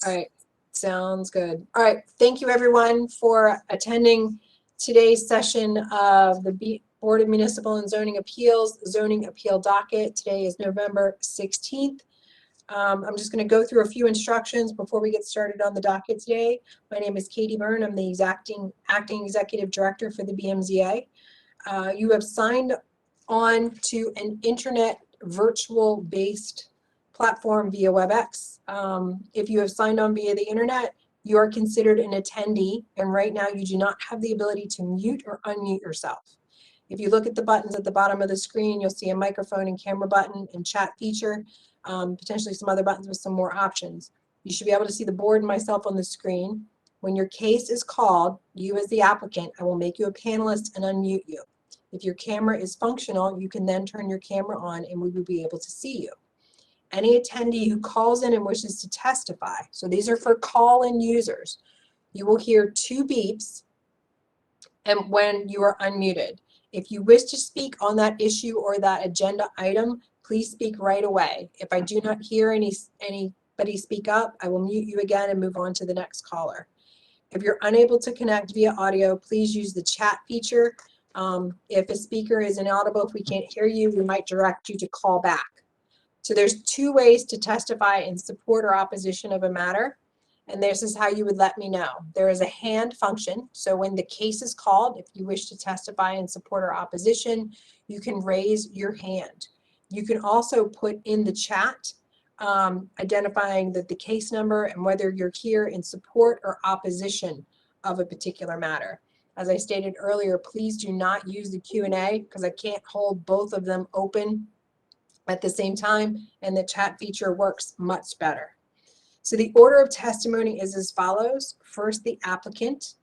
All right, sounds good. All right, thank you everyone for attending today's session of the Board of Municipal and Zoning Appeals, Zoning Appeal Docket. Today is November 16th. I'm just going to go through a few instructions before we get started on the docket today. My name is Katie Byrne. I'm the acting executive director for the BMZA. You have signed on to an internet virtual-based platform via WebEx. If you have signed on via the internet, you are considered an attendee, and right now you do not have the ability to mute or unmute yourself. If you look at the buttons at the bottom of the screen, you'll see a microphone and camera button and chat feature, potentially some other buttons with some more options. You should be able to see the board and myself on the screen. When your case is called, you as the applicant, I will make you a panelist and unmute you. If your camera is functional, you can then turn your camera on and we will be able to see you. Any attendee who calls in and wishes to testify, so these are for call-in users, you will hear 2 beeps and when you are unmuted. If you wish to speak on that issue or that agenda item, please speak right away. If I do not hear anybody speak up, I will mute you again and move on to the next caller. If you're unable to connect via audio, please use the chat feature. If a speaker is inaudible, if we can't hear you, we might direct you to call back. So there's 2 ways to testify in support or opposition of a matter, and this is how you would let me know. There is a hand function, so when the case is called, if you wish to testify in support or opposition, you can raise your hand. You can also put in the chat identifying the case number and whether you're here in support or opposition of a particular matter. As I stated earlier, please do not use the Q&A because I can't hold both of them open at the same time, and the chat feature works much better. So the order of testimony is as follows. First, the applicant,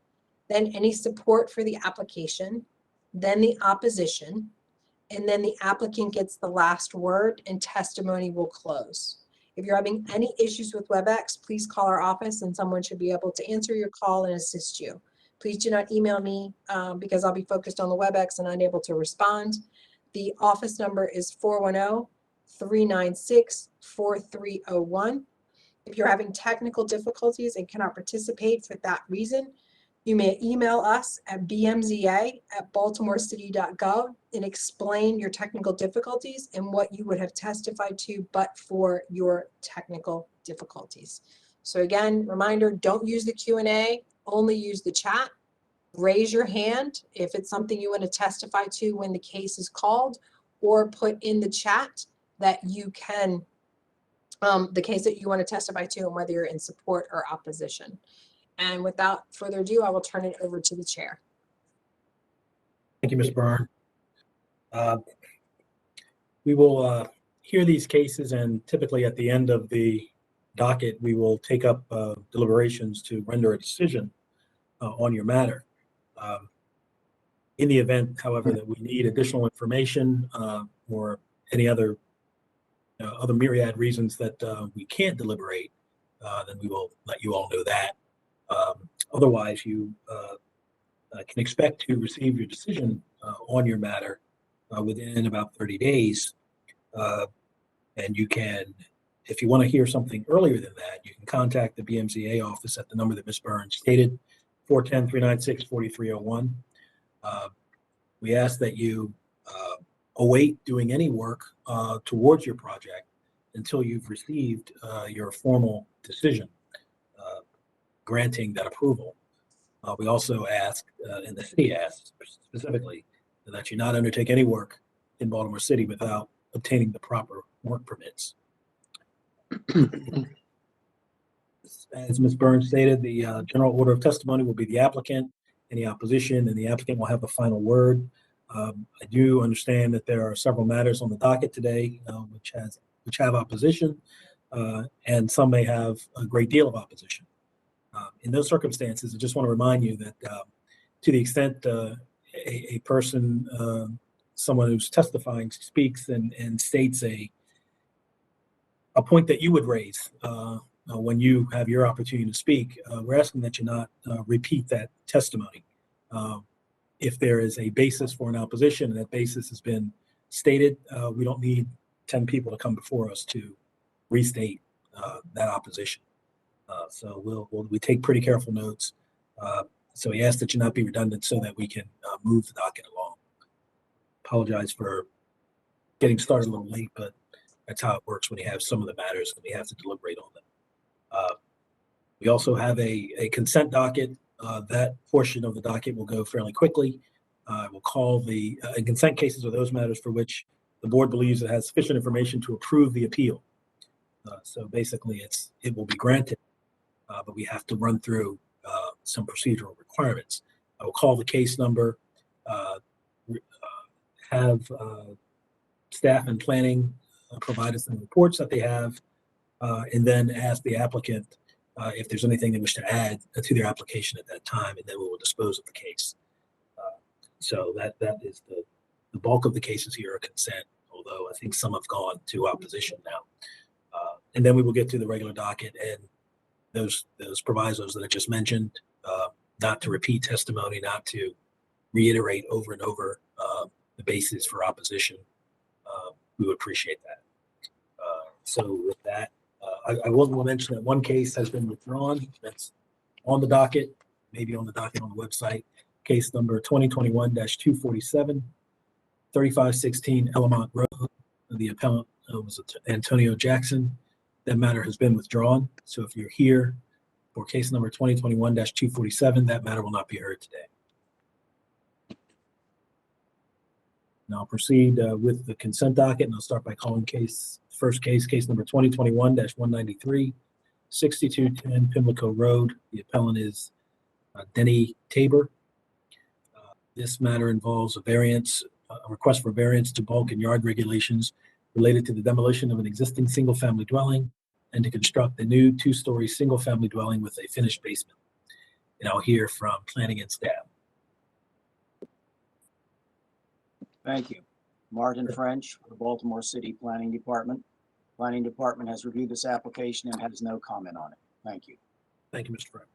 then any support for the application, then the opposition, and then the applicant gets the last word and testimony will close. If you're having any issues with WebEx, please call our office and someone should be able to answer your call and assist you. Please do not email me because I'll be focused on the WebEx and unable to respond. The office number is 410-396-4301. If you're having technical difficulties and cannot participate for that reason, you may email us at bmza@baltimorecity.gov and explain your technical difficulties and what you would have testified to but for your technical difficulties. So again, reminder, don't use the Q&A, only use the chat. Raise your hand if it's something you want to testify to when the case is called, or put in the chat that you can, the case that you want to testify to and whether you're in support or opposition. And without further ado, I will turn it over to the chair. Thank you, Ms. Byrne. We will hear these cases, and typically at the end of the docket, we will take up deliberations to render a decision on your matter. In the event, however, that we need additional information or any other myriad reasons that we can't deliberate, then we will let you all know that. Otherwise, you can expect to receive your decision on your matter within about 30 days. And you can, if you want to hear something earlier than that, you can contact the BMZA office at the number that Ms. Byrne stated, 410-396-4301. We ask that you await doing any work towards your project until you've received your formal decision granting that approval. We also ask, and the city asks specifically, that you not undertake any work in Baltimore City without obtaining the proper work permits. As Ms. Burns stated, the general order of testimony will be the applicant, any opposition, and the applicant will have the final word. I do understand that there are several matters on the docket today which have opposition, and some may have a great deal of opposition. In those circumstances, I just want to remind you that to the extent a person, someone who's testifying, speaks and states a point that you would raise when you have your opportunity to speak, we're asking that you not repeat that testimony. If there is a basis for an opposition and that basis has been stated, we don't need 10 people to come before us to restate that opposition. So we take pretty careful notes. So we ask that you not be redundant so that we can move the docket along. Apologize for getting started a little late, but that's how it works when you have some of the matters and we have to deliberate on them. We also have a consent docket. That portion of the docket will go fairly quickly. We'll call the consent cases are those matters for which the board believes it has sufficient information to approve the appeal. So basically, it will be granted, but we have to run through some procedural requirements. I will call the case number, have staff and planning provide us some reports that they have, and then ask the applicant if there's anything they wish to add to their application at that time, and then we will dispose of the case. So that is the bulk of the cases here are consent, although I think some have gone to opposition now. And then we will get to the regular docket and those provisos that I just mentioned, not to repeat testimony, not to reiterate over and over the basis for opposition. We would appreciate that. So with that, I will mention that one case has been withdrawn. That's on the docket, maybe on the docket on the website. Case number 2021-247, 3516 Elamont Road. The appellant was Antonio Jackson. That matter has been withdrawn. So if you're here for case number 2021-247, that matter will not be heard today. And I'll proceed with the consent docket, and I'll start by calling case number 2021-193, 6210 Pimlico Road. The appellant is Denny Tabor. This matter involves a request for variance to bulk and yard regulations related to the demolition of an existing single-family dwelling and to construct a new two-story single-family dwelling with a finished basement. And I'll hear from planning and staff. Thank you. Martin French, the Baltimore City Planning Department. Planning Department has reviewed this application and has no comment on it. Thank you. Thank you, Mr. Frank.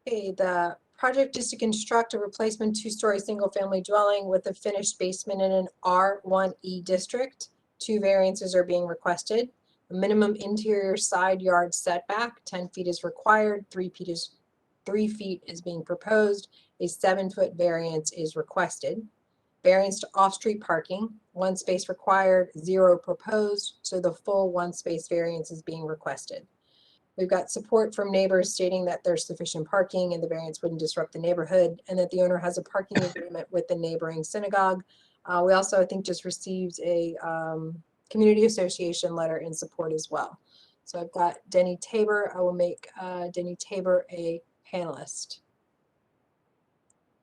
Okay, the project is to construct a replacement two-story single-family dwelling with a finished basement in an R1E district. 2 variances are being requested. A minimum interior side yard setback, 10 feet is required, 3 feet is being proposed. A 7-foot variance is requested. Variance to off-street parking, 1 space required, 0 proposed, so the full 1 space variance is being requested. We've got support from neighbors stating that there's sufficient parking and the variance wouldn't disrupt the neighborhood, and that the owner has a parking agreement with the neighboring synagogue. We also, I think, just received a community association letter in support as well. So I've got Denny Tabor. I will make Denny Tabor a panelist.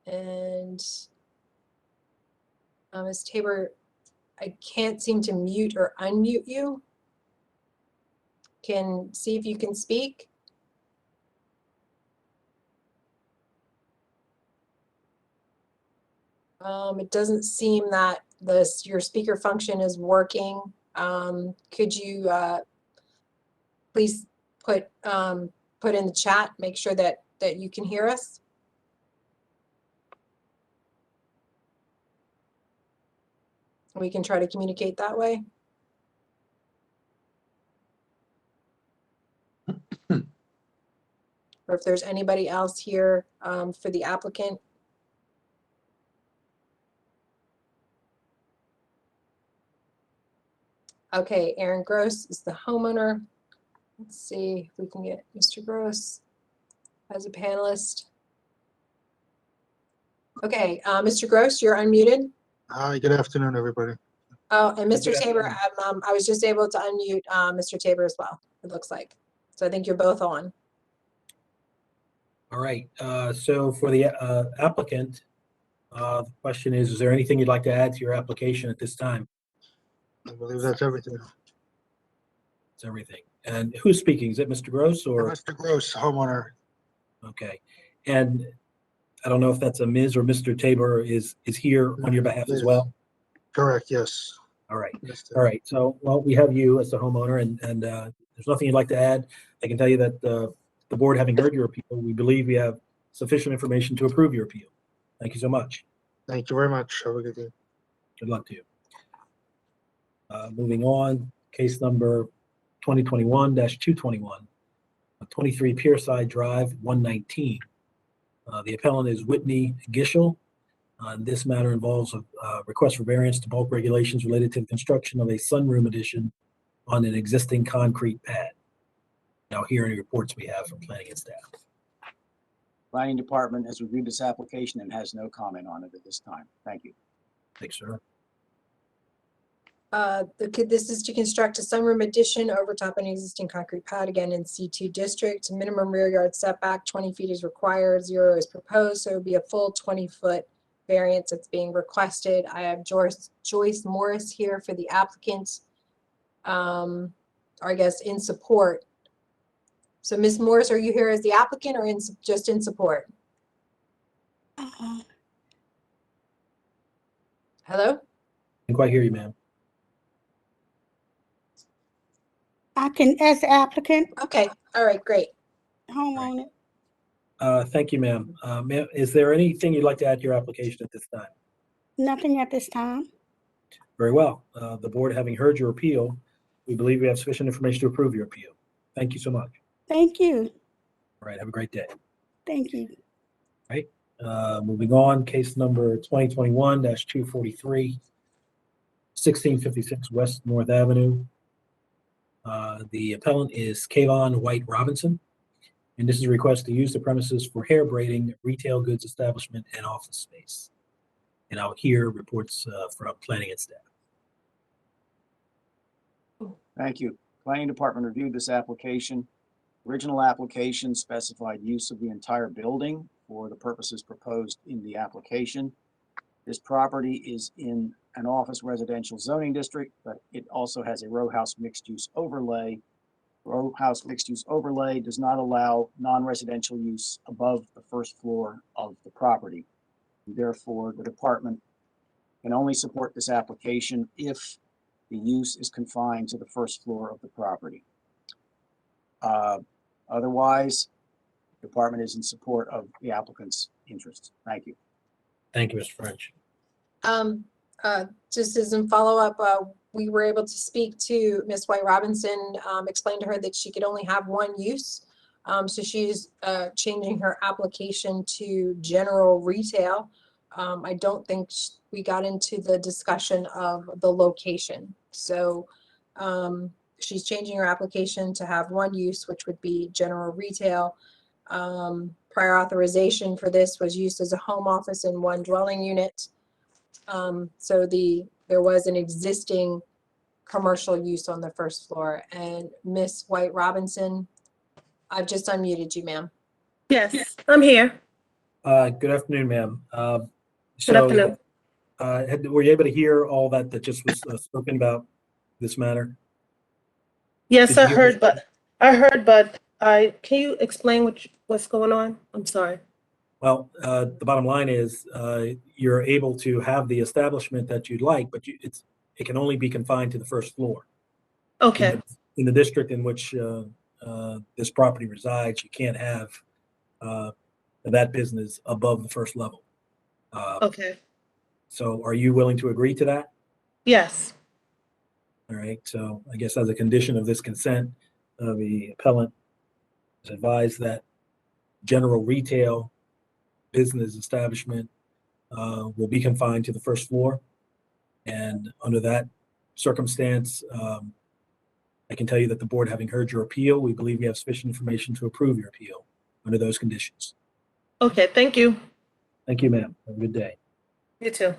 And Ms. Tabor, I can't seem to mute or unmute you. Can see if you can speak. It doesn't seem that your speaker function is working. Could you please put in the chat, make sure that you can hear us? We can try to communicate that way. Or if there's anybody else here for the applicant. Okay, Aaron Gross is the homeowner. Let's see if we can get Mr. Gross as a panelist. Okay, Mr. Gross, you're unmuted. Hi, good afternoon, everybody. Oh, and Mr. Good Tabor, afternoon. I was just able to unmute Mr. Tabor as well, it looks like. So I think you're both on. All right. So for the applicant, the question is there anything you'd like to add to your application at this time? I believe that's everything. It's everything. And who's speaking? Is it Mr. Gross or? Mr. Gross, homeowner. Okay. And I don't know if that's a Ms. or Mr. Tabor is here on your behalf as well. Correct, yes. All right. Mr. All right. So, well, we have you as the homeowner and there's nothing you'd like to add. I can tell you that the board, having heard your appeal, we believe we have sufficient information to approve your appeal. Thank you so much. Thank you very much. Have a good day. Good luck to you. Moving on, case number 2021-221. 23 Pierside Drive, 119. The appellant is Whitney Gishel. This matter involves a request for variance to bulk regulations related to the construction of a sunroom addition on an existing concrete pad. Now, here are any reports we have from planning and staff. Planning Department has reviewed this application and has no comment on it at this time. Thank you. Thanks, sir. This is to construct a sunroom addition over top an existing concrete pad, again in C2 district. Minimum rear yard setback, 20 feet is required, 0 is proposed, so it would be a full 20-foot variance that's being requested. I have Joyce Morris here for the applicant, or I guess in support. So Ms. Morris, are you here as the applicant or just in support? Hello? Didn't quite hear you, ma'am. I can, as the applicant, Okay, all right, great. homeowner. Thank you, ma'am. Ma'am, is there anything you'd like to add to your application at this time? Nothing at this time. Very well. The board, having heard your appeal, we believe we have sufficient information to approve your appeal. Thank you so much. Thank you. All right, have a great day. Thank you. Moving on, case number 2021-243, 1656 West North Avenue. The appellant is Kayvon White Robinson, and this is a request to use the premises for hair braiding, retail goods establishment, and office space. And I'll hear reports from planning and staff. Thank you. Planning Department reviewed this application. Original application specified use of the entire building for the purposes proposed in the application. This property is in an office residential zoning district, but it also has a row house mixed-use overlay. Row house mixed-use overlay does not allow non-residential use above the first floor of the property. Therefore, the department can only support this application if the use is confined to the first floor of the property. Otherwise, the department is in support of the applicant's interests. Thank you. Thank you, Mr. French. Just as in follow-up, we were able to speak to Ms. White Robinson, explain to her that she could only have one use. So she's changing her application to general retail. I don't think we got into the discussion of the location. So she's changing her application to have one use, which would be general retail. Prior authorization for this was used as a home office in one dwelling unit. So there was an existing commercial use on the first floor. And Miss White Robinson, I've just unmuted you, ma'am. Yes, I'm here. Good afternoon, ma'am. Good afternoon. Were you able to hear all that just was spoken about this matter? Yes, Did I you hear heard, but can you explain what's going on? I'm sorry. Well, the bottom line is you're able to have the establishment that you'd like, but it can only be confined to the first floor. Okay, In the district in which this property resides, you can't have that business above the first level. okay. So are you willing to agree to that? Yes, All right. So I guess as a condition of this consent, the appellant is advised that general retail business establishment will be confined to the first floor. And under that circumstance, I can tell you that the board, having heard your appeal, we believe we have sufficient information to approve your appeal under those conditions. okay, thank you. Thank you, ma'am. Have a good day. You too.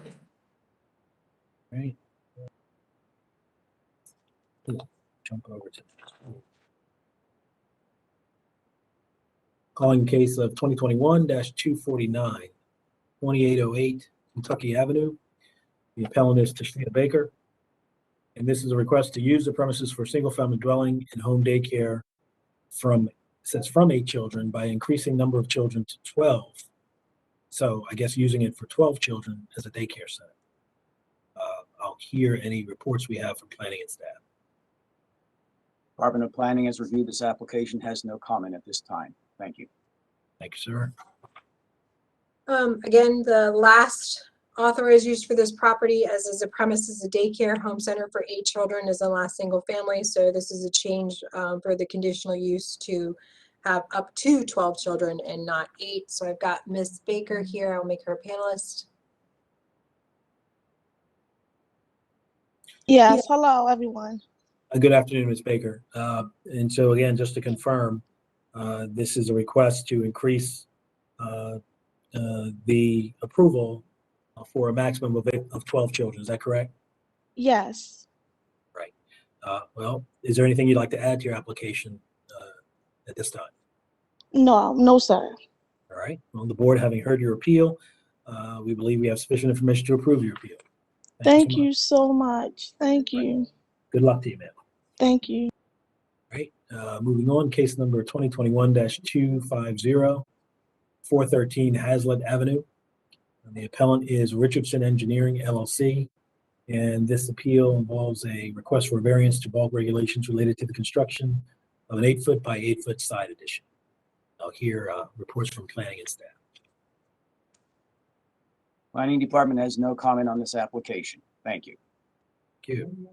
All right. Jump over to calling case of 2021-249, 2808 Kentucky Avenue. The appellant is Tashina Baker. And this is a request to use the premises for single-family dwelling and home daycare from 8 children by increasing number of children to 12. So I guess using it for 12 children as a daycare center. I'll hear any reports we have from planning and staff. Department of Planning has reviewed this application, has no comment at this time. Thank you. Thank you, sir. Again, the last authorized use for this property as a premises, a daycare home center for 8 children is the last single family. So this is a change for the conditional use to have up to 12 children and not 8. So I've got Ms. Baker here. I'll make her a panelist. Yes, hello, everyone. Good afternoon, Ms. Baker. And so again, just to confirm, this is a request to increase the approval for a maximum of 12 children. Is that correct? Yes. Right. Well, is there anything you'd like to add to your application at this time? No, sir. All right. On the board, having heard your appeal, we believe we have sufficient information to approve your appeal. Thank so much. you so much. Thank you. Good luck to you, ma'am. Thank you. All right. Moving on, case number 2021-250, 413 Hasland Avenue. And the appellant is Richardson Engineering, LLC. And this appeal involves a request for a variance to bulk regulations related to the construction of an 8-foot by 8-foot side addition. I'll hear reports from planning and staff. Planning Department has no comment on this application. Thank you. Thank you.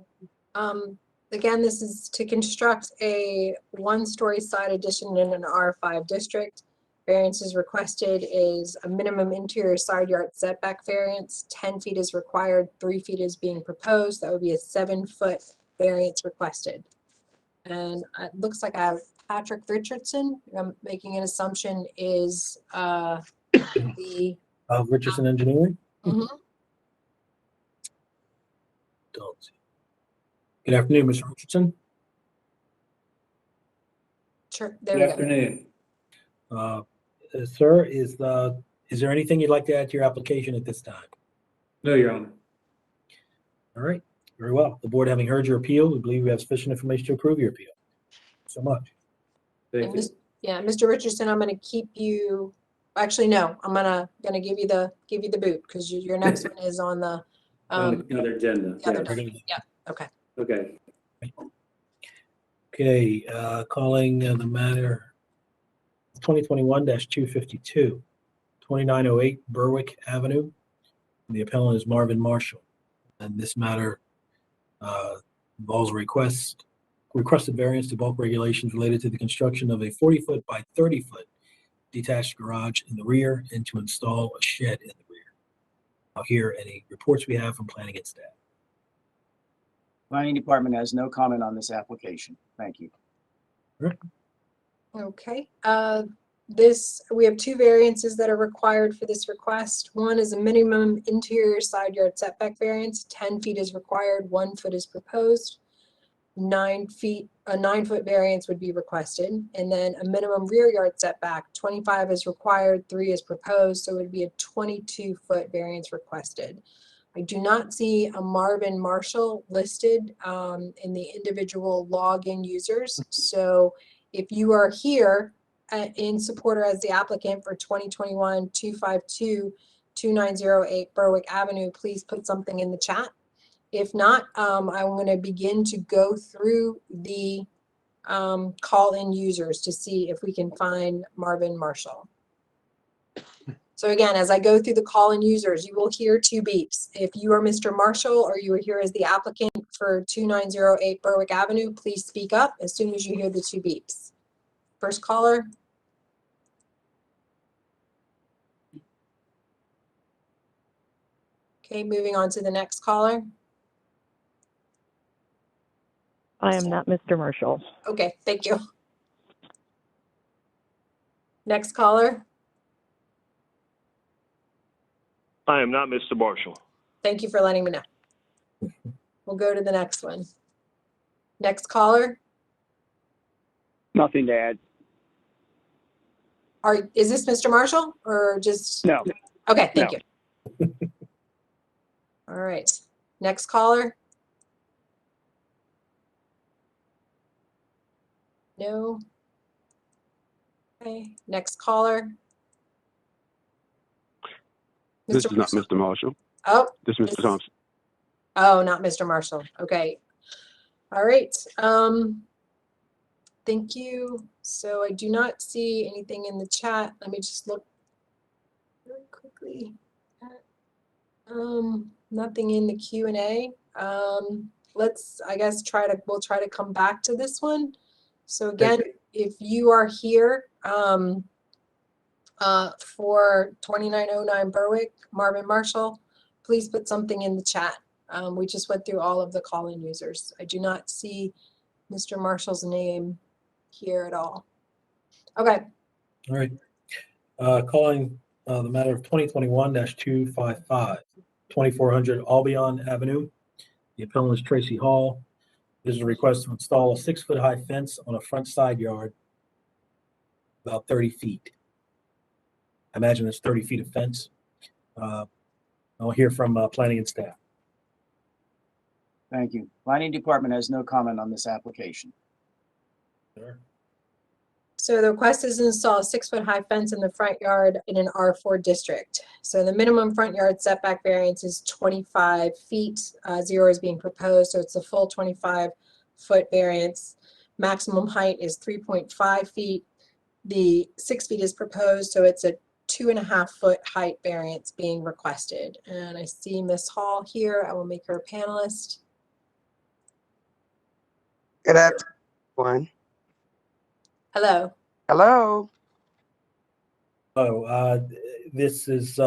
Again, this is to construct a 1-story side addition in an R5 district. Variances requested is a minimum interior side yard setback variance. 10 feet is required, 3 feet is being proposed. That would be a 7-foot variance requested. And it looks like I have Patrick Richardson. I'm making an assumption is the Richardson Engineering? Mhm. Don't see. Good afternoon, Mr. Richardson. Sure, there we go. Afternoon. Sir, is there anything you'd like to add to your application at this time? No, Your Honor. All right, very well. The board having heard your appeal, we believe we have sufficient information to approve your appeal. So much. Thank And you. yeah, Mr. Richardson, I'm gonna keep you, actually, no, I'm gonna give you the boot because your next one is on the On the other agenda. the other Yes. yeah, okay. Okay. Okay, calling the matter 2021-252, 2908 Berwick Avenue. The appellant is Marvin Marshall. And this matter involves a requested variance to bulk regulations related to the construction of a 40-foot by 30-foot detached garage in the rear and to install a shed in the rear. I'll hear any reports we have from planning and staff. Planning Department has no comment on this application. Thank you. Okay, we have 2 variances that are required for this request. One is a minimum interior side yard setback variance. 10 feet is required, 1 foot is proposed. 9 feet, a 9-foot variance would be requested. And then a minimum rear yard setback, 25 is required, 3 is proposed, so it would be a 22-foot variance requested. I do not see a Marvin Marshall listed in the individual login users. So if you are here in support or as the applicant for 2021-252-2908 Berwick Avenue, please put something in the chat. If not, I'm going to begin to go through the call-in users to see if we can find Marvin Marshall. So again, as I go through the call-in users, you will hear 2 beeps. If you are Mr. Marshall or you are here as the applicant for 2908 Berwick Avenue, please speak up as soon as you hear the 2 beeps. First caller. Okay, moving on to the next caller. I am not Mr. Marshall. Okay, thank you. Next caller. I am not Mr. Marshall. Thank you for letting me know. We'll go to the next one. Next caller. Nothing to add. Is this Mr. Marshall or just? No. Okay, thank No. you. All right, next caller. No. Okay, next caller. This is not Mr. Marshall. Oh. This is Mr. Thompson. Oh, not Mr. Marshall. Okay. All right. Thank you. So I do not see anything in the chat. Let me just look really quickly. Nothing in the Q&A. Let's, I guess, we'll try to come back to this one. So again, if you are here, for 2909 Berwick, Marvin Marshall, please put something in the chat. We just went through all of the call-in users. I do not see Mr. Marshall's name here at all. Okay, All right. Calling the matter of 2021-255, 2400 Albion Avenue. The appellant is Tracy Hall. This is a request to install a 6-foot high fence on a front side yard about 30 feet. I imagine it's 30 feet of fence. I'll hear from planning and staff. Thank you. Planning Department has no comment on this application. Sure. so the request is to install a 6-foot high fence in the front yard in an R4 district. So the minimum front yard setback variance is 25 feet. 0 is being proposed, so it's a full 25-foot variance. Maximum height is 3.5 feet. The 6 feet is proposed, so it's a 2.5-foot height variance being requested. And I see Miss Hall here. I will make her a panelist. Good afternoon. Hello. Hello. Oh, this is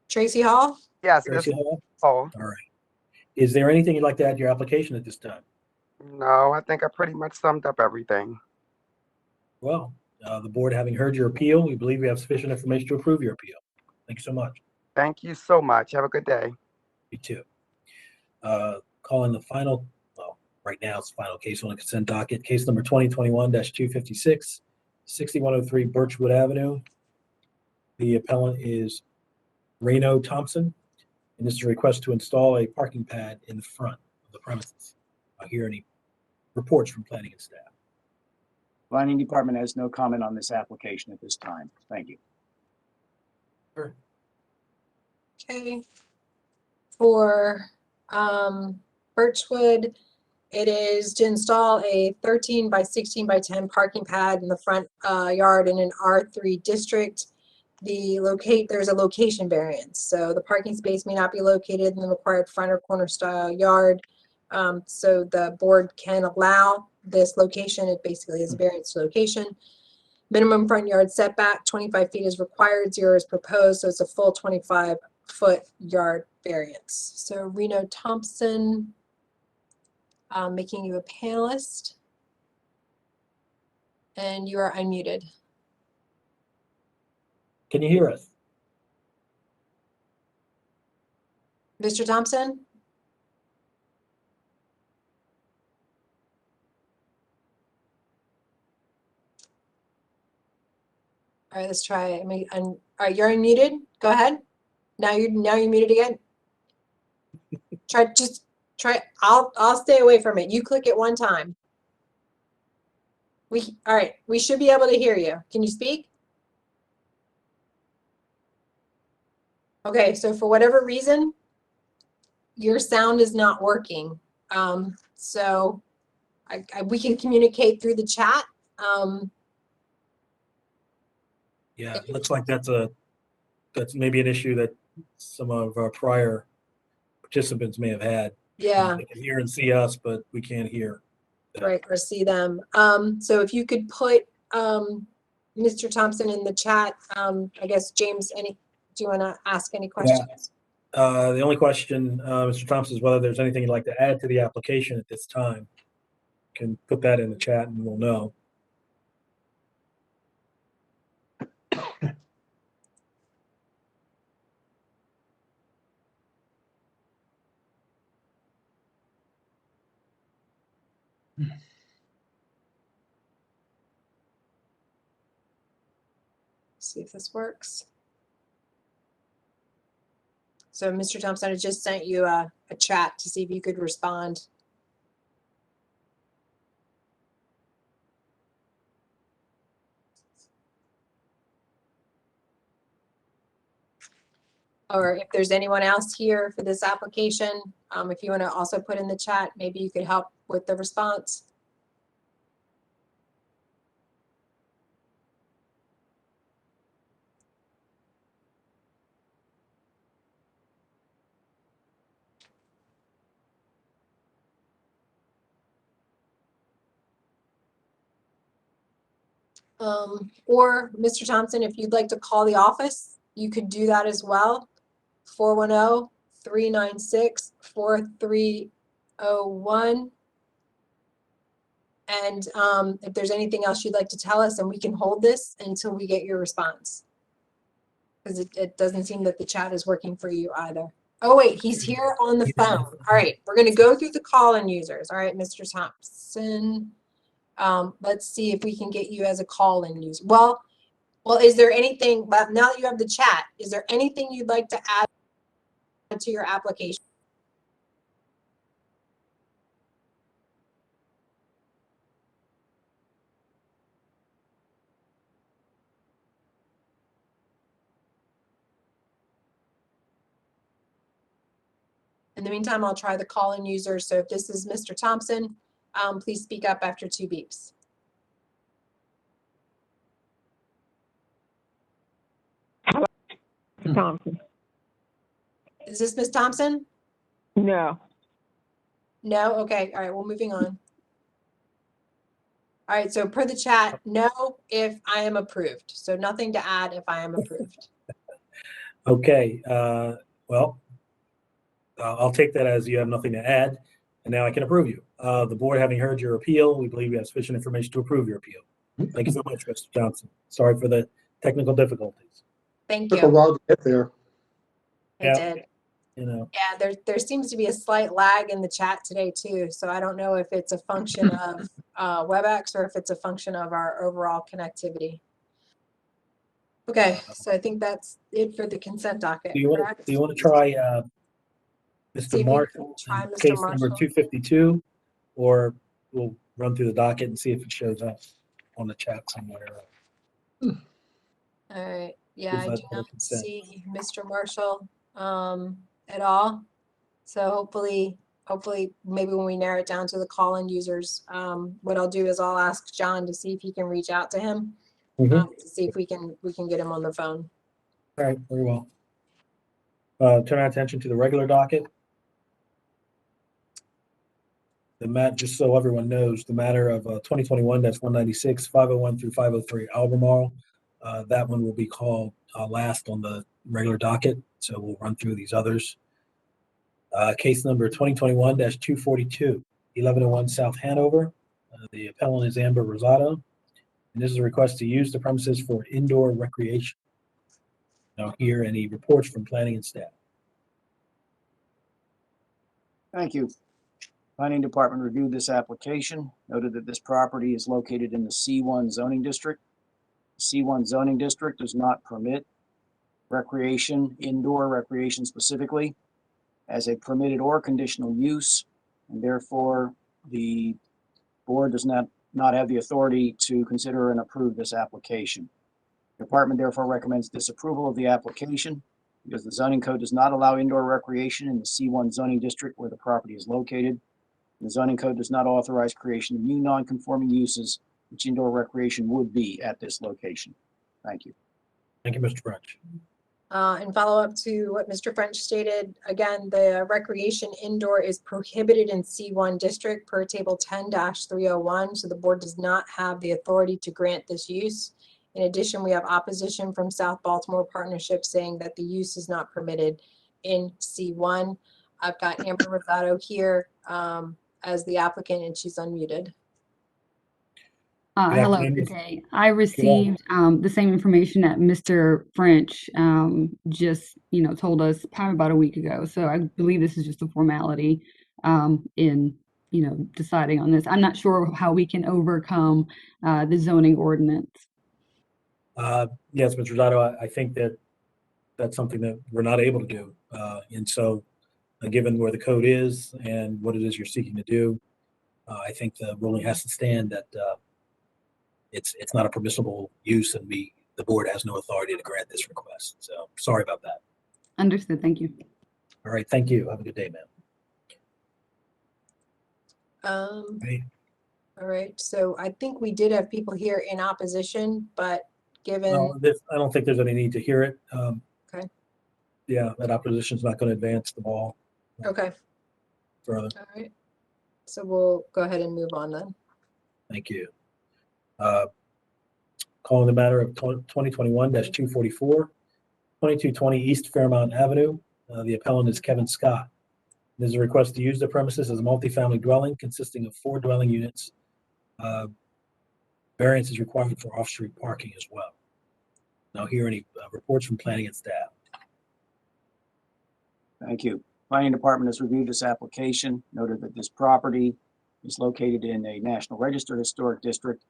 Tracy Hall? Yes, Tracy Miss Hall. Hall. All right. Is there anything you'd like to add to your application at this time? No, I think I pretty much summed up everything. Well, the board having heard your appeal, we believe we have sufficient information to approve your appeal. Thank you so much. Thank you so much. Have a good day. You too. Calling the final, well, right now it's the final case on the consent docket, case number 2021-256, 6103 Birchwood Avenue. The appellant is Reno Thompson, and this is a request to install a parking pad in the front of the premises. I hear any reports from planning and staff. Planning Department has no comment on this application at this time. Thank you. Sure. Okay. For Birchwood, it is to install a 13 by 16 by 10 parking pad in the front yard in an R3 district. There's a location variance, so the parking space may not be located in the required front or corner style yard. So the board can allow this location. It basically is a variance location. Minimum front yard setback, 25 feet is required, 0 is proposed, so it's a full 25-foot yard variance. So Reno Thompson, making you a panelist. And you are unmuted. Can you hear us? Mr. Thompson? All right, let's try it. All right, you're unmuted. Go ahead. Now you're muted again. Try. I'll stay away from it. You click it one time. All right. We should be able to hear you. Can you speak? Okay. So for whatever reason, your sound is not working. So we can communicate through the chat. Yeah, it looks like that's maybe an issue that some of our prior participants may have had. Yeah. They can hear and see us, but we can't hear. Right, or see them. So if you could put Mr. Thompson in the chat, I guess, James, do you want to ask any questions? The only question, Mr. Thompson, is whether there's anything you'd like to add to the application at this time. You can put that in the chat and we'll know. See if this works. So Mr. Thompson, I just sent you a chat to see if you could respond. Or if there's anyone else here for this application, if you want to also put in the chat, maybe you could help with the response. Or Mr. Thompson, if you'd like to call the office, you could do that as well. 410-396-4301. And if there's anything else you'd like to tell us, and we can hold this until we get your response. Because it doesn't seem that the chat is working for you either. Oh, wait, he's here on the phone. All right, we're going to go through the call-in users. All right, Mr. Thompson. Let's see if we can get you as a call-in user. Well, is there anything, but now that you have the chat, is there anything you'd like to add to your application? In the meantime, I'll try the call-in user. So if this is Mr. Thompson, please speak up after 2 beeps. Thompson. Is this Ms. Thompson? No. No? Okay. All right. Well, moving on. All right. So per the chat, no if I am approved. So nothing to add if I am approved. Okay, well, I'll take that as you have nothing to add, and now I can approve you. The board, having heard your appeal, we believe we have sufficient information to approve your appeal. Thank you so much, Mr. Johnson. Sorry for the technical difficulties. Thank Took a you. while to get there. I Yeah. did. You know, Yeah, there seems to be a slight lag in the chat today too. So I don't know if it's a function of WebEx or if it's a function of our overall connectivity. Okay, so I think that's it for the consent docket. do you want correct? to try See if Mr. we Marshall, can try in Mr. case number Marshall. 252, or we'll run through the docket and see if it shows up on the chat somewhere. All right. Yeah, Is I that do for not consent? see Mr. Marshall at all. So hopefully maybe when we narrow it down to the call-in users, what I'll do is I'll ask John to see if he can reach out to him to see if we can get him on the phone. All right, very well. Turn our attention to the regular docket. Just so everyone knows, the matter of 2021-196, 501 through 503 Albemarle, that one will be called last on the regular docket. So we'll run through these others. Case number 2021-242, 1101 South Hanover. The appellant is Amber Rosado, and this is a request to use the premises for indoor recreation. Now hear any reports from planning and staff. Thank you. Planning Department reviewed this application, noted that this property is located in the C1 zoning district. The C1 zoning district does not permit recreation, indoor recreation specifically, as a permitted or conditional use, and therefore the board does not have the authority to consider and approve this application. The department therefore recommends disapproval of the application because the zoning code does not allow indoor recreation in the C1 zoning district where the property is located. The zoning code does not authorize creation of new non-conforming uses, which indoor recreation would be at this location. Thank you. Thank you, Mr. French. And follow up to what Mr. French stated, again, the recreation indoor is prohibited in C1 district per table 10-301. So the board does not have the authority to grant this use. In addition, we have opposition from South Baltimore Partnership saying that the use is not permitted in C1. I've got Amber Rosado here as the applicant, and she's unmuted. Good Hello, afternoon, good Ms. day. I received the same information that Mr. French just, told us probably about a week ago. So I believe this is just a formality in, deciding on this. I'm not sure how we can overcome the zoning ordinance. Yes, Mr. Rosado, I think that's something that we're not able to do. And so given where the code is and what it is you're seeking to do, I think the ruling has to stand that it's not a permissible use, and the board has no authority to grant this request. So sorry about that. Understood. Thank you. All right. Thank you. Have a good day, ma'am. All right. So I think we did have people here in opposition, but given. No, I don't think there's any need to hear it. Okay. Yeah, that opposition is not going to advance the ball Okay. further. All right. So we'll go ahead and move on then. Thank you. Calling the matter of 2021-244, 2220 East Fairmount Avenue. The appellant is Kevin Scott. There's a request to use the premises as a multifamily dwelling consisting of 4 dwelling units. Variance is required for off-street parking as well. Now hear any reports from planning and staff. Thank you. Planning Department has reviewed this application, noted that this property is located in a National Register Historic District.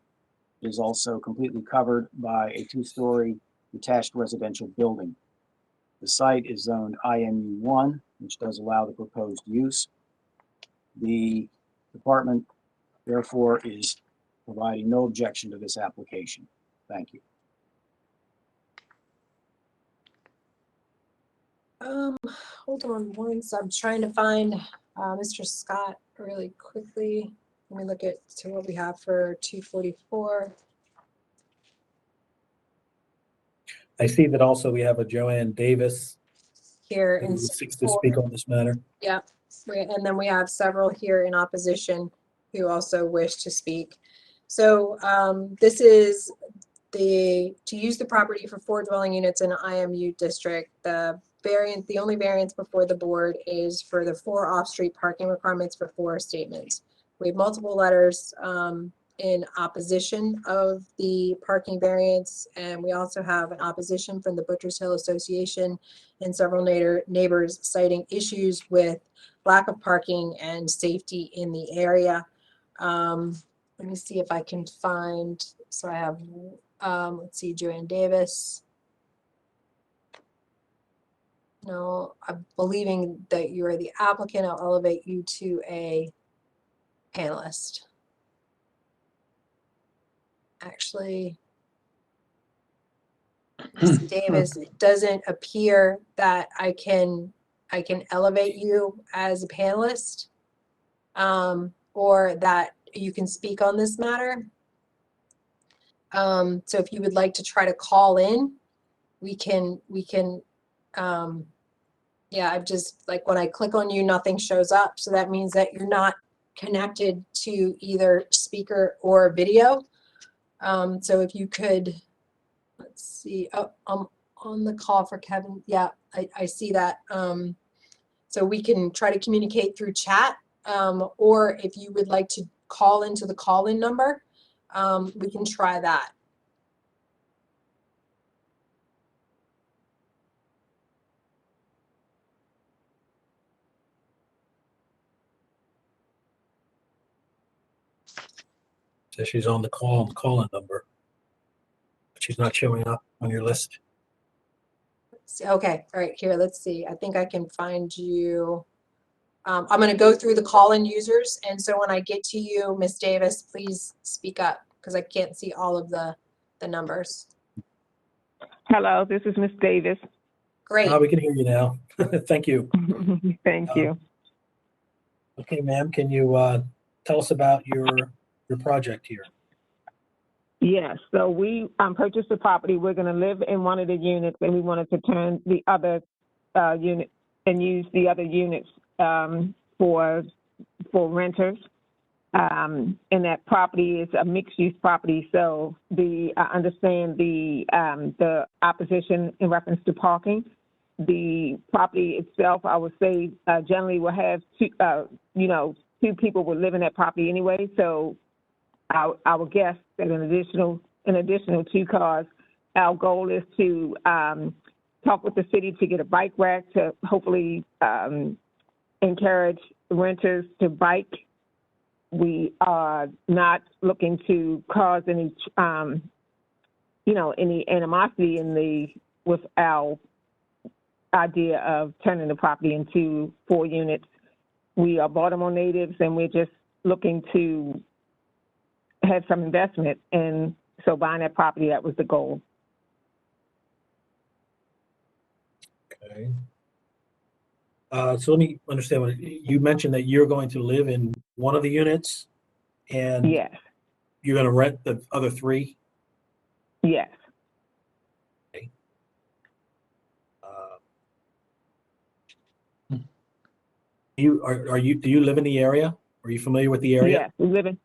It is also completely covered by a 2-story detached residential building. The site is zoned IMU1, which does allow the proposed use. The department, therefore, is providing no objection to this application. Thank you. Hold on one sec. I'm trying to find Mr. Scott really quickly. Let me look at to what we have for 244. I see that also we have a Joanne Davis Here who in seeks to speak on this matter. Yeah, and then we have several here in opposition who also wish to speak. So this is to use the property for 4 dwelling units in an IMU district. The only variance before the board is for the 4 off-street parking requirements for 4 statements. We have multiple letters in opposition of the parking variance, and we also have an opposition from the Butchers Hill Association and several neighbors citing issues with lack of parking and safety in the area. Let me see if I can find, so I have, let's see, Joanne Davis. No, I'm believing that you are the applicant. I'll elevate you to a panelist. Actually, Ms. Davis, it doesn't appear that I can elevate you as a panelist, or that you can speak on this matter. So if you would like to try to call in, we can, yeah, I've just, like, when I click on you, nothing shows up. So that means that you're not connected to either speaker or video. So if you could, let's see, oh, I'm on the call for Kevin. Yeah, I see that. So we can try to communicate through chat, or if you would like to call into the call-in number, we can try that. So she's on the call-in number, but she's not showing up on your list. Okay, all right, here, let's see. I think I can find you. I'm going to go through the call-in users, and so when I get to you, Ms. Davis, please speak up because I can't see all of the numbers. Hello, this is Miss Davis. Great. We can hear you now. Thank you. Thank you. Okay, ma'am, can you tell us about your project here? Yes, so we purchased the property. We're going to live in one of the units, and we wanted to turn the other unit and use the other units for renters. And that property is a mixed-use property. So I understand the opposition in reference to parking. The property itself, I would say, generally will have 2 people would live in that property anyway. So I would guess that an additional 2 cars. Our goal is to talk with the city to get a bike rack to hopefully encourage renters to bike. We are not looking to cause any, any animosity with our idea of turning the property into 4 units. We are Baltimore natives, and we're just looking to have some investment, and so buying that property, that was the goal. Okay. So let me understand what you mentioned, that you're going to live in one of the units, and yes, you're going to rent the other 3. Yes. Okay. Do you live in the area? Are you familiar with the area? Yes, we live in.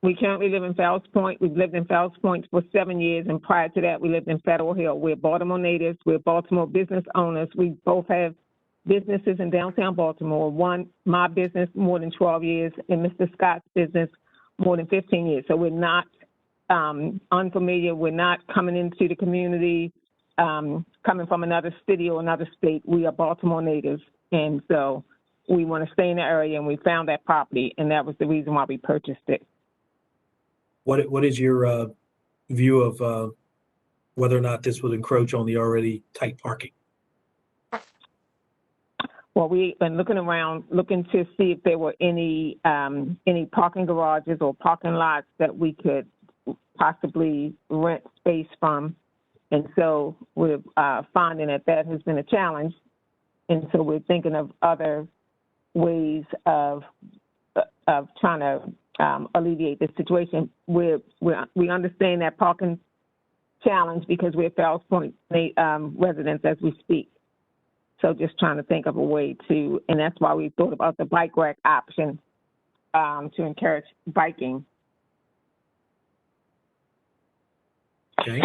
we currently live in Fells Point. We've lived in Fells Point for 7 years, and prior to that, we lived in Federal Hill. We're Baltimore natives. We're Baltimore business owners. We both have businesses in downtown Baltimore. My business, more than 12 years, and Mr. Scott's business, more than 15 years. So we're not unfamiliar. We're not coming into the community, coming from another city or another state. We are Baltimore natives, and so we want to stay in the area, and we found that property, and that was the reason why we purchased it. What is your view of whether or not this would encroach on the already tight parking? Well, we've been looking around, looking to see if there were any parking garages or parking lots that we could possibly rent space from. And so we're finding that has been a challenge. And so we're thinking of other ways of trying to alleviate this situation. We understand that parking challenge because we're Fells Point residents as we speak. So just trying to think of a way to, and that's why we thought about the bike rack option to encourage biking. Okay.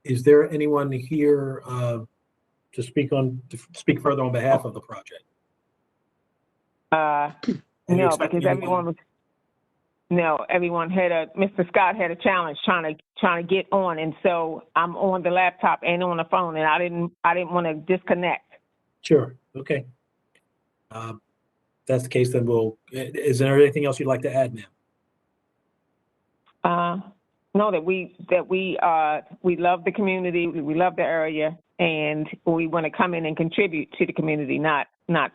Is there anyone here to speak further on behalf of the project? No, because everyone had Mr. Scott had a challenge trying to get on, and so I'm on the laptop and on the phone, and I didn't want to disconnect. Sure. Okay. If that's the case, then is there anything else you'd like to add, ma'am? No, that we love the community, we love the area, and we want to come in and contribute to the community, not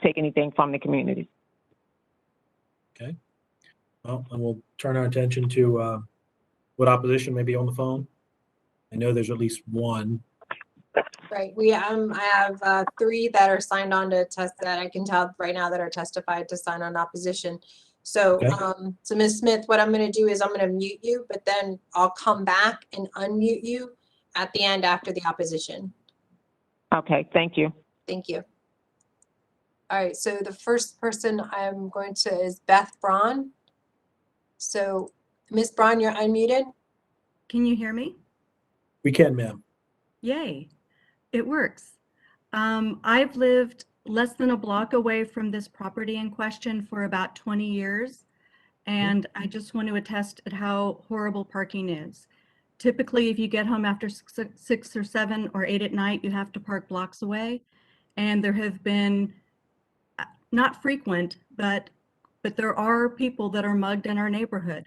take anything from the community. Okay. Well, and we'll turn our attention to what opposition may be on the phone. I know there's at least one. Right. I have 3 that are signed on to test that I can tell right now that are testified to sign on opposition. So, Okay. so Ms. Smith, what I'm going to do is I'm going to mute you, but then I'll come back and unmute you at the end after the opposition. Okay. Thank you. Thank you. All right. So the first person I'm going to is Beth Braun. So, Ms. Braun, you're unmuted. Can you hear me? We can, ma'am. Yay, it works. I've lived less than a block away from this property in question for about 20 years, and I just want to attest at how horrible parking is. Typically, if you get home after 6 or 7 or 8 at night, you have to park blocks away, and there have been, not frequent, but there are people that are mugged in our neighborhood.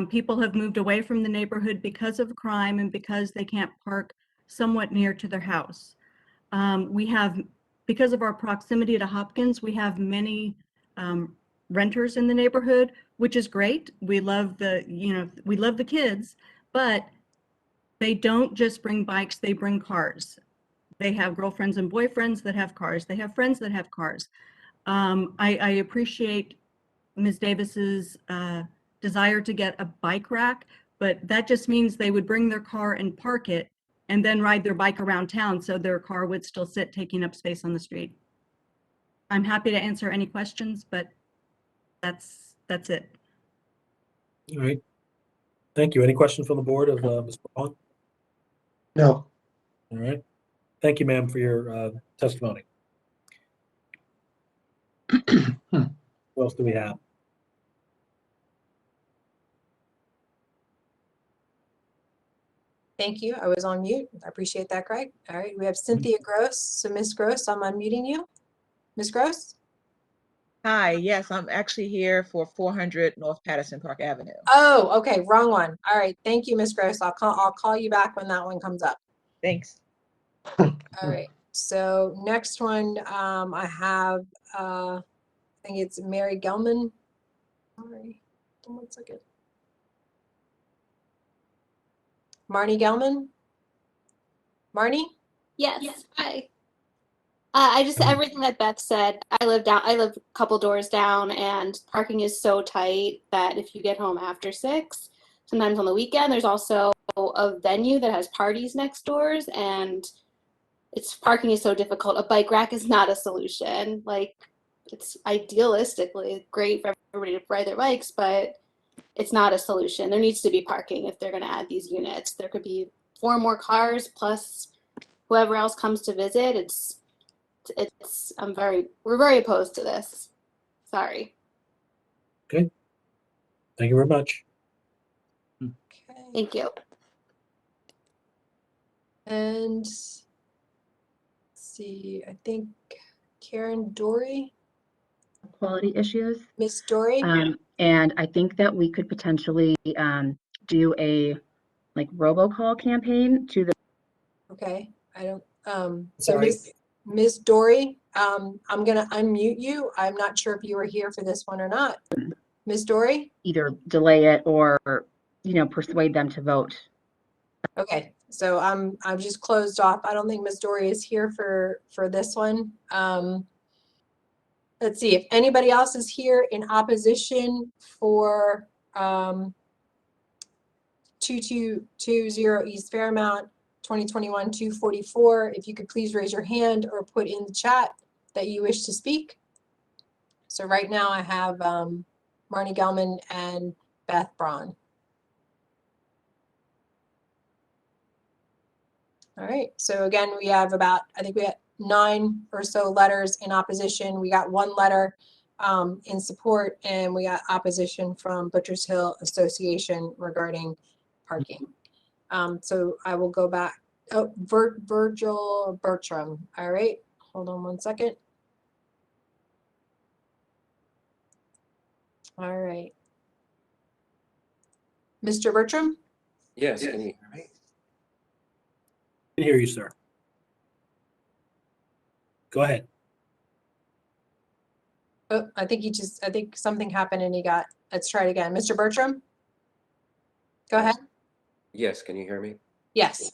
People have moved away from the neighborhood because of crime and because they can't park somewhat near to their house. Because of our proximity to Hopkins, we have many renters in the neighborhood, which is great. We love the kids, but they don't just bring bikes, they bring cars. They have girlfriends and boyfriends that have cars. They have friends that have cars. I appreciate Ms. Davis's desire to get a bike rack, but that just means they would bring their car and park it and then ride their bike around town, so their car would still sit taking up space on the street. I'm happy to answer any questions, but that's it. All right. Thank you. Any questions from the board of Ms. Braun? No. All right. Thank you, ma'am, for your testimony. What else do we have? Thank you. I was on mute. I appreciate that, Craig. All right. We have Cynthia Gross. So Ms. Gross, I'm unmuting you. Ms. Gross? Hi, yes, I'm actually here for 400 North Patterson Park Avenue. Oh, okay. Wrong one. All right. Thank you, Ms. Gross. I'll call you back when that one comes up. Thanks. All right. So next one, I have, I think it's Mary Gelman. Sorry. 1 second. Marnie Gelman? Marnie? Yes. Hi. I just everything that Beth said. I live a couple doors down, and parking is so tight that if you get home after 6, sometimes on the weekend, there's also a venue that has parties next doors, and parking is so difficult. A bike rack is not a solution. Like, it's idealistically great for everybody to ride their bikes, but it's not a solution. There needs to be parking if they're going to add these units. There could be 4 more cars plus whoever else comes to visit. We're very opposed to this. Sorry. Okay. Thank you very much. Thank you. And let's see, I think Karen Dory, Quality issues. Miss Dory. And I think that we could potentially do a robocall campaign to the. Okay, I don't, so Sorry. Miss Dory, I'm gonna unmute you. I'm not sure if you were here for this one or not. Miss Dory? Either delay it or, persuade them to vote. Okay, so I'm just closed off. I don't think Miss Dory is here for this one. Let's see if anybody else is here in opposition for 2220 East Fairmount, 2021-244. If you could please raise your hand or put in the chat that you wish to speak. So right now I have Marnie Gelman and Beth Braun. All right, so again, we have I think we had 9 or so letters in opposition. We got 1 letter in support, and we got opposition from Butchers Hill Association regarding parking. So I will go back. Oh, Virgil Bertram. All right, hold on one second. All right. Mr. Bertram? Yes, can you hear me? I can hear you, sir. Go ahead. Oh, I think something happened and let's try it again. Mr. Bertram? Go ahead. Yes, can you hear me? Yes.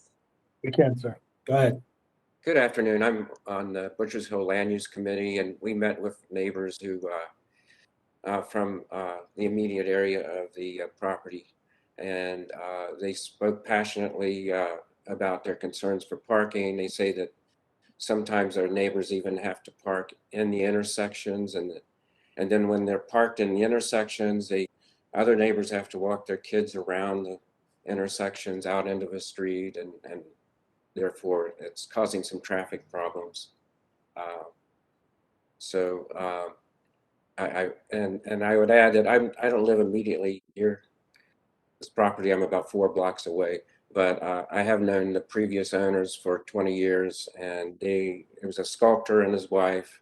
We can, sir. Go ahead. Good afternoon. I'm on the Butchers Hill Land Use Committee, and we met with neighbors who from the immediate area of the property, and they spoke passionately about their concerns for parking. They say that sometimes their neighbors even have to park in the intersections, and then when they're parked in the intersections, other neighbors have to walk their kids around the intersections out into the street, and therefore it's causing some traffic problems. I would add that I don't live immediately near this property. I'm about 4 blocks away, but I have known the previous owners for 20 years, and it was a sculptor and his wife,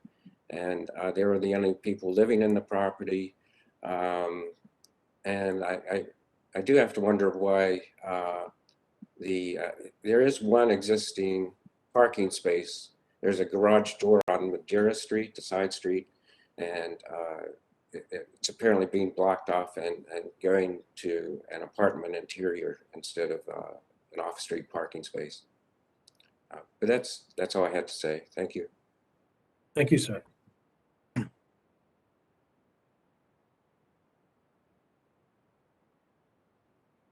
and they were the only people living in the property. And I do have to wonder why there is one existing parking space. There's a garage door on Madeira Street, the side street, and it's apparently being blocked off and going to an apartment interior instead of an off-street parking space. But that's all I had to say. Thank you. Thank you, sir.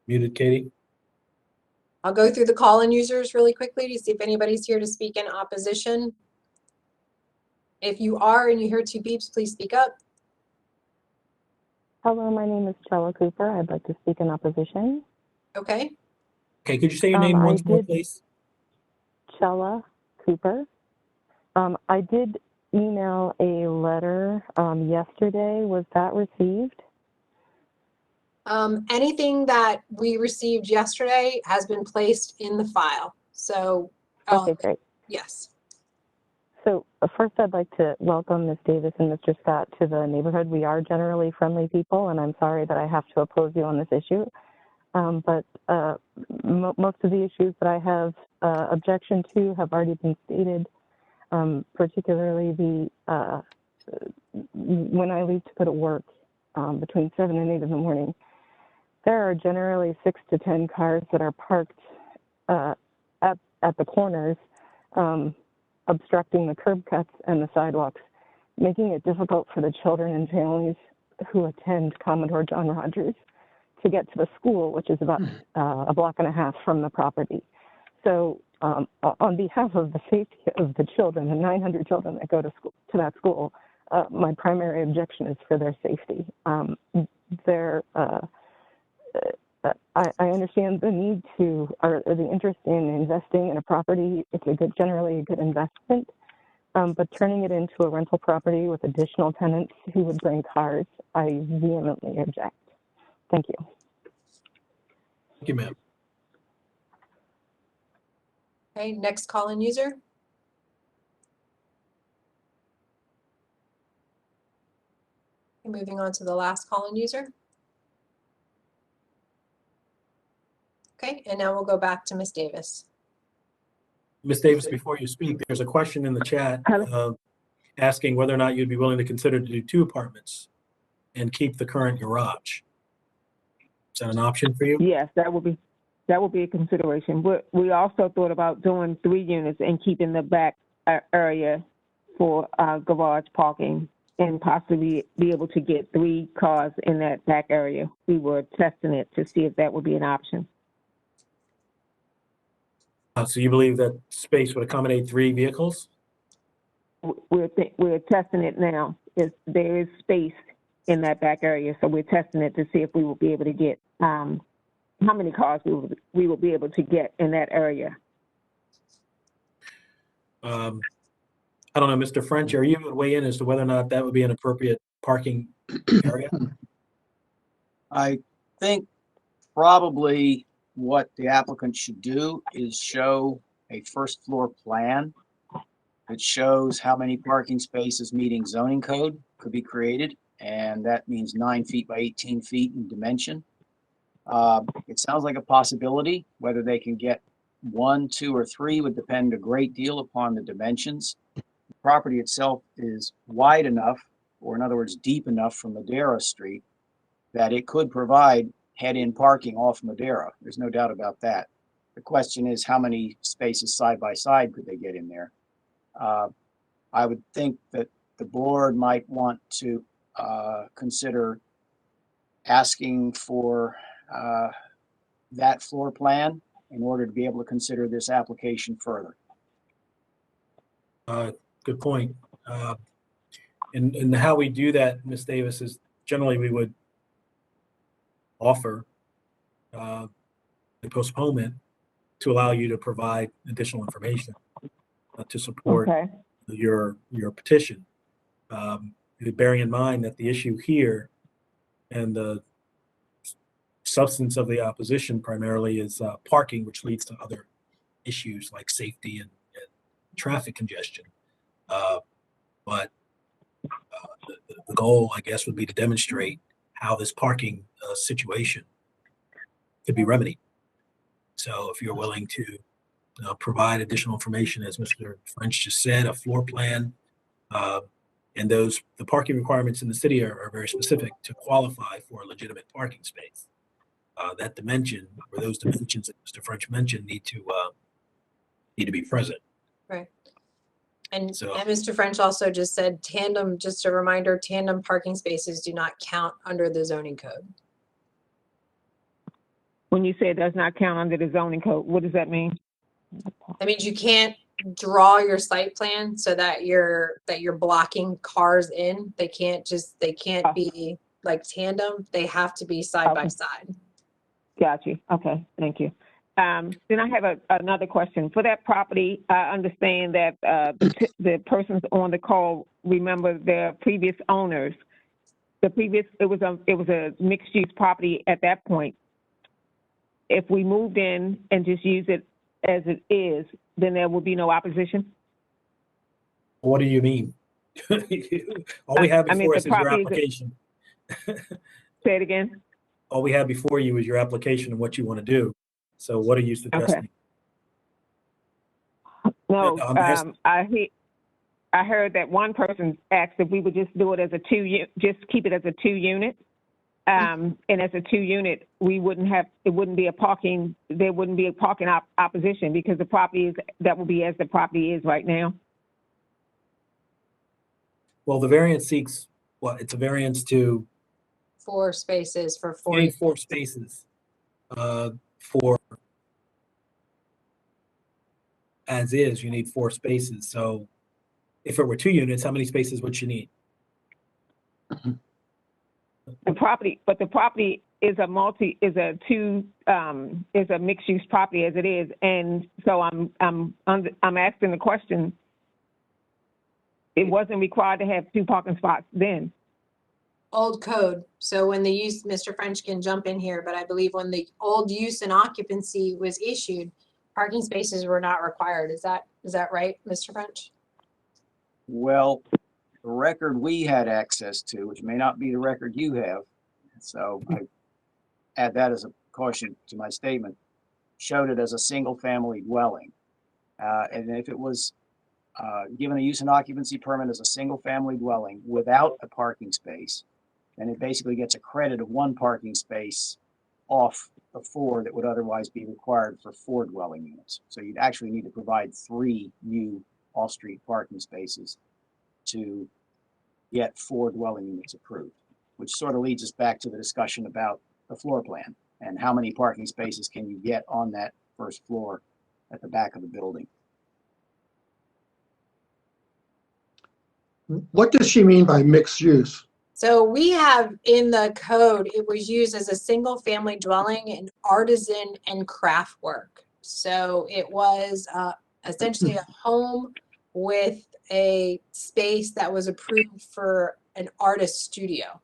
Muted, Katie. I'll go through the call-in users really quickly to see if anybody's here to speak in opposition. If you are and you hear 2 beeps, please speak up. Hello, my name is Chella Cooper. I'd like to speak in opposition. Okay. Okay, could you say your name once more, please? Chella Cooper. I did email a letter yesterday. Was that received? Anything that we received yesterday has been placed in the file. So, Okay, great. Yes. So first I'd like to welcome Ms. Davis and Mr. Scott to the neighborhood. We are generally friendly people, and I'm sorry that I have to oppose you on this issue. But most of the issues that I have objection to have already been stated, particularly when I leave to go to work between 7 and 8 in the morning. There are generally 6 to 10 cars that are parked at the corners, obstructing the curb cuts and the sidewalks, making it difficult for the children and families who attend Commodore John Rogers to get to the school, which is about a block and a half from the property. So on behalf of the safety of the children, the 900 children that go to that school, my primary objection is for their safety. I understand the need to, or the interest in investing in a property. It's generally a good investment. But turning it into a rental property with additional tenants who would bring cars, I vehemently object. Thank you. Thank you, ma'am. Okay, next call-in user. Okay, moving on to the last call-in user. Okay, and now we'll go back to Ms. Davis. Ms. Davis, before you speak, there's a question in the chat asking whether or not you'd be willing to consider to do 2 apartments and keep the current garage. Is that an option for you? Yes, that would be a consideration. We also thought about doing 3 units and keeping the back area for garage parking and possibly be able to get 3 cars in that back area. We were testing it to see if that would be an option. So you believe that space would accommodate 3 vehicles? We're testing it now. There is space in that back area, so we're testing it to see if we will be able to get how many cars we will be able to get in that area. I don't know, Mr. French, are you able to weigh in as to whether or not that would be an appropriate parking area? I think probably what the applicant should do is show a first floor plan that shows how many parking spaces meeting zoning code could be created. And that means 9 feet by 18 feet in dimension. It sounds like a possibility. Whether they can get 1, 2, or 3 would depend a great deal upon the dimensions. The property itself is wide enough, or in other words, deep enough from Madera Street, that it could provide head-in parking off Madera. There's no doubt about that. The question is, how many spaces side by side could they get in there? I would think that the board might want to consider asking for that floor plan in order to be able to consider this application further. Good point. And how we do that, Ms. Davis, is generally we would offer a postponement to allow you to provide additional information to support your petition. Bearing in mind that the issue here and the substance of the opposition primarily is parking, which leads to other issues like safety and traffic congestion. But the goal, I guess, would be to demonstrate how this parking situation could be remedied. So if you're willing to provide additional information, as Mr. French just said, a floor plan, and the parking requirements in the city are very specific to qualify for a legitimate parking space. That dimension, or those dimensions that Mr. French mentioned, need to be present. Right. And Mr. French also just said tandem, just a reminder, tandem parking spaces do not count under the zoning code. When you say it does not count under the zoning code, what does that mean? That means you can't draw your site plan so that you're blocking cars in. They can't be like tandem. They have to be side by side. Got you. Okay, thank you. Then I have another question. For that property, I understand that the persons on the call remember their previous owners. It was a mixed use property at that point. If we moved in and just use it as it is, then there will be no opposition? What do you mean? All we have before us is your application. Say it again. All we have before you is your application and what you want to do. So what are you suggesting? Okay. No, I heard that one person asked if we would just do it as just keep it as a 2 unit. And as a 2 unit, there wouldn't be a parking opposition because the property that will be as the property is right now. Well, the variance seeks what? It's a variance to 4 spaces for 4. You need 4 spaces for as is. You need 4 spaces. So if it were 2 units, how many spaces would you need? The property is a mixed use property as it is, and so I'm asking the question. It wasn't required to have 2 parking spots then. Old code. So when the use, Mr. French can jump in here, but I believe when the old use and occupancy was issued, parking spaces were not required. Is that right, Mr. French? Well, the record we had access to, which may not be the record you have, so I add that as a caution to my statement, showed it as a single-family dwelling. And if it was given a use and occupancy permit as a single-family dwelling without a parking space, then it basically gets a credit of 1 parking space off the 4 that would otherwise be required for 4 dwelling units. So you'd actually need to provide 3 new off-street parking spaces to get 4 dwelling units approved, which sort of leads us back to the discussion about the floor plan and how many parking spaces can you get on that first floor at the back of the building. What does she mean by mixed use? So we have in the code, it was used as a single family dwelling in artisan and craft work. So it was essentially a home with a space that was approved for an artist studio.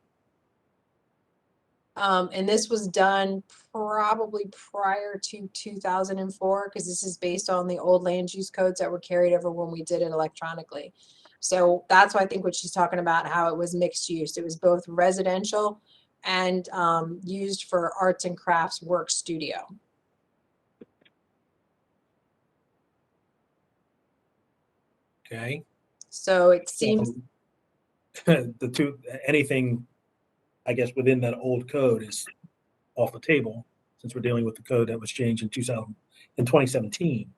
And this was done probably prior to 2004, because this is based on the old land use codes that were carried over when we did it electronically. So that's why I think what she's talking about, how it was mixed use. It was both residential and used for arts and crafts work studio. Okay. So it seems anything, I guess, within that old code is off the table, since we're dealing with the code that was changed in 2017.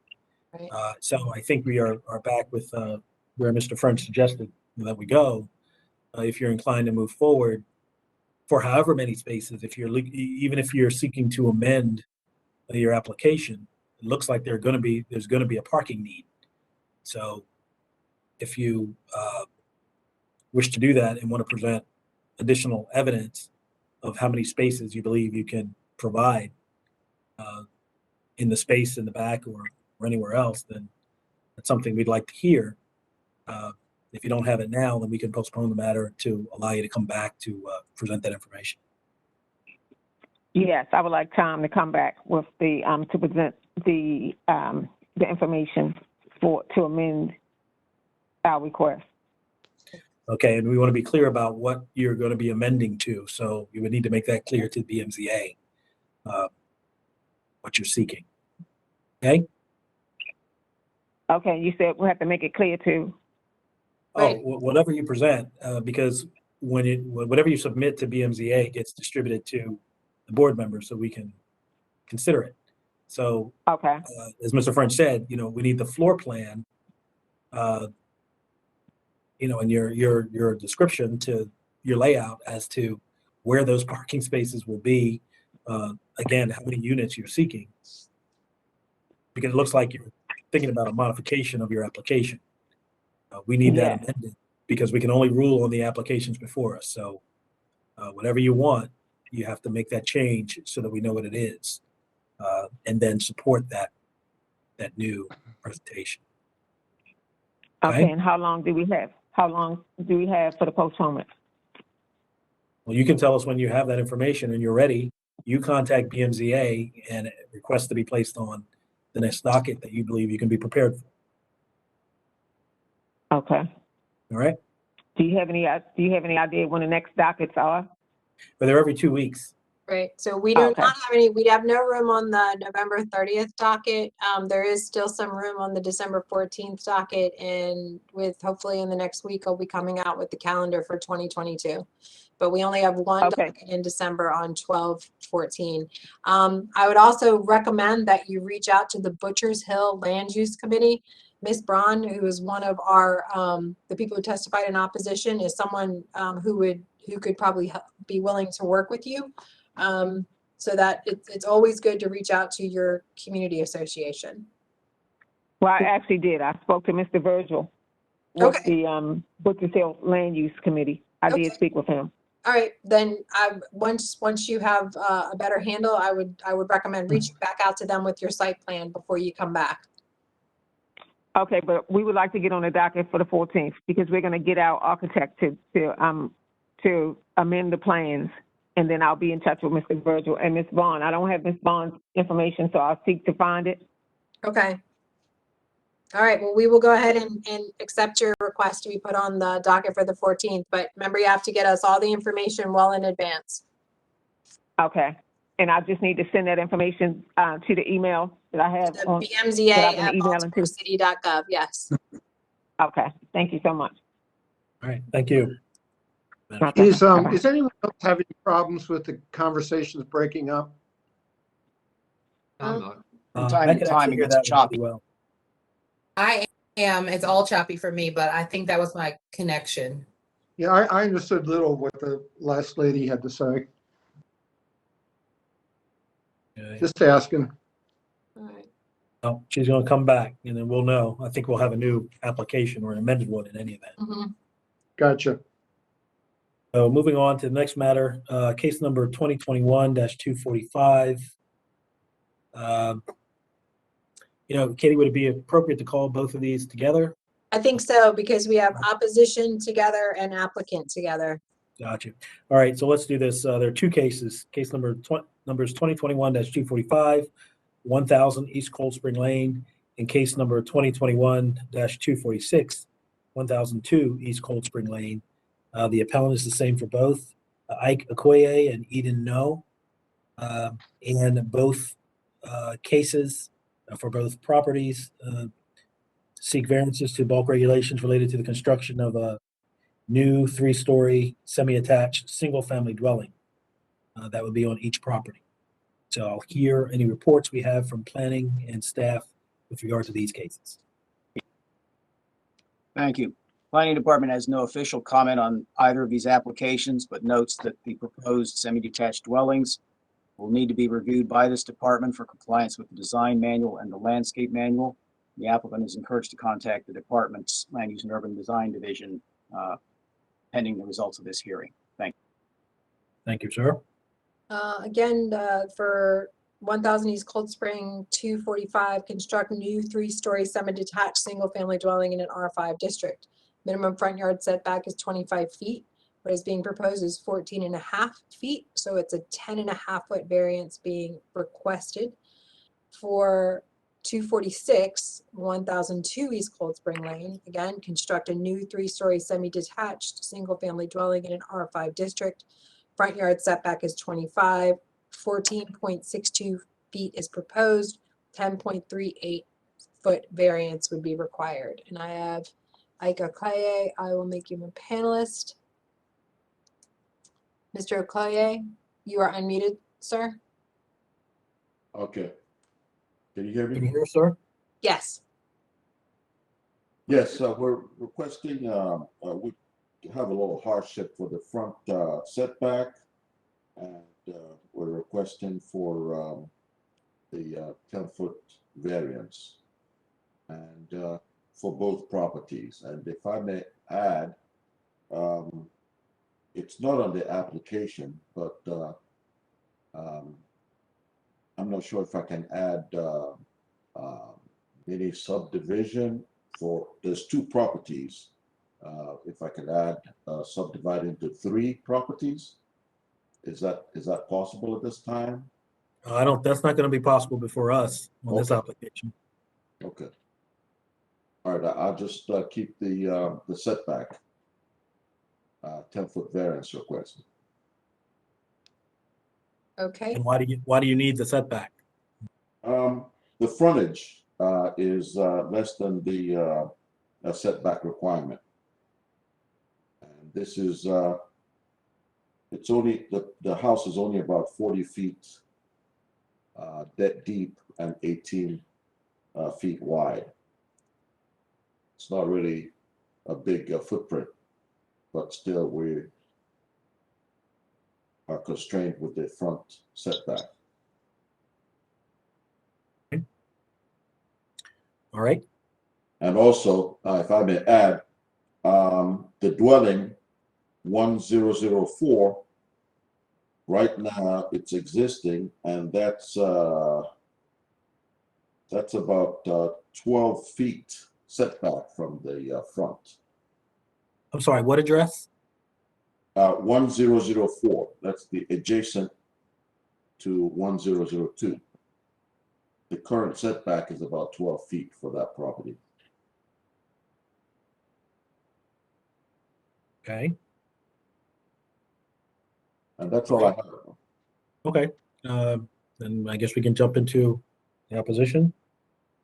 Right. So I think we are back with where Mr. French suggested that we go. If you're inclined to move forward for however many spaces, even if you're seeking to amend your application, it looks like there's going to be a parking need. So if you wish to do that and want to present additional evidence of how many spaces you believe you can provide in the space in the back or anywhere else, then that's something we'd like to hear. If you don't have it now, then we can postpone the matter to allow you to come back to present that information. Yes, I would like Tom to come back with the to present the information to amend our request. Okay, and we want to be clear about what you're going to be amending to. So you would need to make that clear to the BMZA, what you're seeking. Okay? Okay, you said we have to make it clear too. Right. Oh, whatever you present, because whatever you submit to BMZA gets distributed to the board members so we can consider it. So, okay, as Mr. French said, we need the floor plan, and your description to your layout as to where those parking spaces will be. Again, how many units you're seeking, because it looks like you're thinking about a modification of your application. We need that amended because we can only rule on the applications before us. So whatever you want, you have to make that change so that we know what it is, and then support that new presentation. Okay, and how long do we have? How long do we have for the postponement? Well, you can tell us when you have that information and you're ready. You contact BMZA and request to be placed on the next docket that you believe you can be prepared for. Okay. All right. Do you have any idea when the next dockets are? But they're every 2 weeks. Right. So we do not have any, we have no room on the November 30th docket. There is still some room on the December 14th docket, and hopefully in the next week, I'll be coming out with the calendar for 2022. But we only have one docket in December on 12/14. I would also recommend that you reach out to the Butchers Hill Land Use Committee. Ms. Braun, who is one of our, the people who testified in opposition, is someone who could probably be willing to work with you. So that it's always good to reach out to your community association. Well, I actually did. I spoke to Mr. Virgil with the Butchers Hill Land Use Committee. I did speak with him. All right, then once you have a better handle, I would recommend reaching back out to them with your site plan before you come back. Okay, but we would like to get on the docket for the 14th because we're going to get our architect to amend the plans, and then I'll be in touch with Mr. Virgil and Ms. Vaughn. I don't have Ms. Vaughn's information, so I'll seek to find it. Okay. All right, well, we will go ahead and accept your request to be put on the docket for the 14th, but remember, you have to get us all the information well in advance. Okay, and I just need to send that information to the email that I have The on BMZA that I've been at emailing to. baltimorecity.gov, yes. Okay, thank you so much. All right, thank you. Okay, Is bye-bye. is anyone else having problems with the conversations breaking up? From I time could to actually time, it hear gets that choppy. really well. I am. It's all choppy for me, but I think that was my connection. Yeah, I understood little of what the last lady had to say. Okay. Just asking. All right. Oh, she's going to come back, and then we'll know. I think we'll have a new application or an amended one in any event. Mm-hmm. Gotcha. So moving on to the next matter, case number 2021-245. Katie, would it be appropriate to call both of these together? I think so, because we have opposition together and applicant together. Gotcha. All right, so let's do this. There are two cases. Case numbers 2021-245, 1000 East Cold Spring Lane, and case number 2021-246, 1002 East Cold Spring Lane. The appellant is the same for both, Ike Okoye and Eden No. And both cases for both properties seek variances to bulk regulations related to the construction of a new 3-story semi-attached single-family dwelling that would be on each property. So I'll hear any reports we have from planning and staff with regard to these cases. Thank you. Planning Department has no official comment on either of these applications, but notes that the proposed semi-detached dwellings will need to be reviewed by this department for compliance with the design manual and the landscape manual. The applicant is encouraged to contact the department's Land Use and Urban Design Division pending the results of this hearing. Thank you. Thank you, sir. Again, for 1000 East Cold Spring 245, construct new 3-story semi-detached single-family dwelling in an R5 district. Minimum front yard setback is 25 feet. What is being proposed is 14.5 feet, so it's a 10.5-foot variance being requested. For 246, 1002 East Cold Spring Lane, again, construct a new 3-story semi-detached single-family dwelling in an R5 district. Front yard setback is 25, 14.62 feet is proposed, 10.38 foot variance would be required. And I have Ike Okoye. I will make you a panelist. Mr. Okoye, you are unmuted, sir. Okay. Can you hear me? Can you hear us, sir? Yes. Yes, we're requesting, we have a little hardship for the front setback, and we're requesting for the 10-foot variance, and for both properties. And if I may add, it's not on the application, but I'm not sure if I can add any subdivision for, there's 2 properties. If I could add subdivide into 3 properties, is that possible at this time? That's not going to be possible before us on this Okay. application. Okay. All right, I'll just keep the setback 10-foot variance request. Okay. And why do you need the setback? The frontage is less than the setback requirement. And this is it's only the house is only about 40 feet deep and 18 feet wide. It's not really a big footprint, but still we are constrained with the front setback. All right. And also, if I may add, the dwelling 1004. Right now, it's existing, and that's about 12 feet setback from the front. I'm sorry, what address? 1004. That's the adjacent to 1002. The current setback is about 12 feet for that property. Okay. And that's all I have. Okay. Then I guess we can jump into the opposition.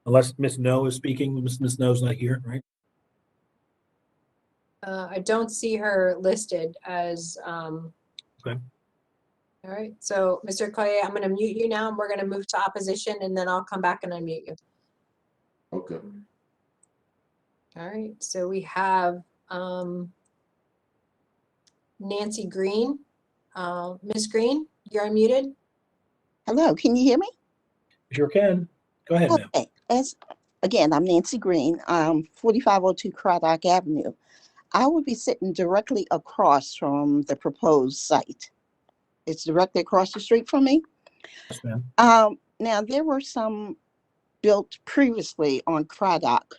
Unless Ms. No is speaking. Ms. No's not here, right? I don't see her listed as, Okay. all right, so Mr. Collier, I'm gonna mute you now and we're gonna move to opposition and then I'll come back and unmute you. Okay. All right, so we have Nancy Green. Ms. Green, you're unmuted. Hello, can you hear me? Sure can. Go ahead, ma'am. Okay. Again, I'm Nancy Green, 4502 Craddock Avenue. I would be sitting directly across from the proposed site. It's directly across the street from me. Yes, ma'am. Now, there were some built previously on Craddock,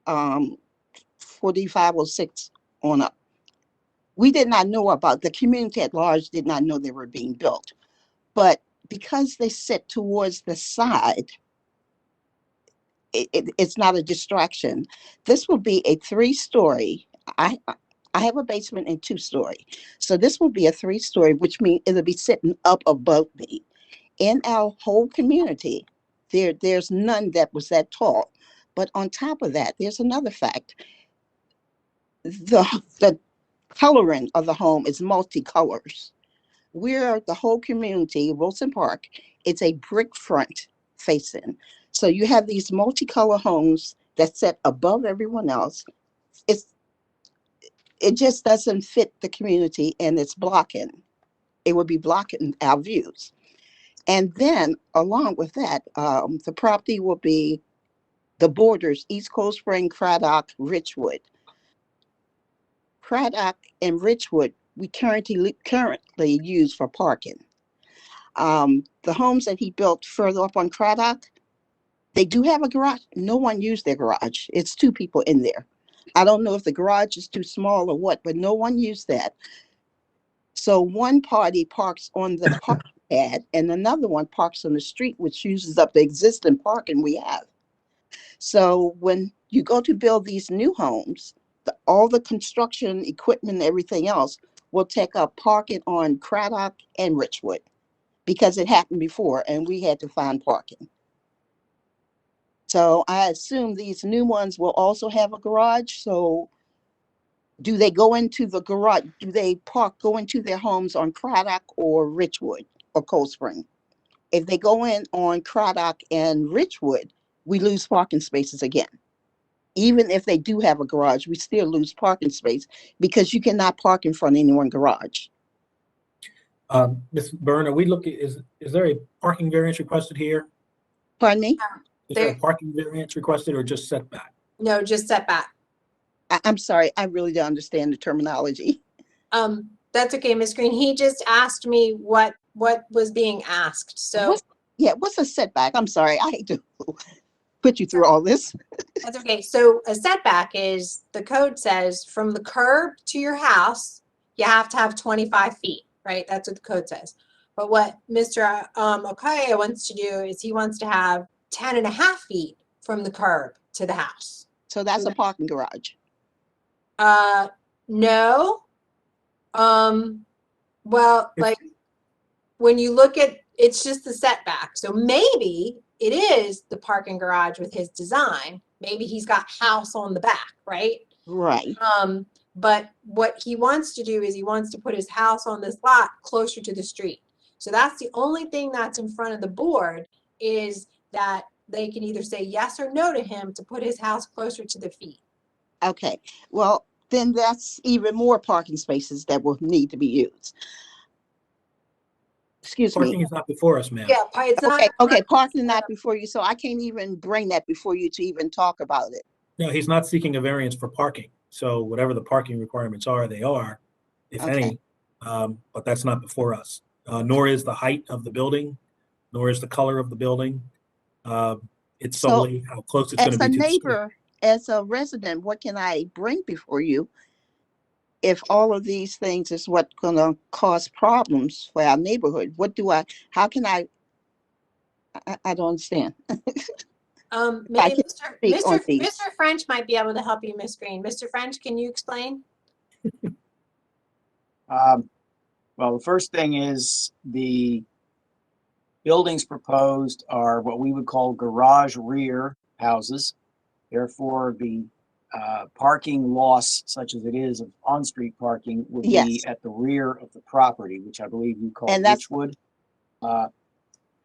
4506 on up. We did not know about, the community at large did not know they were being built. But because they sit towards the side, it's not a distraction. This will be a 3-story. I have a basement and 2-story. So this will be a 3-story, which means it'll be sitting up above me. In our whole community, there's none that was that tall. But on top of that, there's another fact. The coloring of the home is multicolors. We're the whole community, Wilson Park, it's a brick front facing. So you have these multicolor homes that sit above everyone else. It just doesn't fit the community and it's blocking. It would be blocking our views. And then along with that, the property will be the borders, East Cold Spring, Craddock, Richwood. Craddock and Richwood, we currently use for parking. The homes that he built further up on Craddock, they do have a garage. No one used their garage. It's 2 people in there. I don't know if the garage is too small or what, but no one used that. So one party parks on the parking pad and another one parks on the street, which uses up the existing parking we have. So when you go to build these new homes, all the construction equipment and everything else will take up parking on Craddock and Richwood because it happened before and we had to find parking. So I assume these new ones will also have a garage. So do they go into the garage? Do they go into their homes on Craddock or Richwood or Cold Spring? If they go in on Craddock and Richwood, we lose parking spaces again. Even if they do have a garage, we still lose parking space because you cannot park in front of anyone's garage. Ms. Byrne, are we looking, is there a parking variance requested here? Pardon me? Is there a parking variance requested or just setback? No, just setback. I'm sorry, I really don't understand the terminology. That's okay, Ms. Green. He just asked me what was being asked. So what's a setback? I'm sorry, I hate to put you through all this. that's okay. So a setback is, the code says from the curb to your house, you have to have 25 feet, right? That's what the code says. But what Mr. Okaya wants to do is he wants to have 10 and a half feet from the curb to the house. So that's a parking garage. No. Well, like when you look at, it's just the setback. So maybe it is the parking garage with his design. Maybe he's got house on the back, right? Right. But what he wants to do is he wants to put his house on this lot closer to the street. So that's the only thing that's in front of the board, is that they can either say yes or no to him to put his house closer to the feet. Okay, well, then that's even more parking spaces that will need to be used. Excuse me. Parking is not before us, ma'am. Yeah, it's not. Okay, parking not before you, so I can't even bring that before you to even talk about it. No, he's not seeking a variance for parking. So whatever the parking requirements are, they are. if Okay. any, but that's not before us. Nor is the height of the building, nor is the color of the building. It's So, solely how close it's going as to a be to the street. neighbor, as a resident, what can I bring before you if all of these things is what's going to cause problems for our neighborhood? How can I don't understand. I Maybe can speak on these. Mr. French might be able to help you, Ms. Green. Mr. French, can you explain? Well, the first thing is the buildings proposed are what we would call garage rear houses. Therefore, the parking loss, such as it is of on-street parking, would Yes. be at the rear of the property, which I believe you call And that's- Richwood.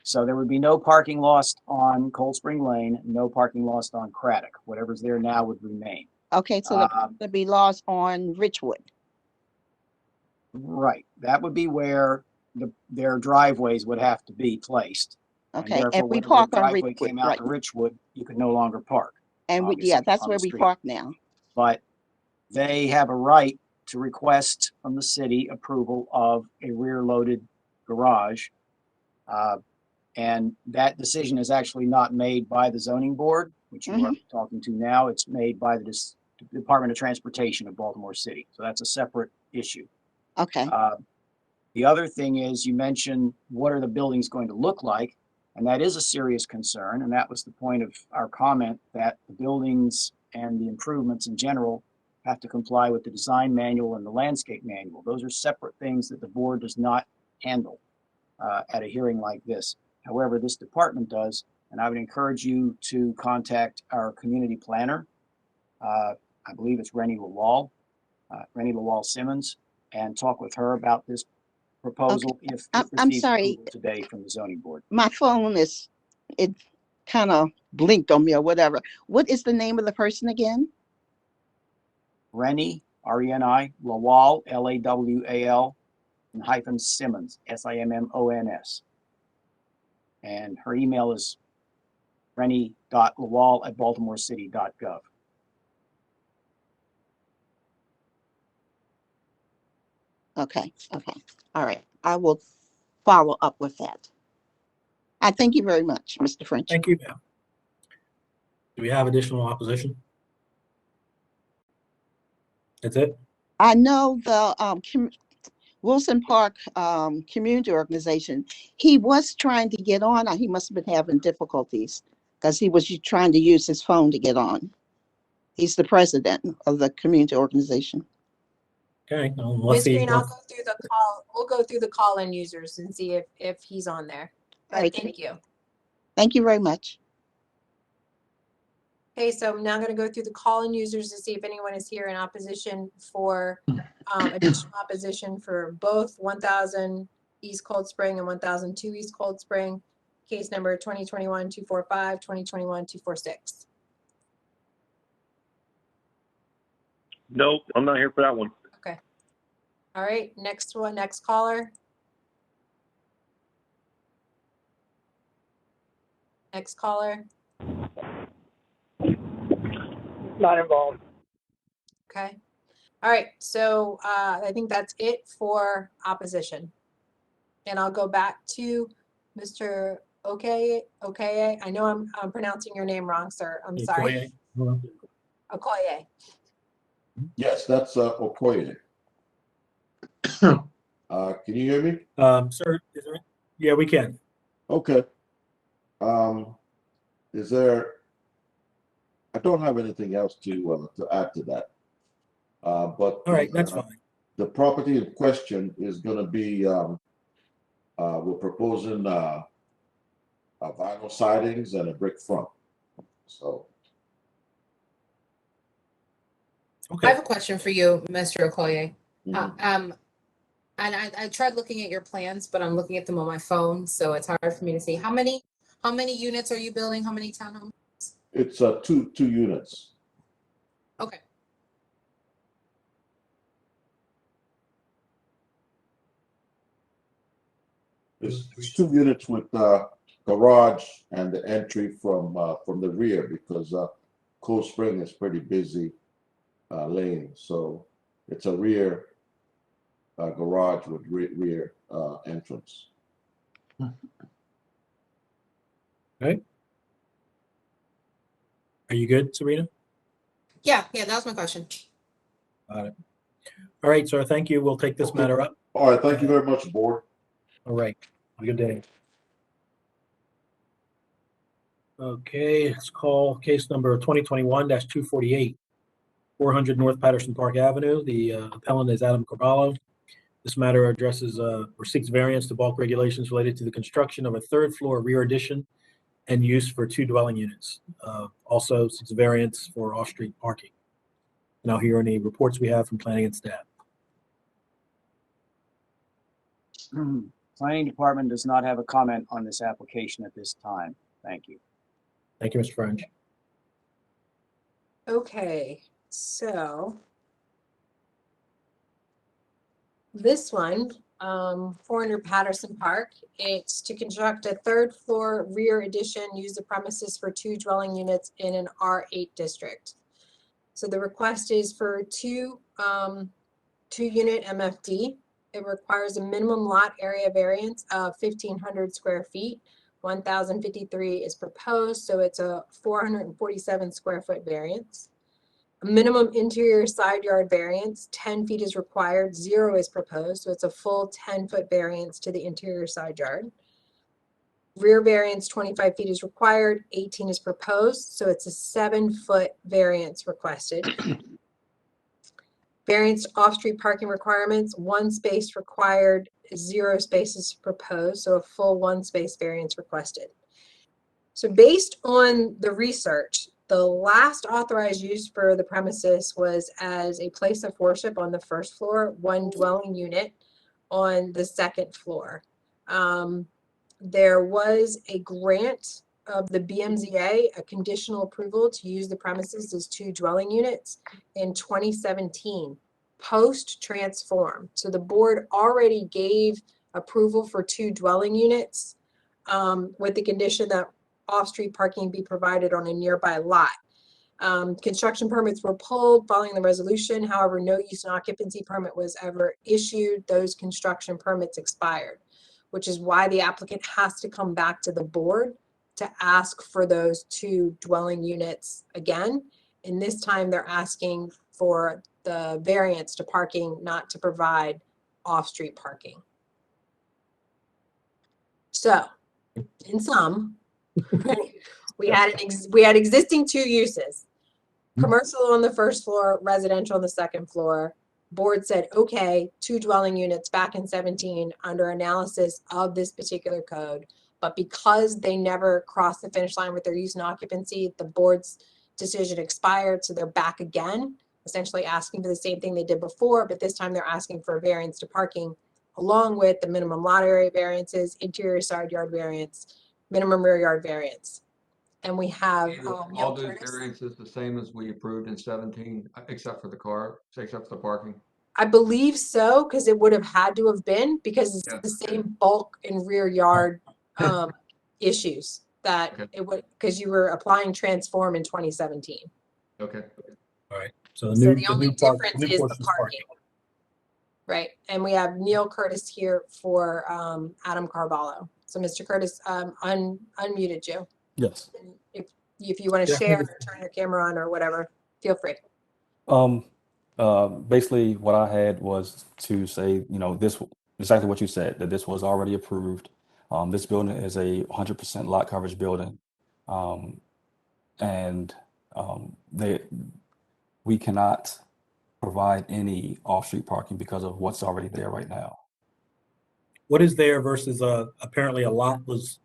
So there would be no parking lost on Cold Spring Lane, no parking lost on Craddock. Whatever's there now would remain. Okay, so there'll be laws on Richwood. Right. That would be where their driveways would have to be placed. Okay, therefore, and we when the park on driveway Richwood, came out right? to Richwood, you could no longer park. And obviously, that's on where the we street. park now. But they have a right to request from the city approval of a rear-loaded garage. And that decision is actually not made by the zoning board, which you are talking to now. It's made by the Department of Transportation of Baltimore City. So that's a separate issue. Okay. The other thing is you mentioned what are the buildings going to look like? And that is a serious concern. And that was the point of our comment, that the buildings and the improvements in general have to comply with the design manual and the landscape manual. Those are separate things that the board does not handle at a hearing like this. However, this department does, and I would encourage you to contact our community planner. I believe it's Rennie Lawal Simmons, and talk with her about this proposal if it I'm receives sorry. approval today from the zoning board. My phone it kind of blinked on me or whatever. What is the name of the person again? Rennie, R-E-N-I, Lawal, L-A-W-A-L, and hyphen Simmons, S-I-M-M-O-N-S. And her email is rennie.lawal@baltimorecity.gov. Okay. All right. I will follow up with that. I thank you very much, Mr. French. Thank you, ma'am. Do we have additional opposition? That's it? I know the Wilson Park Community Organization, he was trying to get on, or he must have been having difficulties because he was trying to use his phone to get on. He's the president of the community organization. Okay. Ms. Green, I'll go through the call. We'll go through the call-in users and see if he's on there. But Right. thank you. Thank you very much. Okay, so I'm now going to go through the call-in users to see if anyone is here in opposition for additional opposition for both 1000 East Cold Spring and 1002 East Cold Spring. Case number 2021-245, 2021-246. Nope, I'm not here for that one. Okay. All right, next one, next caller. Next caller. Not involved. Okay. All right, so I think that's it for opposition. And I'll go back to Mr. Okay. I know I'm pronouncing your name wrong, sir. I'm sorry. Okoye. Yes, that's Okoye. Can you hear me? Sir, yeah, we can. Okay. Is there? I don't have anything else to add to that. But all right, that's fine. The property in question is going to be. We're proposing vinyl sidings and a brick front. So. I have a question for you, Mr. Okoye. Mhm. And I tried looking at your plans, but I'm looking at them on my phone, so it's hard for me to see. How many units are you building? How many townhomes? It's two units. Okay. It's 2 units with garage and the entry from the rear because Cold Spring is pretty busy lane, so it's a rear garage with rear entrance. Okay. Are you good, Sabrina? Yeah, that was my question. Got it. All right, sir. Thank you. We'll take this matter up. All right. Thank you very much, board. All right. Have a good day. Okay, let's call case number 2021-248, 400 North Patterson Park Avenue. The appellant is Adam Carvalho. This matter addresses or seeks variance to bulk regulations related to the construction of a third floor rear addition and use for 2 dwelling units. Also seeks variance for off-street parking. Now here are any reports we have from planning and staff. Planning Department does not have a comment on this application at this time. Thank you. Thank you, Mr. French. Okay, so this one, 400 Patterson Park, it's to construct a third floor rear addition, use the premises for 2 dwelling units in an R8 district. So the request is for 2 unit MFD. It requires a minimum lot area variance of 1,500 square feet. 1,053 is proposed, so it's a 447 square foot variance. A minimum interior side yard variance, 10 feet is required, 0 is proposed, so it's a full 10-foot variance to the interior side yard. Rear variance, 25 feet is required, 18 is proposed, so it's a 7-foot variance requested. Variance off-street parking requirements, 1 space required, 0 spaces proposed, so a full 1 space variance requested. So based on the research, the last authorized use for the premises was as a place of worship on the first floor, 1 dwelling unit on the second floor. There was a grant of the BMZA, a conditional approval to use the premises as 2 dwelling units in 2017, post-transform. So the board already gave approval for 2 dwelling units with the condition that off-street parking be provided on a nearby lot. Construction permits were pulled following the resolution. However, no use and occupancy permit was ever issued. Those construction permits expired, which is why the applicant has to come back to the board to ask for those 2 dwelling units again. And this time they're asking for the variance to parking, not to provide off-street parking. So, in sum, we had existing 2 uses. Commercial on the first floor, residential on the second floor. Board said, okay, 2 dwelling units back in 17 under analysis of this particular code. But because they never crossed the finish line with their use and occupancy, the board's decision expired. So they're back again, essentially asking for the same thing they did before, but this time they're asking for a variance to parking along with the minimum lot area variances, interior side yard variance, minimum rear yard variance. And we have all those variances the same as we approved in 17, except for the parking. I believe so, because it would have had to have been, because it's the same bulk and rear yard issues that it would, because you were applying transform in 2017. Okay. All right. So The only difference is the parking. Right. And we have Neil Curtis here for Adam Carvalho. So Mr. Curtis, unmuted you. Yes. If you want to share, turn your camera on or whatever, feel free. Basically what I had was to say, this exactly what you said, that this was already approved. This building is a 100% lot coverage building. We cannot provide any off-street parking because of what's already there right now. What is there versus apparently a lot was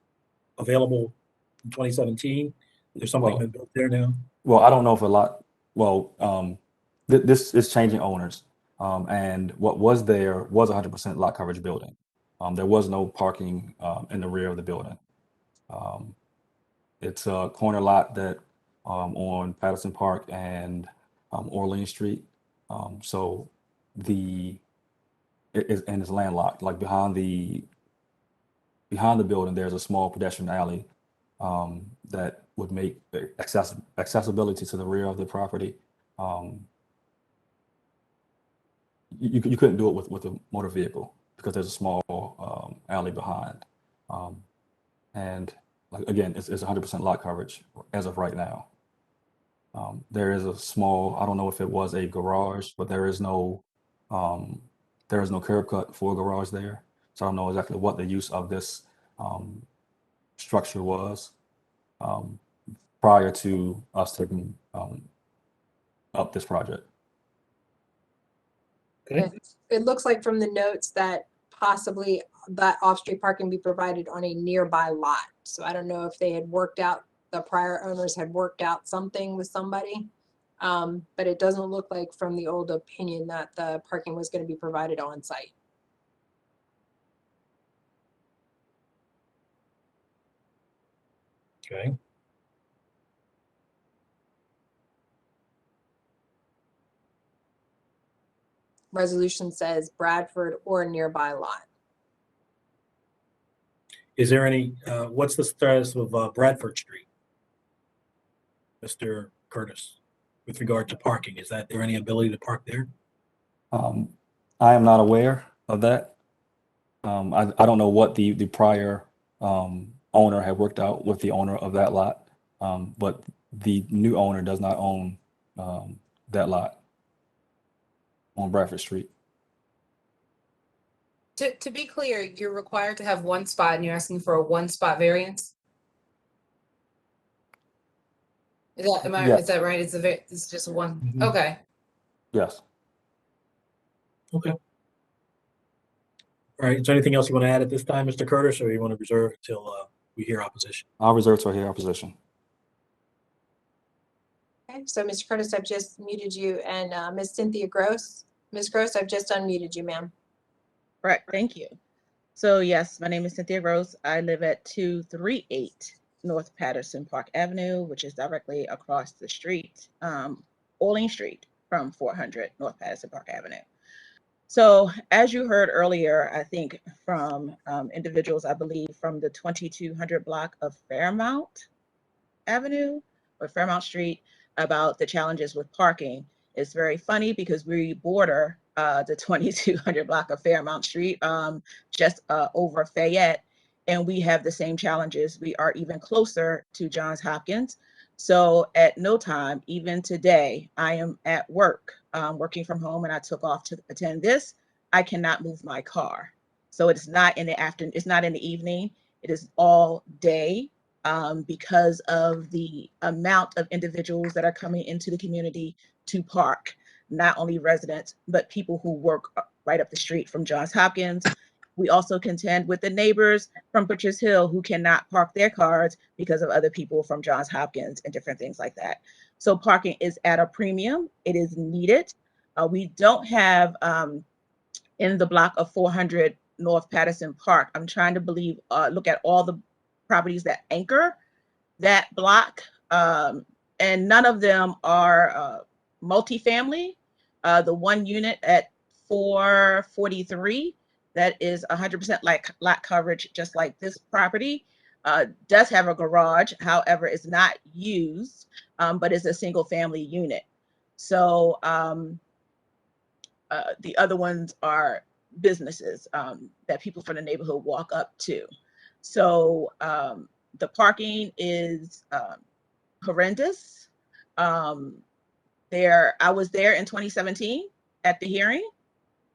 available in 2017? There's something been built there now? Well, I don't know if a lot, this is changing owners. And what was there was 100% lot coverage building. There was no parking in the rear of the building. It's a corner lot that on Patterson Park and Orleans Street. So it's landlocked. Like behind the building, there's a small pedestrian alley that would make accessibility to the rear of the property you couldn't do it with a motor vehicle because there's a small alley behind. And like, again, it's 100% lot coverage as of right now. There is a small, I don't know if it was a garage, but there is no curb cut for a garage there. So I don't know exactly what the use of this structure was prior to us taking up this project. Okay. It looks like from the notes that possibly that off-street parking be provided on a nearby lot. So I don't know if they had worked out, the prior owners had worked out something with somebody. But it doesn't look like from the old opinion that the parking was going to be provided on site. Okay. Resolution says Bradford or nearby lot. Is there any, what's the status of Bradford Street? Mr. Curtis, with regard to parking, is there any ability to park there? I am not aware of that. I don't know what the prior owner had worked out with the owner of that lot, but the new owner does not own that lot on Bradford Street. To be clear, you're required to have one spot and you're asking for a one spot variance? Is that, Yeah. is that right? It's just one, Mhm. okay. Yes. Okay. All right. Is there anything else you want to add at this time, Mr. Curtis, or you want to reserve until we hear opposition? I'll reserve till I hear opposition. Okay, so Mr. Curtis, I've just muted you, and Ms. Cynthia Gross. Ms. Gross, I've just unmuted you, ma'am. Right, thank you. So yes, my name is Cynthia Rose. I live at 238 North Patterson Park Avenue, which is directly across the street, Orlean Street from 400 North Patterson Park Avenue. So as you heard earlier, I think from individuals, I believe from the 2200 block of Fairmount Avenue or Fairmount Street about the challenges with parking. It's very funny because we border the 2200 block of Fairmount Street, just over Fayette, and we have the same challenges. We are even closer to Johns Hopkins. So at no time, even today, I am at work, working from home, and I took off to attend this. I cannot move my car. So it's not in the afternoon, it's not in the evening, it is all day. Because of the amount of individuals that are coming into the community to park, not only residents, but people who work right up the street from Johns Hopkins. We also contend with the neighbors from Butchers Hill who cannot park their cars because of other people from Johns Hopkins and different things like that. So parking is at a premium. It is needed. We don't have in the block of 400 North Patterson Park. I'm trying to look at all the properties that anchor that block, and none of them are multifamily. The one unit at 443 that is 100% like lot coverage, just like this property, does have a garage. However, it's not used, but it's a single family unit. So the other ones are businesses that people from the neighborhood walk up to. So the parking is horrendous. I was there in 2017 at the hearing.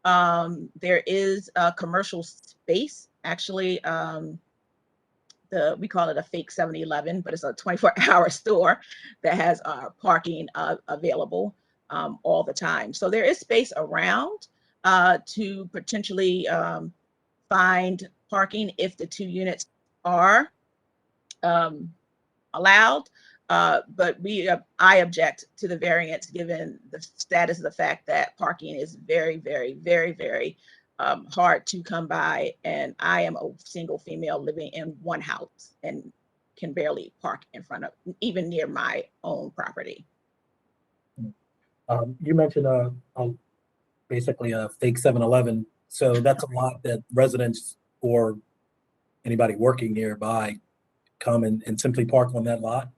There is a commercial space, actually. We call it a fake 7-Eleven, but it's a 24-hour store that has parking available all the time. So there is space around to potentially find parking if the 2 units are allowed. But I object to the variance given the status of the fact that parking is very, very, very, very hard to come by. And I am a single female living in one house and can barely park in front of, even near my own property. You mentioned basically a fake 7-Eleven. So that's a lot that residents or anybody working nearby come and simply park on that lot?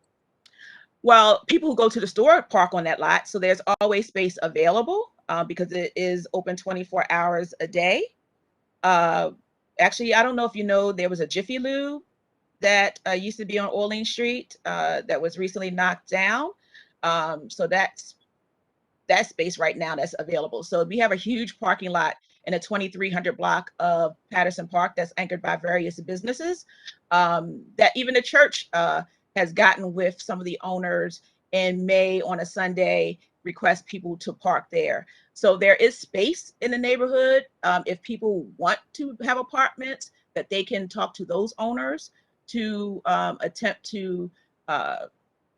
Well, people who go to the store park on that lot, so there's always space available. because it is open 24 hours a day. Actually, I don't know if you know, there was a Jiffy Lube that used to be on Orleans Street that was recently knocked down. So that's that space right now that's available. So we have a huge parking lot in a 2300 block of Patterson Park that's anchored by various businesses that even the church has gotten with some of the owners and may on a Sunday request people to park there. So there is space in the neighborhood. If people want to have apartments, that they can talk to those owners to attempt to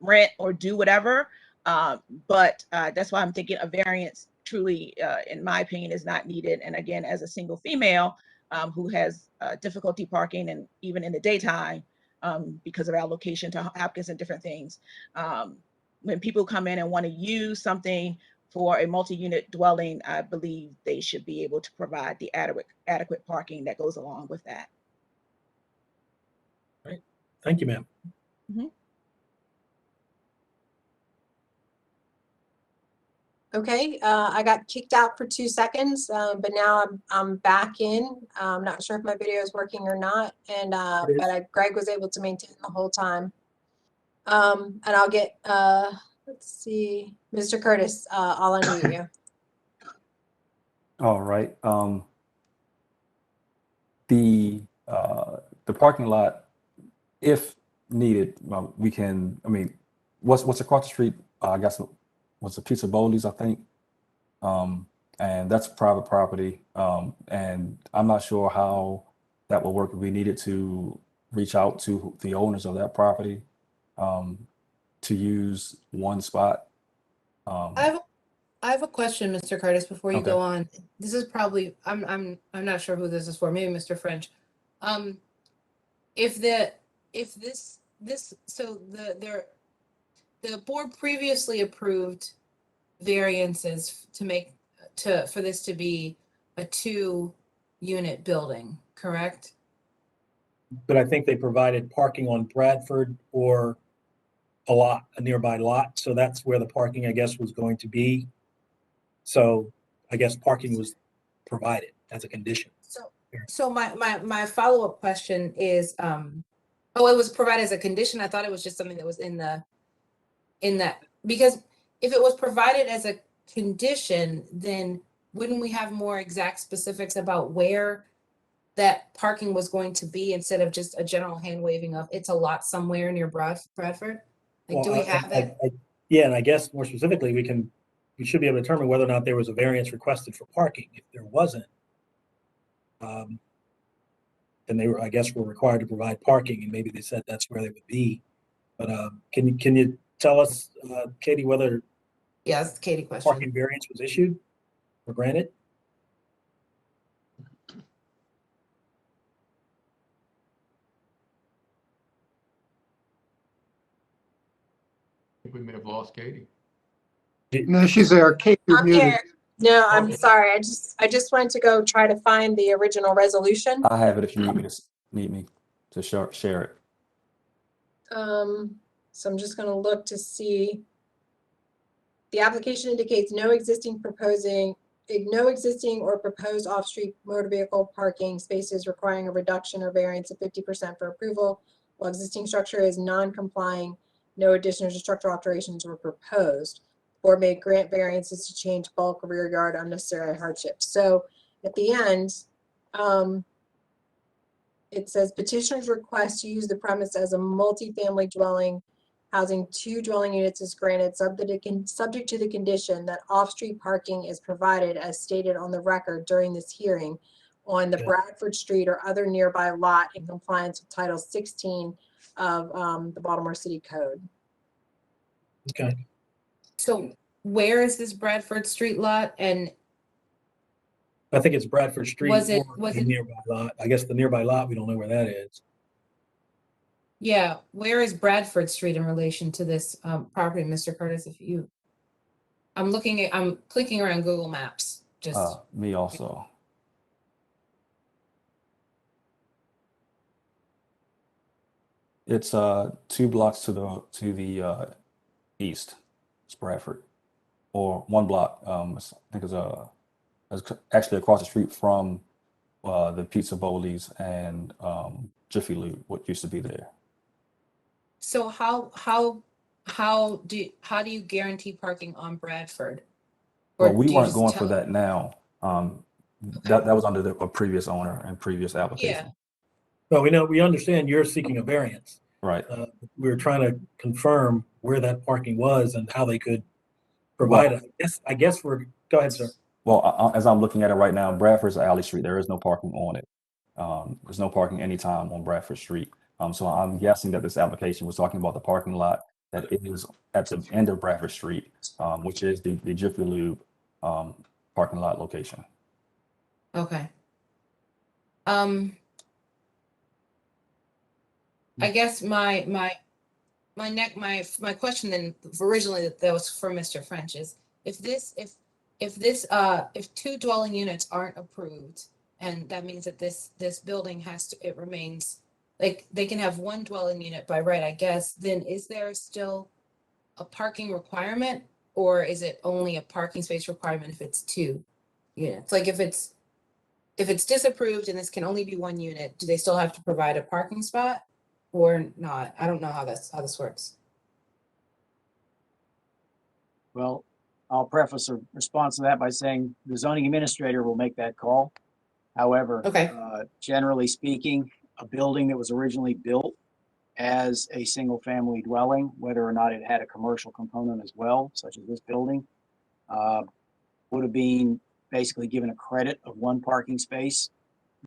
rent or do whatever. But that's why I'm thinking a variance truly, in my opinion, is not needed. And again, as a single female who has difficulty parking and even in the daytime because of our location to Hopkins and different things, when people come in and want to use something for a multi-unit dwelling, I believe they should be able to provide the adequate parking that goes along with that. Right. Thank you, ma'am. Mm-hmm. Okay, I got kicked out for 2 seconds, but now I'm back in. I'm not sure if my video is working or not, and Greg was able to maintain the whole time. And I'll get let's see, Mr. Curtis, I'll unmute you. All right. The parking lot, if needed, we can. I mean, what's across the street? I guess what's a Pizza Bowley's, I think, and that's private property. And I'm not sure how that will work if we needed to reach out to the owners of that property to use one spot. I have a question, Mr. Curtis, before you Okay. go on. This is probably, I'm not sure who this is for, maybe Mr. French. If this so the board previously approved variances for this to be a 2-unit building, correct? But I think they provided parking on Bradford or a nearby lot. So that's where the parking, I guess, was going to be. So I guess parking was provided as a condition. So my follow-up question is, oh, it was provided as a condition. I thought it was just something that was in that, because if it was provided as a condition, then wouldn't we have more exact specifics about where that parking was going to be instead of just a general hand waving of it's a lot somewhere near Bradford? Like, do we have that? Yeah, and I guess more specifically, we should be able to determine whether or not there was a variance requested for parking. If there wasn't, then they were, I guess, were required to provide parking, and maybe they said that's where they would be. But can you tell us, Katie, whether Yes, Katie question. Parking variance was issued or granted? I think we may have lost Katie. No, she's there. Kate, you're I'm muted. here. No, I'm sorry. I just went to go try to find the original resolution. I have it if you need me to share it. So I'm just going to look to see. The application indicates no existing or proposed off-street motor vehicle parking spaces requiring a reduction or variance of 50% for approval. While existing structure is non-complying, no additional structural alterations were proposed, or may grant variances to change bulk or rear yard unnecessary hardship. So at the end, it says petitioner's request to use the premise as a multifamily dwelling housing 2 dwelling units is granted, subject to the condition that off-street parking is provided as stated on the record during this hearing on the Bradford Street or other nearby lot in compliance with Title 16 of the Baltimore City Code. Okay. So where is this Bradford Street lot? And I think it's Bradford Street was it nearby lot. I guess the nearby lot, we don't know where that is. Yeah, where is Bradford Street in relation to this property, Mr. Curtis? I'm clicking around Google Maps. Just me also. It's 2 blocks to the east. It's Bradford. or one block. I think it's actually across the street from the Pizza Bowlies and Jiffy Lube, what used to be there. So how do you guarantee parking on Bradford? Or Well, we do you weren't just going tell for them? that now. That was under a previous owner and previous application. Yeah. Well, we understand you're seeking a variance. Right. We were trying to confirm where that parking was and how they could provide it. I guess go ahead, sir. Well, as I'm looking at it right now, Bradford's Alley Street, there is no parking on it. There's no parking anytime on Bradford Street. So I'm guessing that this application was talking about the parking lot that is at the end of Bradford Street, which is the Jiffy Lube parking lot location. Okay. I guess my question then originally that was for Mr. French is if two dwelling units aren't approved, and that means that this building it remains, like, they can have one dwelling unit by right, I guess, then is there still a parking requirement, or is it only a parking space requirement if it's two units? Like, if it's disapproved and this can only be one unit, do they still have to provide a parking spot or not? I don't know how this works. Well, I'll preface a response to that by saying the zoning administrator will make that call. However, generally speaking, a building that was originally built as a single-family dwelling, whether or not it had a commercial component as well, such as this building, would have been basically given a credit of one parking space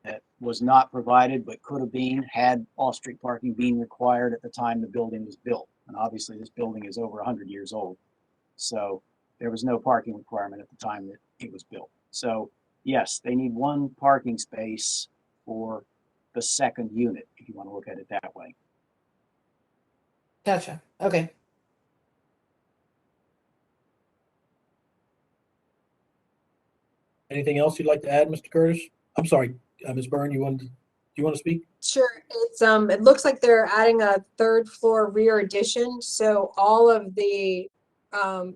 that was not provided but could have been had off-street parking being required at the time the building was built. And obviously this building is over 100 years old. So there was no parking requirement at the time that it was built. So yes, they need one parking space for the second unit, if you want to look at it that way. Gotcha. Okay. Anything else you'd like to add, Mr. Curtis? I'm sorry, Ms. Byrne, do you want to speak? Sure. It's it looks like they're adding a third floor rear addition. So all of the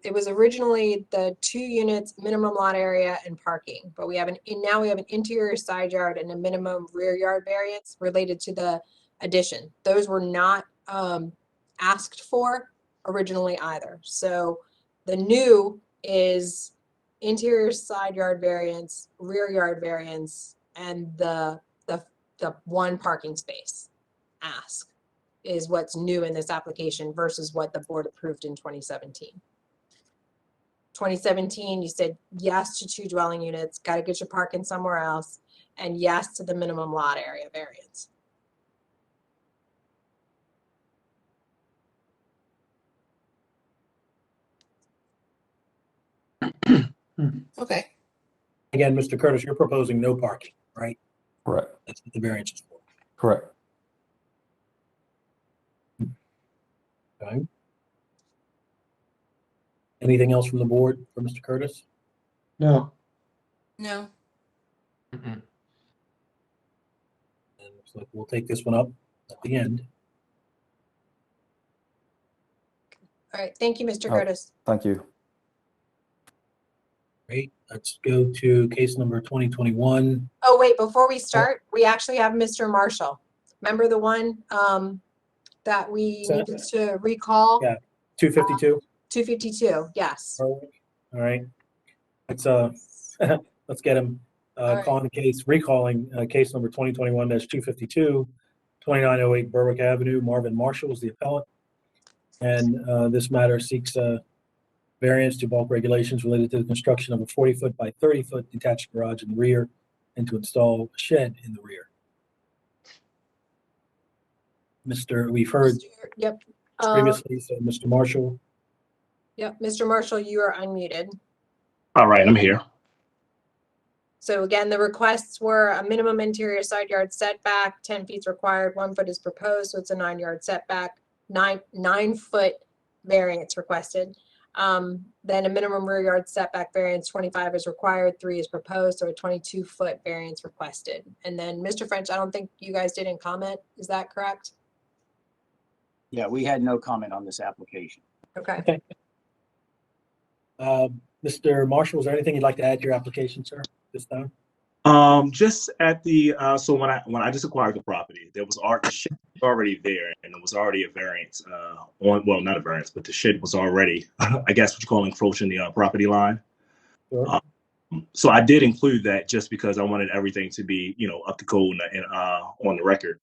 it was originally the 2 units, minimum lot area and parking, but now we have an interior side yard and a minimum rear yard variance related to the addition. Those were not asked for originally either. So the new is interior side yard variance, rear yard variance, and the one parking space ask is what's new in this application versus what the board approved in 2017. 2017, you said yes to 2 dwelling units, got to get your parking somewhere else, and yes to the minimum lot area variance. Okay. Again, Mr. Curtis, you're proposing no parking, right? Correct. That's what the variance is for. Correct. Okay. Anything else from the board for Mr. Curtis? No. No. And looks like we'll take this one up at the end. All right. Thank you, Mr. Oh, Curtis. Thank you. Great. Let's go to case number 2021. Oh, wait, before we start, we actually have Mr. Marshall. Remember the one that we needed to recall? Yeah, 252. 252, yes. All right. Let's let's get him right. recalling case number 2021-252, 2908 Berwick Avenue. Marvin Marshall is the appellant. And this matter seeks variance to bulk regulations related to the construction of a 40-foot by 30-foot detached garage in the rear and to install a shed in the rear. We've heard Yep. previously, so Mr. Marshall. Yep, Mr. Marshall, you are unmuted. All right, I'm here. So again, the requests were a minimum interior side yard setback, 10 feet is required, 1 foot is proposed, so it's a 9-yard setback, 9-foot variance requested. Then a minimum rear yard setback variance, 25 is required, 3 is proposed, so a 22-foot variance requested. And then Mr. French, I don't think you guys didn't comment, is that correct? Yeah, we had no comment on this application. Okay. Mr. Marshall, is there anything you'd like to add to your application, sir, this time? Just at the so when I just acquired the property, there was the shed was already there, and it was already a variance not a variance, but the shed was already I guess what you call encroaching the property line. Sure. So I did include that just because I wanted everything to be up to code and on the record.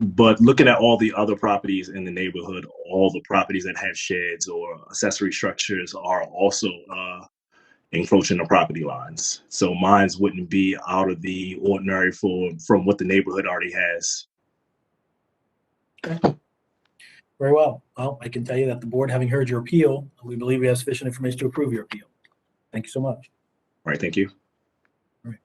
But looking at all the other properties in the neighborhood, all the properties that have sheds or accessory structures are also encroaching the property lines. So mines wouldn't be out of the ordinary from what the neighborhood already has. Okay. Very well. Well, I can tell you that the board, having heard your appeal, we believe we have sufficient information to approve your appeal. Thank you so much. All right, thank you. All right.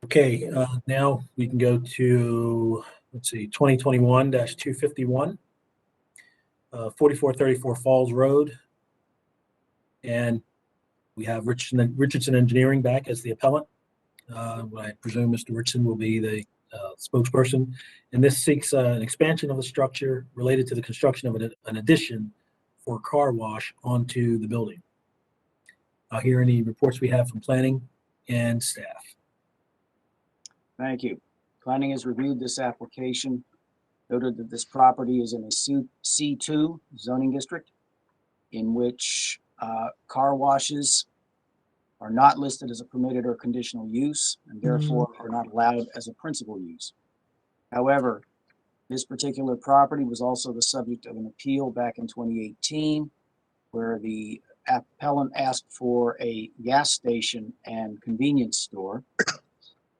Okay, now we can go to, let's see, 2021-251, 4434 Falls Road. And we have Richardson Engineering back as the appellant. I presume Mr. Richardson will be the spokesperson. And this seeks an expansion of the structure related to the construction of an addition for a car wash onto the building. I'll hear any reports we have from planning and staff. Thank you. Planning has reviewed this application, noted that this property is in a C2 zoning district in which car washes are not listed as a permitted or conditional use and therefore are not allowed as a principal use. However, this particular property was also the subject of an appeal back in 2018 where the appellant asked for a gas station and convenience store.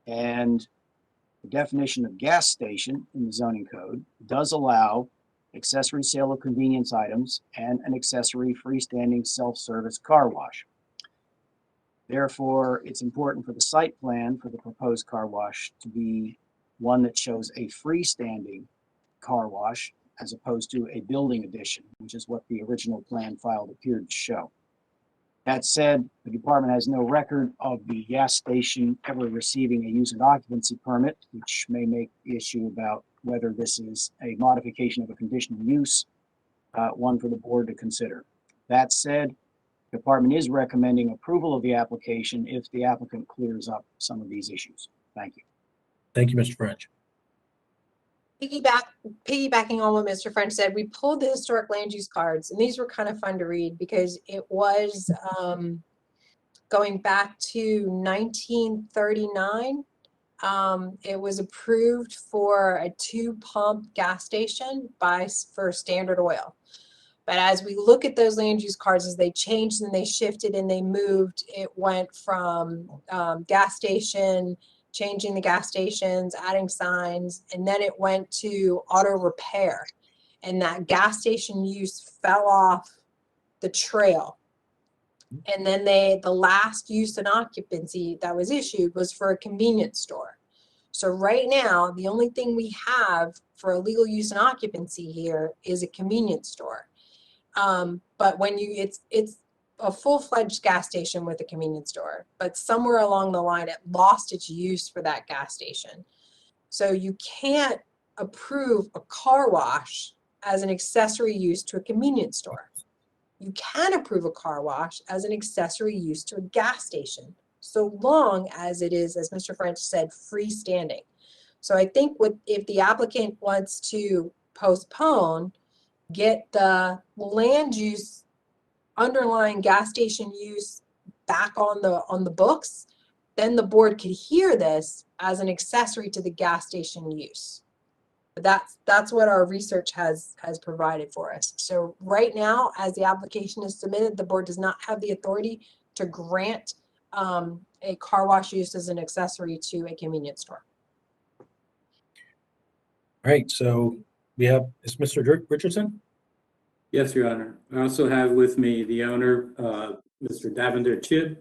And the definition of gas station in the zoning code does allow accessory sale of convenience items and an accessory freestanding self-service car wash. Therefore, it's important for the site plan for the proposed car wash to be one that shows a freestanding car wash as opposed to a building addition, which is what the original plan filed appeared to show. That said, the department has no record of the gas station ever receiving a use and occupancy permit, which may make the issue about whether this is a modification of a conditional use, one for the board to consider. That said, the department is recommending approval of the application if the applicant clears up some of these issues. Thank you. Thank you, Mr. French. Piggybacking on what Mr. French said, we pulled the historic land use cards, and these were kind of fun to read because it was going back to 1939. It was approved for a 2-pump gas station for Standard Oil. But as we look at those land use cards, as they changed and they shifted and they moved, it went from gas station, changing the gas stations, adding signs, and then it went to auto repair. And that gas station use fell off the trail. And then the last use and occupancy that was issued was for a convenience store. So right now, the only thing we have for a legal use and occupancy here is a convenience store. But when it's a full-fledged gas station with a convenience store, but somewhere along the line, it lost its use for that gas station. So you can't approve a car wash as an accessory use to a convenience store. You can approve a car wash as an accessory use to a gas station, so long as it is, as Mr. French said, freestanding. So I think if the applicant wants to postpone, get the land use underlying gas station use back on the books, then the board could hear this as an accessory to the gas station use. But that's what our research has provided for us. So right now, as the application is submitted, the board does not have the authority to grant a car wash use as an accessory to a convenience store. All right, so we have, is Mr. Richardson? Yes, Your Honor. I also have with me the owner, Mr. Davender Chib.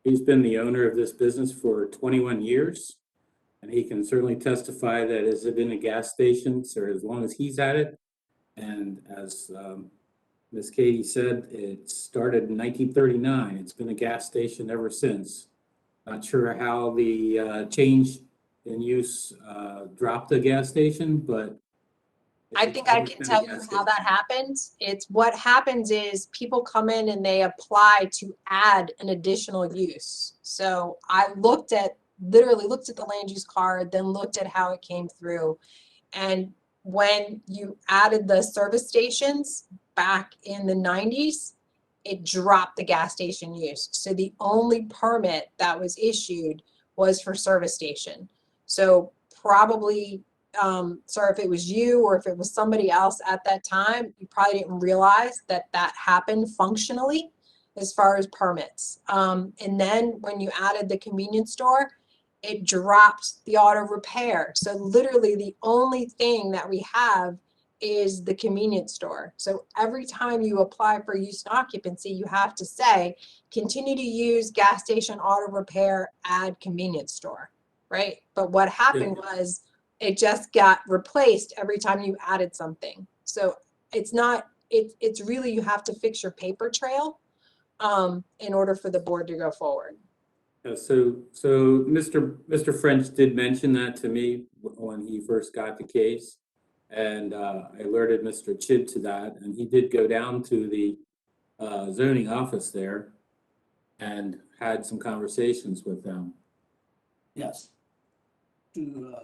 He's been the owner of this business for 21 years, and he can certainly testify that it's been a gas station for as long as he's had it. And as Ms. Katie said, it started in 1939. It's been a gas station ever since. Not sure how the change in use dropped the gas station, but I think I can tell you how that happens. It's what happens is people come in and they apply to add an additional use. So I literally looked at the land use card, then looked at how it came through. And when you added the service stations back in the 90s, it dropped the gas station use. So the only permit that was issued was for service station. So probably, sorry if it was you or if it was somebody else at that time, you probably didn't realize that that happened functionally as far as permits. And then when you added the convenience store, it dropped the auto repair. So literally the only thing that we have is the convenience store. So every time you apply for use and occupancy, you have to say, continue to use gas station, auto repair, add convenience store, right? But what happened was it just got replaced every time you added something. So it's not, it's really, you have to fix your paper trail in order for the board to go forward. So Mr. French did mention that to me when he first got the case. And I alerted Mr. Chid to that, and he did go down to the zoning office there and had some conversations with them. Yes. To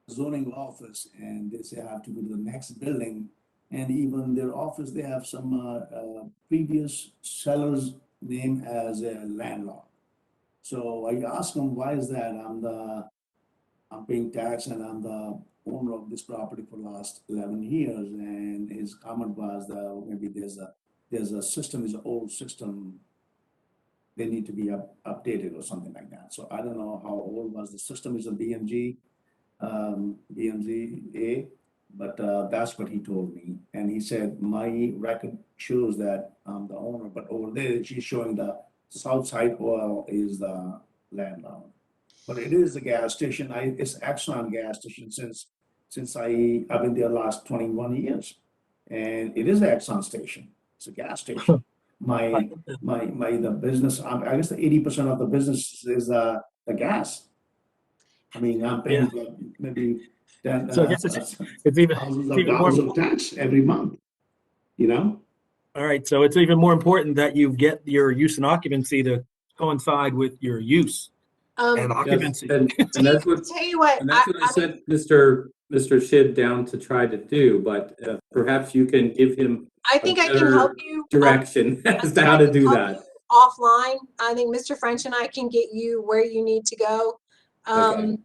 zoning office, and they say I have to go to the next building, and even their office, they have some previous seller's name as a landlord. So I asked them, why is that? I'm paying tax and I'm the owner of this property for the last 11 years. And his comment was that maybe there's a system, is an old system. They need to be updated or something like that. So I don't know how old was the system. Is a BMG, BMG-A, but that's what he told me. And he said, my record shows that I'm the owner, but over there she's showing the Southside Oil is the landlord. But it is a gas station. It's Exxon gas station since I've been there last 21 years. And it is an Exxon station. It's a gas station. The business, I guess the 80% of the business is the gas. I mean, I'm paying maybe So I guess it's even thousands of dollars of tax every month, you know? All right, so it's even more important that you get your use and occupancy to coincide with your use and occupancy. Yes, and that's what, tell you what, and that's what I sent Mr. Shib down to try to do, but perhaps you can give him I think I can help you direction as to how to do that. Offline. I think Mr. French and I can get you where you need to go. Okay.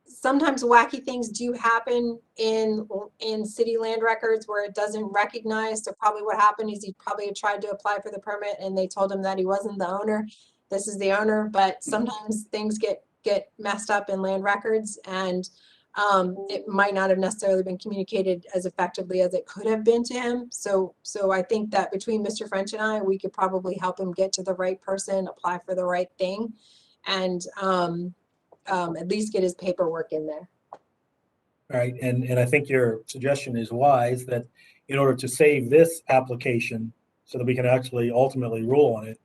Sometimes wacky things do happen in city land records where it doesn't recognize. So probably what happened is he probably tried to apply for the permit and they told him that he wasn't the owner. This is the owner, but sometimes things get messed up in land records, and it might not have necessarily been communicated as effectively as it could have been to him. So I think that between Mr. French and I, we could probably help him get to the right person, apply for the right thing, and at least get his paperwork in there. All right, and I think your suggestion is wise, that in order to save this application so that we can actually ultimately rule on it,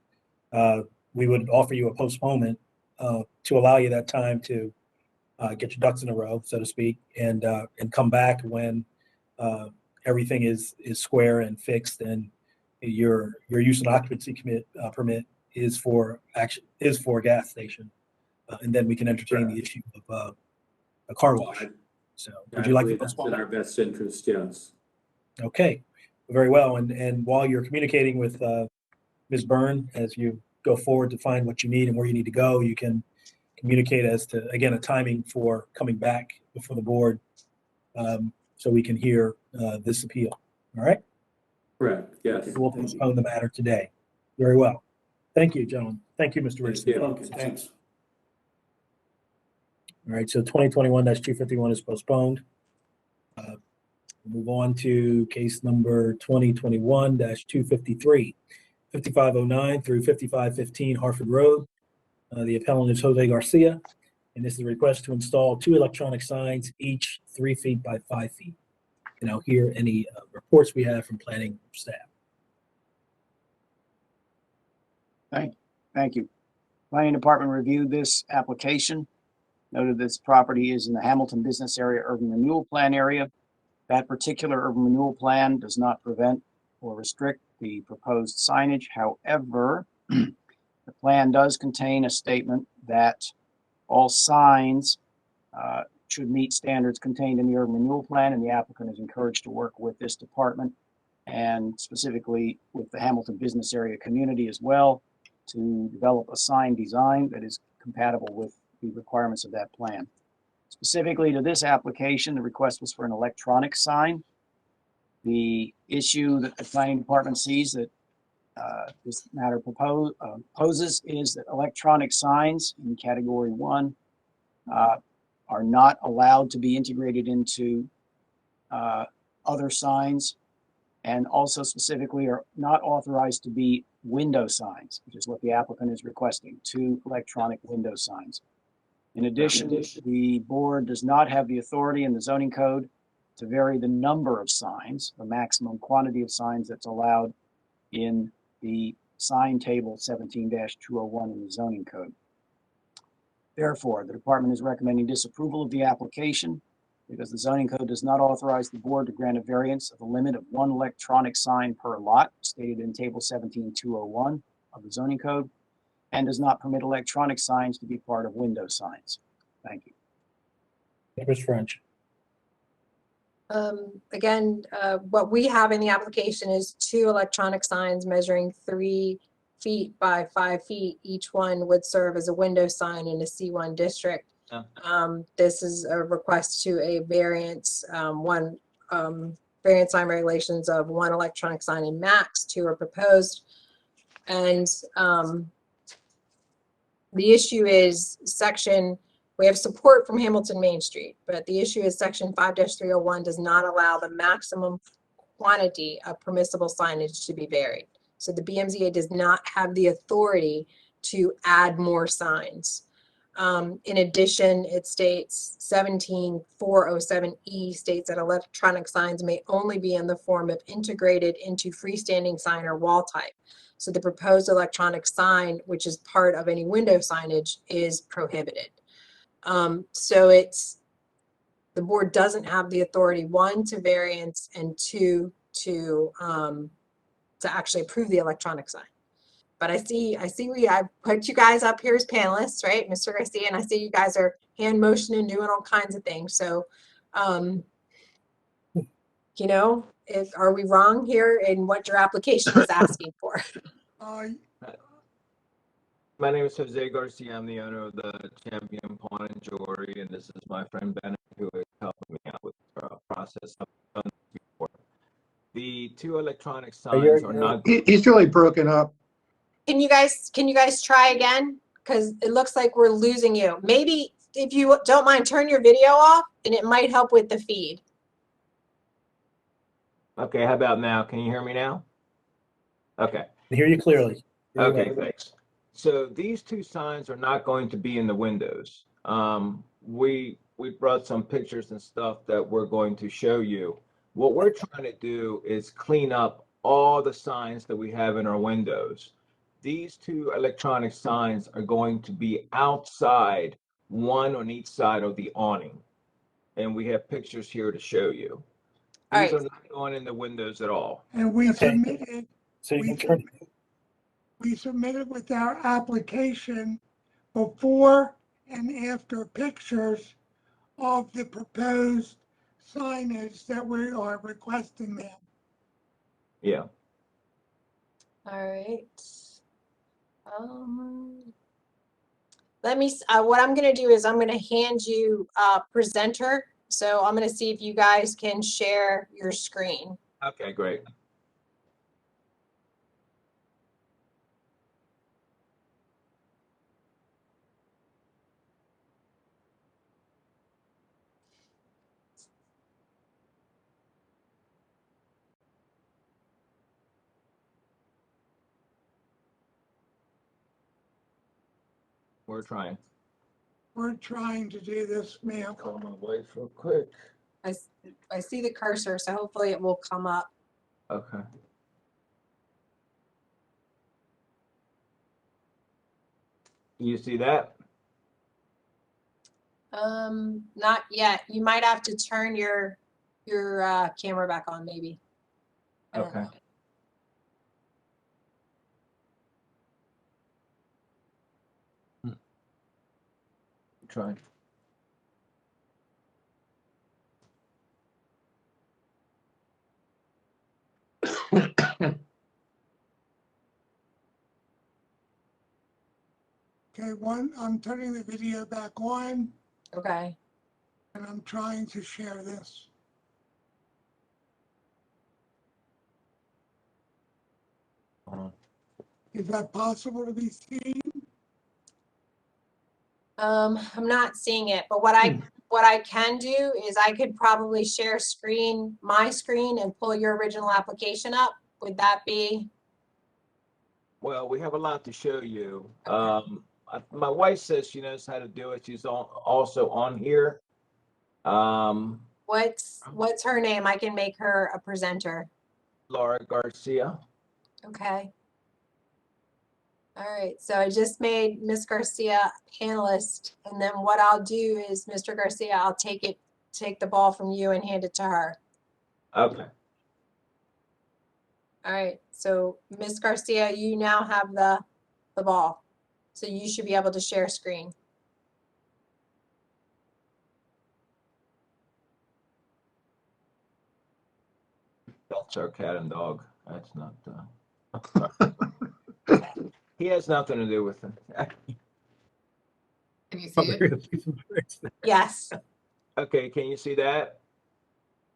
we would offer you a postponement to allow you that time to get your ducks in a row, so to speak, and come back when everything is square and fixed, and your use and occupancy permit is for a gas station, and then we can entertain the issue of a car wash. So would you like to postpone? That's in our best interest, yes. Okay, very well. And while you're communicating with Ms. Byrne, as you go forward to find what you need and where you need to go, you can communicate as to, again, a timing for coming back before the board, so we can hear this appeal. All right? Correct, yes. We'll postpone the matter today. Very well. Thank you, gentlemen. Thank you, Mr. Richardson. Okay, thanks. All right, so 2021-251 is postponed. Move on to case number 2021-253, 5509 through 5515 Harford Road. The appellant is Jose Garcia, and this is a request to install 2 electronic signs, each 3 feet by 5 feet. And I'll hear any reports we have from planning staff. Thank you. Planning Department reviewed this application. Noted this property is in the Hamilton Business Area Urban Renewal Plan area. That particular urban renewal plan does not prevent or restrict the proposed signage. However, the plan does contain a statement that all signs should meet standards contained in the urban renewal plan, and the applicant is encouraged to work with this department and specifically with the Hamilton business area community as well to develop a sign design that is compatible with the requirements of that plan. Specifically to this application, the request was for an electronic sign. The issue that the planning department sees that this matter poses is that electronic signs in category 1 are not allowed to be integrated into other signs, and also specifically are not authorized to be window signs, which is what the applicant is requesting, 2 electronic window signs. In addition, the board does not have the authority in the zoning code to vary the number of signs, the maximum quantity of signs that's allowed in the sign table 17-201 in the zoning code. Therefore, the department is recommending disapproval of the application because the zoning code does not authorize the board to grant a variance of a limit of 1 electronic sign per lot stated in table 17-201 of the zoning code, and does not permit electronic signs to be part of window signs. Thank you. Ms. French. Again, what we have in the application is 2 electronic signs measuring 3 feet by 5 feet. Each one would serve as a window sign in a C1 district. This is a request to a variance, variance sign regulations of 1 electronic sign in max, 2 are proposed. And the issue is we have support from Hamilton Main Street, but the issue is section 5-301 does not allow the maximum quantity of permissible signage to be varied. So the BMZA does not have the authority to add more signs. In addition, it states 17407E states that electronic signs may only be in the form of integrated into freestanding sign or wall type. So the proposed electronic sign, which is part of any window signage, is prohibited. So the board doesn't have the authority, 1, to variance, and 2, to actually approve the electronic sign. But I see I put you guys up here as panelists, right, Mr. Garcia, and I see you guys are hand motioning, doing all kinds of things. So, you know, are we wrong here in what your application is asking for? My name is Jose Garcia. I'm the owner of the Champion Pawn and Jewelry, and this is my friend Bennett, who is helping me out with the process. I've done this before. The 2 electronic signs are not. He's really broken up. Can you guys try again? Because it looks like we're losing you. Maybe if you don't mind, turn your video off, and it might help with the feed. Okay, how about now? Can you hear me now? Okay. I hear you clearly. Okay, thanks. So these 2 signs are not going to be in the windows. We brought some pictures and stuff that we're going to show you. What we're trying to do is clean up all the signs that we have in our windows. These 2 electronic signs are going to be outside, 1 on each side of the awning. And we have pictures here to show you. These are not going in the windows at all. And we submitted. So you can We submitted with our application before and after pictures of the proposed signage that we are requesting them. Yeah. All right. Let me, what I'm going to do is I'm going to hand you a presenter. So I'm going to see if you guys can share your screen. Okay, great. We're trying. We're trying to do this, ma'am. Come on, wait real quick. I see the cursor, so hopefully it will come up. Okay. You see that? Not yet. You might have to turn your your camera back on, maybe. I don't Okay. know. Try. Okay, I'm turning the video back on Okay. and I'm trying to share this. Is that possible to be seen? I'm not seeing it, but what I can do is I could probably share my screen and pull your original application up. Would that be? Well, we have a lot to show you. My wife says she knows how to do it. She's also on here. What's her name? I can make her a presenter. Laura Garcia. Okay. All right, so I just made Miss Garcia a panelist, and then what I'll do is, Mr. Garcia, I'll take the ball from you and hand it to her. Okay. All right, so Miss Garcia, you now have the ball. So you should be able to share screen. That's our cat and dog. That's not. He has nothing to do with it. Can you see it? Yes. Okay, can you see that?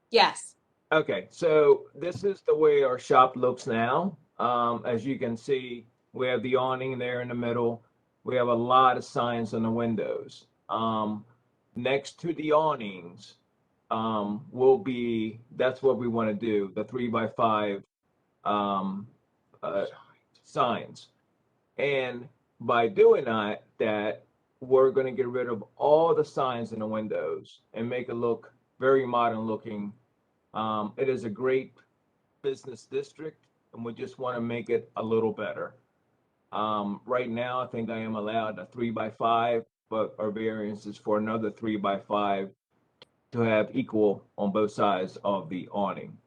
Yes. Okay, so this is the way our shop looks now. As you can see, we have the awning there in the middle. We have a lot of signs on the windows. Next to the awnings that's what we want to do, the 3x5 signs. And by doing that, we're going to get rid of all the signs in the windows and make it look very modern looking. It is a great business district, and we just want to make it a little better. Right now, I think I am allowed a 3x5, but our variance is for another 3x5 to have equal on both sides of the awning.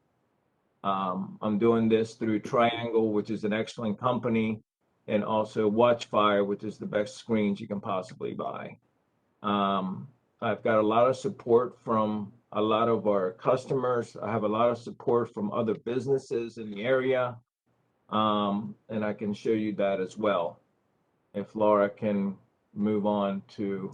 I'm doing this through Triangle, which is an excellent company, and also Watchfire, which is the best screens you can possibly buy. I've got a lot of support from a lot of our customers. I have a lot of support from other businesses in the area, and I can show you that as well. If Laura can move on to,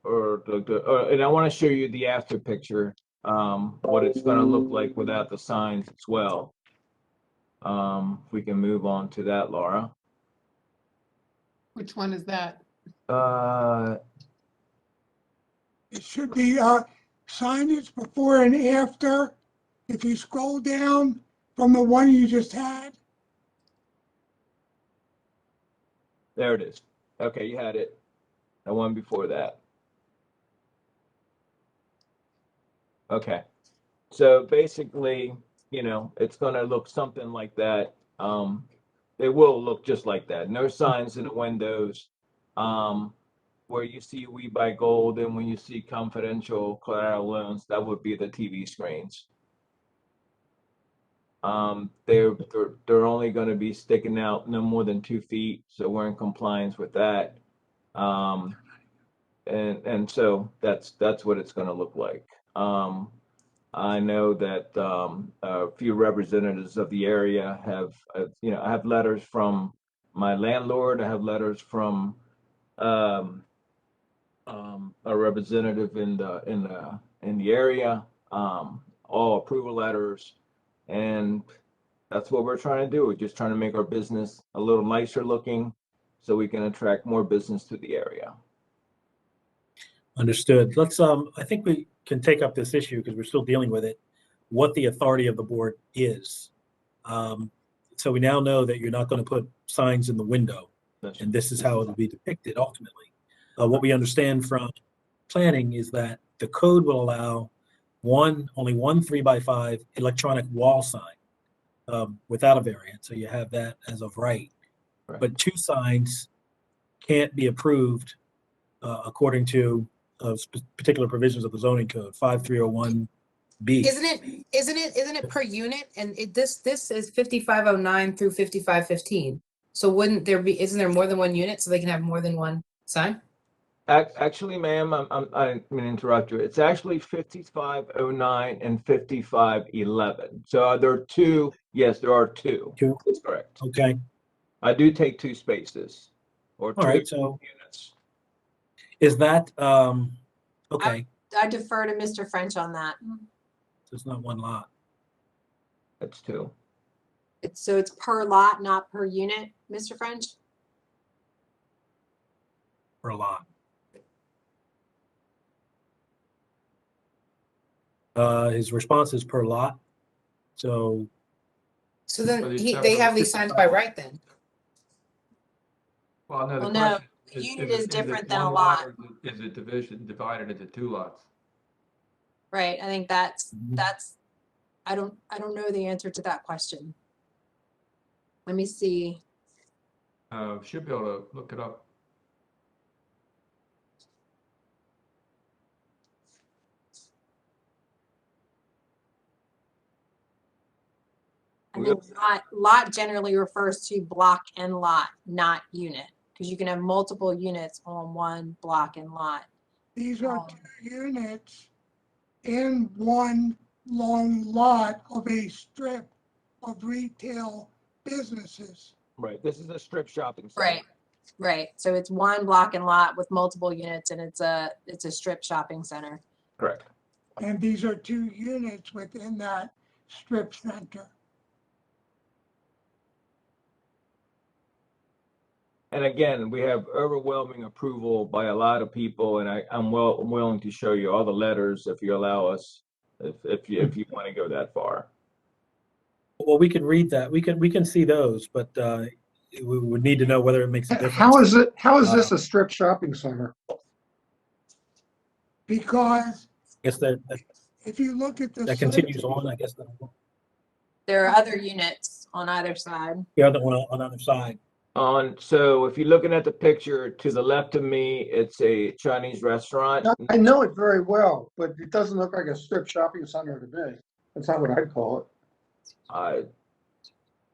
and I want to show you the after picture, what it's going to look like without the signs as well. If we can move on to that, Laura. Which one is that? It should be signage before and after. If you scroll down from the one you just had. There it is. Okay, you had it. The one before that. Okay. So basically, it's going to look something like that. It will look just like that. No signs in the windows. Where you see We Buy Gold and when you see confidential collateral loans, that would be the TV screens. They're only going to be sticking out no more than 2 feet, so we're in compliance with that. And so that's what it's going to look like. I know that a few representatives of the area have, I have letters from my landlord. I have letters from a representative in the area, all approval letters, and that's what we're trying to do. We're just trying to make our business a little nicer looking so we can attract more business to the area. Understood. Let's, I think we can take up this issue because we're still dealing with it, what the authority of the board is. So we now know that you're not going to put signs in the window, and this is how it will be depicted ultimately. What we understand from planning is that the code will allow only one 3x5 electronic wall sign without a variant. So you have that as of right. But 2 signs can't be approved according to particular provisions of the zoning code, 5301B. Isn't it per unit? And this is 5509 through 5515. So wouldn't there be, isn't there more than one unit so they can have more than one sign? Actually, ma'am, I didn't mean to interrupt you. It's actually 5509 and 5511. So there are two. Yes, there are two. That's correct. Okay. I do take two spaces or All two right. So units. is that okay? I defer to Mr. French on that. It's not one lot. That's two. So it's per lot, not per unit, Mr. French? Per lot. His response is per lot. So then they have these signs by right then. Well, no, the Well, no, question unit is is it different than one a lot. or is it divided into two lots? Right. I think that's I don't know the answer to that question. Let me see. Should be able to look it up. I think lot generally refers to block and lot, not unit, because you can have multiple units on one block and lot. These are 2 units in one long lot of a strip of retail businesses. Right. This is a strip shopping center. Right. Right. So it's one block and lot with multiple units, and it's a strip shopping center. Correct. And these are 2 units within that strip center. And again, we have overwhelming approval by a lot of people, and I'm willing to show you all the letters if you allow us, if you want to go that far. Well, we can read that. We can see those, but we would need to know whether it makes a difference. How is this a strip shopping center? Because I guess that if you look at the that continues on. I guess There are other units on either side. the other one on the other side. So if you're looking at the picture to the left of me, it's a Chinese restaurant. I know it very well, but it doesn't look like a strip shopping center to me. That's not what I'd call it.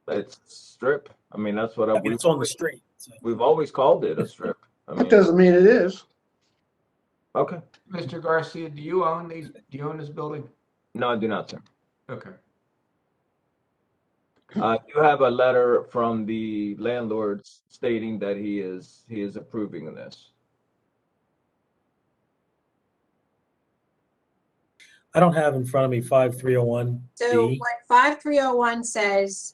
It's strip. I mean, that's what It's on the street. So. We've always called it a strip. That doesn't mean it is. Okay. Mr. Garcia, do you own this building? No, I do not, sir. Okay. I do have a letter from the landlord stating that he is approving of this. I don't have in front of me 5301D. So what 5301 says,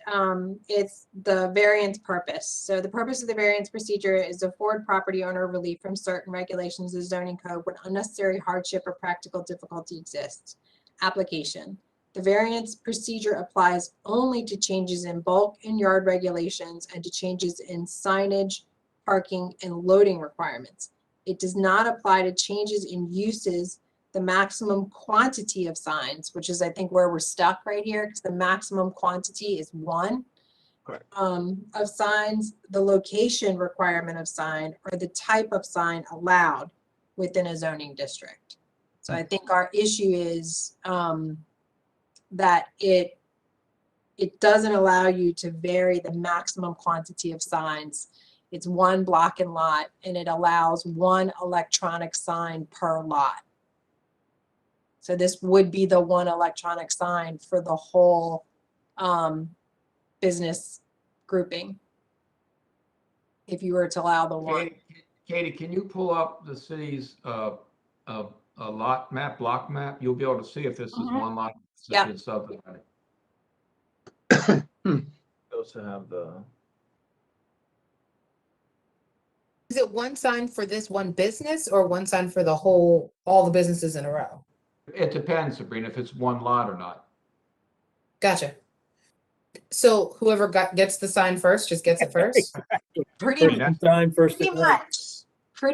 it's the variance purpose. So the purpose of the variance procedure is to afford property owner relief from certain regulations of the zoning code when unnecessary hardship or practical difficulty exists. Application. The variance procedure applies only to changes in bulk and yard regulations and to changes in signage, parking, and loading requirements. It does not apply to changes in uses, the maximum quantity of signs, which is I think where we're stuck right here, because the maximum quantity is 1. Correct. Of signs, the location requirement of sign, or the type of sign allowed within a zoning district. So I think our issue is that it doesn't allow you to vary the maximum quantity of signs. It's 1 block and lot, and it allows 1 electronic sign per lot. So this would be the 1 electronic sign for the whole business grouping, if you were to allow the 1. Katie, can you pull up the city's lot map, block map? You'll be able to see if this is one lot. Yeah. Subdivided. Also have the. Is it 1 sign for this one business or 1 sign for the whole, all the businesses in a row? It depends, Sabrina, if it's 1 lot or not. Gotcha. So whoever gets the sign first just gets it first? Pretty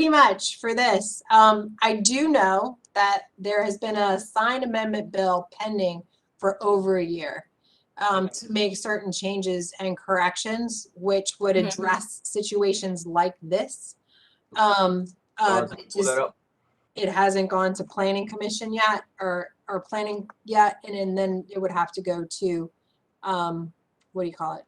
much for this. I do know that there has been a sign amendment bill pending for over a year to make certain changes and corrections, which would address situations like this. it hasn't gone to planning commission yet or planning yet. And then it would have to go to, what do you call it?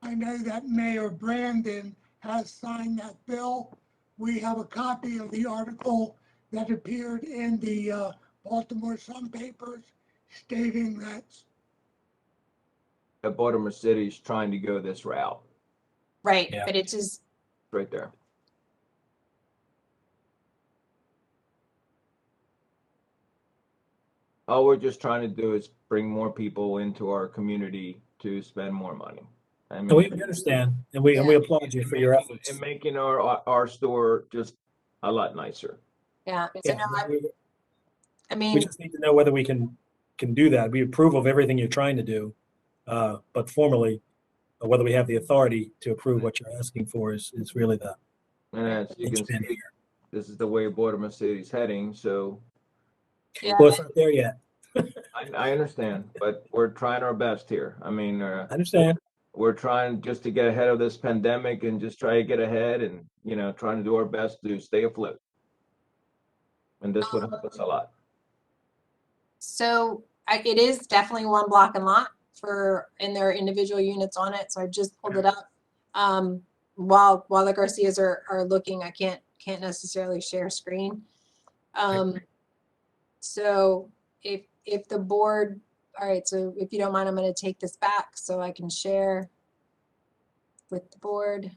I know that Mayor Brandon has signed that bill. We have a copy of the article that appeared in the Baltimore Sun papers stating that Baltimore City is trying to go this route. Right, Yeah. but it's just, Right there. All we're just trying to do is bring more people into our community to spend more money. I And we mean, understand, and we applaud you for your efforts. and making our store just a lot nicer. yeah. So Yeah, no, I we mean, just need to know whether we can do that. We approve of everything you're trying to do, but formally, whether we have the authority to approve what you're asking for is really the And as you can see, linchpin here. this is the way Baltimore City's heading. So yeah, Well, it's not there yet. I understand, but we're trying our best here. I mean, I understand. we're trying just to get ahead of this pandemic and just try to get ahead and, you know, trying to do our best to stay afloat. And this would help us a lot. so it is definitely one block and lot and there are individual units on it. So I just pulled it up. While the Garcias are looking, I can't necessarily share screen. So if the board, all right, so if you don't mind, I'm going to take this back so I can share with the board.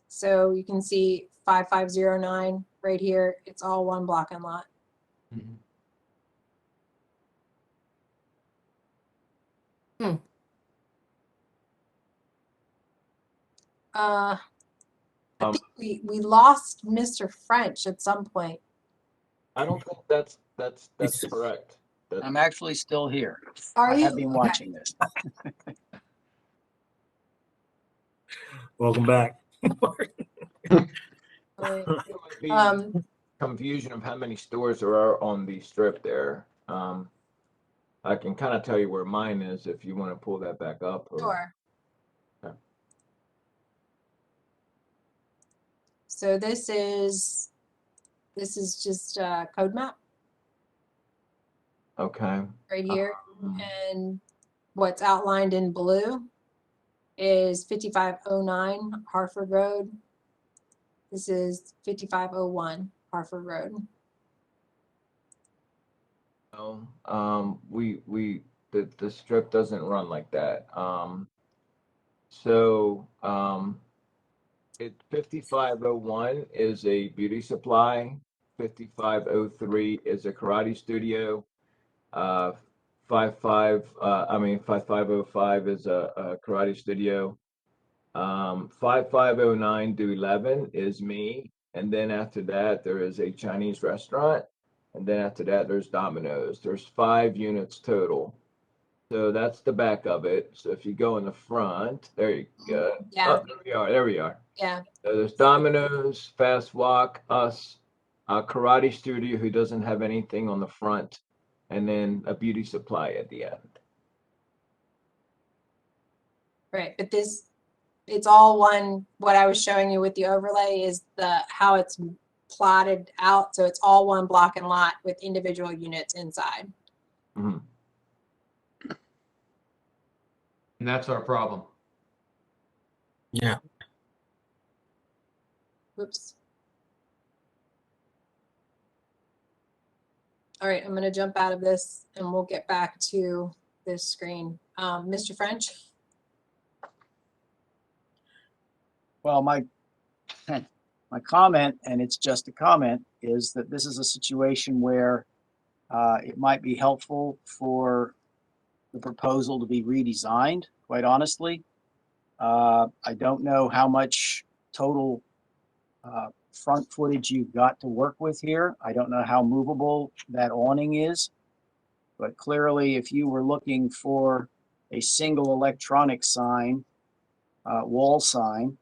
So you can see 5509 right here. It's all one block and lot. I think we lost Mr. French at some point. I don't think that's correct. I'm actually still here. Are I you? have been watching this. Welcome back. Confusion of how many stores there are on the strip there. I can kind of tell you where mine is if you want to pull that back up. Sure. Okay. So this is just a code map Okay. right here. And what's outlined in blue is 5509 Harford Road. This is 5501 Harford Road. No, the strip doesn't run like that. It 5501 is a beauty supply. 5503 is a karate studio. 5505 is a karate studio. 5509 to 11 is me, and then after that there is a Chinese restaurant, and then after that there's Domino's. There's 5 units total. So that's the back of it. So if you go in the front, there you go. Yeah. Oh, there we are. Yeah. So there's Domino's, Fast Walk, us, a karate studio who doesn't have anything on the front, and then a beauty supply at the end. Right, but it's all one. What I was showing you with the overlay is how it's plotted out. So it's all one block and lot with individual units inside. Mm-hmm. And that's our problem. Yeah. Whoops. All right, I'm going to jump out of this and we'll get back to this screen. Mr. French? Well, my comment, and it's just a comment, is that this is a situation where it might be helpful for the proposal to be redesigned, quite honestly. I don't know how much total front footage you've got to work with here. I don't know how movable that awning is, but clearly if you were looking for a single electronic sign, wall sign,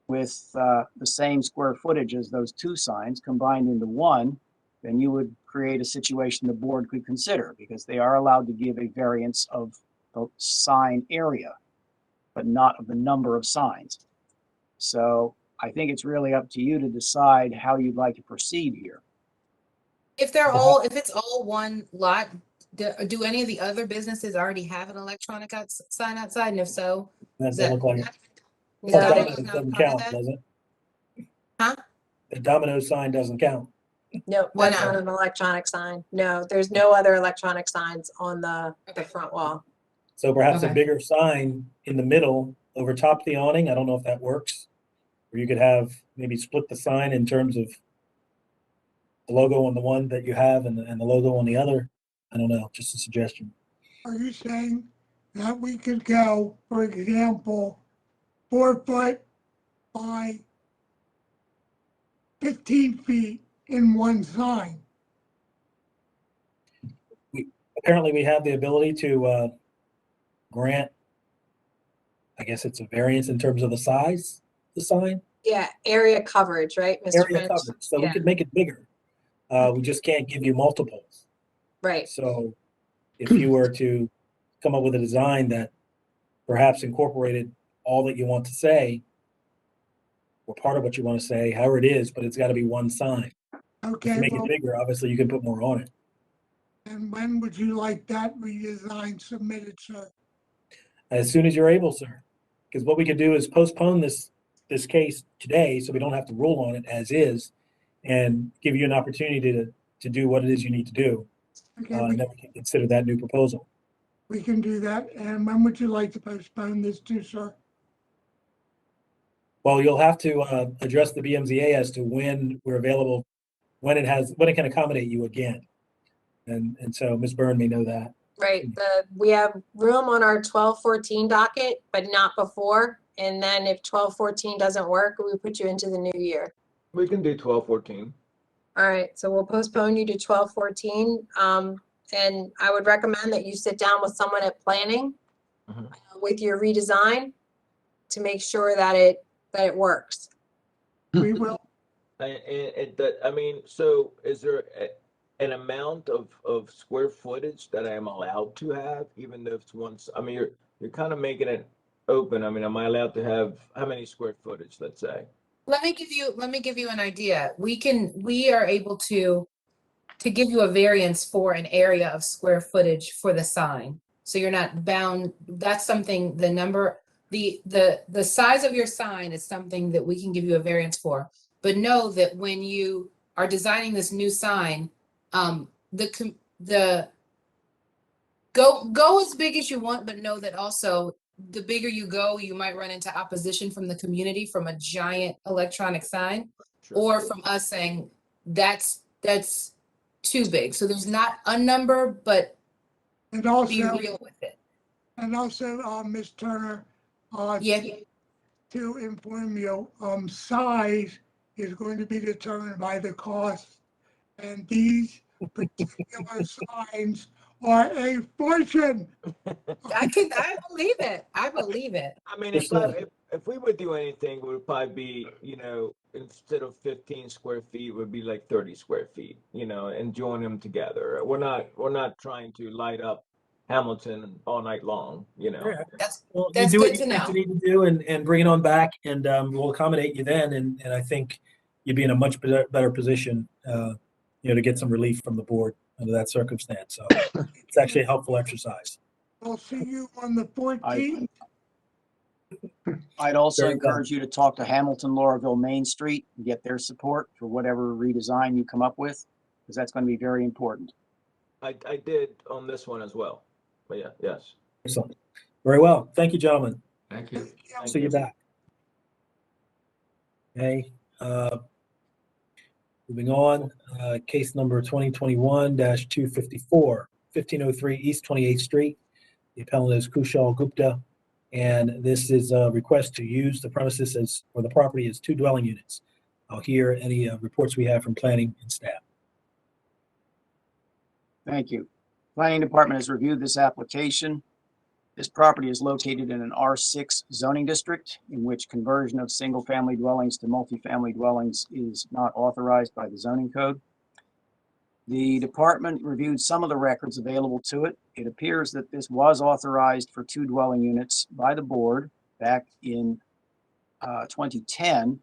with the same square footage as those 2 signs combined into one, then you would create a situation the board could consider, because they are allowed to give a variance of the sign area, but not of the number of signs. So I think it's really up to you to decide how you'd like to proceed here. If they're all, if it's all one lot, do any of the other businesses already have an electronic sign outside? And if so, That is doesn't that, look like it. is Well, that Domino's not doesn't part of count, that? does it? Huh? The Domino's sign doesn't count. No, Why that's not? not an electronic sign. No, there's no other electronic signs on the front wall. So perhaps a Okay. bigger sign in the middle over top the awning. I don't know if that works. Or you could have maybe split the sign in terms of the logo on the one that you have and the logo on the other. I don't know, just a suggestion. Are you saying that we could go, for example, 4 foot by 15 feet in one sign? Apparently we have the ability to grant, I guess it's a variance in terms of the size of the sign. Yeah, area coverage, right, Mr. Area Finch? coverage, so we Yeah. could make it bigger. We just can't give you multiples. Right. So if you were to come up with a design that perhaps incorporated all that you want to say, or part of what you want to say, however it is, but it's got to be one sign. If Okay, you make well, it bigger, obviously you can put more on it. and when would you like that redesign submitted, sir? As soon as you're able, sir. Because what we could do is postpone this case today, so we don't have to rule on it as is, and give you an opportunity to do what it is you need to do. Okay, And then we can consider that new proposal. we can do that. And when would you like to postpone this to, sir? Well, you'll have to address the BMZA as to when we're available, when it can accommodate you again. And so Ms. Byrne may know that. Right, we have room on our 12/14 docket, but not before. And then if 12/14 doesn't work, we put you into the new year. We can do 12/14. All right, so we'll postpone you to 12/14. And I would recommend that you sit down with someone at planning with your redesign to make sure that it works. We will. I mean, so is there an amount of square footage that I am allowed to have, even if it's once? I mean, you're kind of making it open. I mean, am I allowed to have how many square footage, let's say? Let me give you an idea. We are able to give you a variance for an area of square footage for the sign. So you're not bound, that's something, the size of your sign is something that we can give you a variance for. But know that when you are designing this new sign, go as big as you want, but know that also the bigger you go, you might run into opposition from the community from a giant electronic sign, or from us saying that's too big. So there's not a number, but And be also, real with it. and also, Ms. Turner, Yeah. to inform you, size is going to be determined by the cost. And these particular signs are a fortune. I believe it. I believe it. I mean, if we would do anything, it would probably be, instead of 15 square feet, it would be like 30 square feet, and join them together. We're not trying to light up Hamilton all night long, Well, That's you do good what to you know. need to do and bring it on back, and we'll accommodate you then. And I think you'd be in a much better position, to get some relief from the board under that circumstance. So it's actually a helpful exercise. I'll see you on the 14th. I'd also Very well. encourage you to talk to Hamilton, Lauraville, Main Street and get their support for whatever redesign you come up with, because that's going to be very important. I did on this one as well. But yeah, yes. Excellent. Very well. Thank you, gentlemen. Thank you. See you back. Okay. Moving on, case number 2021-254, 1503 East 28th Street. The appellant is Kushal Gupta, and this is a request to use the premises or the property as 2 dwelling units. I'll hear any reports we have from planning and staff. Thank you. Planning Department has reviewed this application. This property is located in an R6 zoning district in which conversion of single-family dwellings to multifamily dwellings is not authorized by the zoning code. The department reviewed some of the records available to it. It appears that this was authorized for 2 dwelling units by the board back in 2010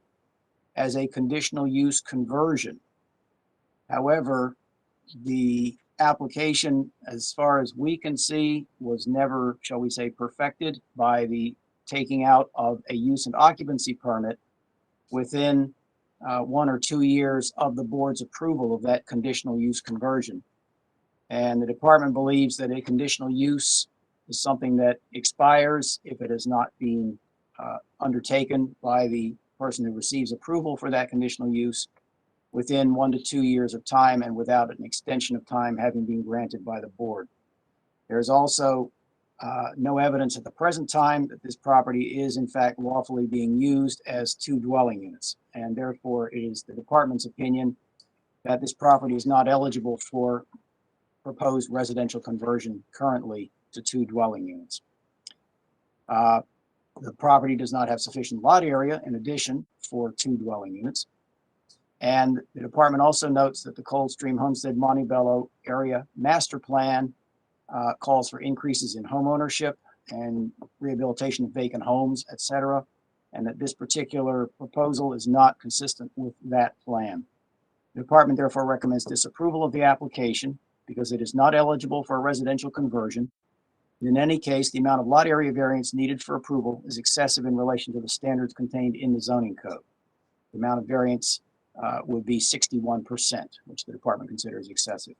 as a conditional use conversion. However, the application, as far as we can see, was never, shall we say, perfected by the taking out of a use and occupancy permit within 1 or 2 years of the board's approval of that conditional use conversion. And the department believes that a conditional use is something that expires if it is not being undertaken by the person who receives approval for that conditional use within 1 to 2 years of time and without an extension of time having been granted by the board. There is also no evidence at the present time that this property is in fact lawfully being used as 2 dwelling units. And therefore it is the department's opinion that this property is not eligible for proposed residential conversion currently to 2 dwelling units. The property does not have sufficient lot area in addition for 2 dwelling units. And the department also notes that the Coldstream Homestead Montebello area master plan calls for increases in home ownership and rehabilitation of vacant homes, etc., and that this particular proposal is not consistent with that plan. The department therefore recommends disapproval of the application because it is not eligible for a residential conversion. In any case, the amount of lot area variance needed for approval is excessive in relation to the standards contained in the zoning code. The amount of variance would be 61%, which the department considers excessive.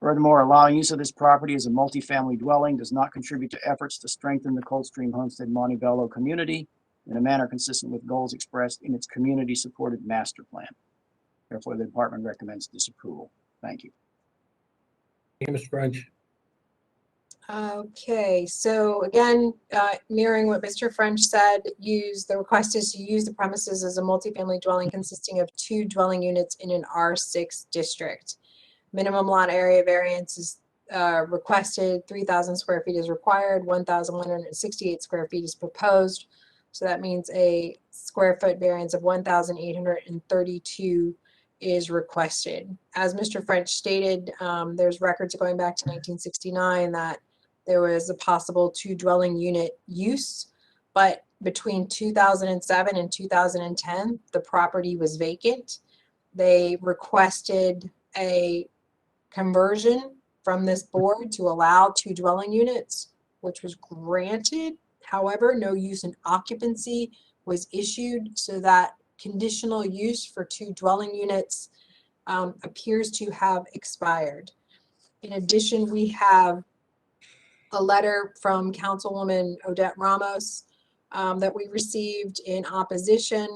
Furthermore, allowing use of this property as a multifamily dwelling does not contribute to efforts to strengthen the Coldstream Homestead Montebello community in a manner consistent with goals expressed in its community-supported master plan. Therefore, the department recommends disapproval. Thank you. Thank you, Mr. French. Okay, so again, mirroring what Mr. French said, the request is to use the premises as a multifamily dwelling consisting of 2 dwelling units in an R6 district. Minimum lot area variance is requested, 3,000 square feet is required, 1,168 square feet is proposed. So that means a square foot variance of 1,832 is requested. As Mr. French stated, there's records going back to 1969 that there was a possible 2 dwelling unit use, but between 2007 and 2010, the property was vacant. They requested a conversion from this board to allow 2 dwelling units, which was granted. However, no use and occupancy was issued, so that conditional use for 2 dwelling units appears to have expired. In addition, we have a letter from Councilwoman Odette Ramos that we received in opposition.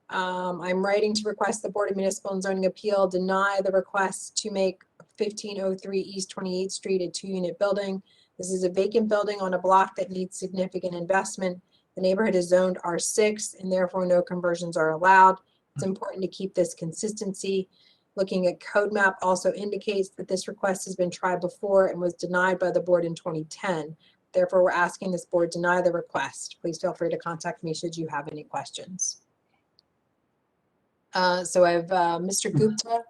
I'm writing to request the Board of Municipal and Zoning Appeal deny the request to make 1503 East 28th Street a 2-unit building. This is a vacant building on a block that needs significant investment. The neighborhood is zoned R6 and therefore no conversions are allowed. It's important to keep this consistency. Looking at code map also indicates that this request has been tried before and was denied by the board in 2010. Therefore, we're asking this board deny the request. Please feel free to contact me should you have any questions. So I have Mr. Gupta,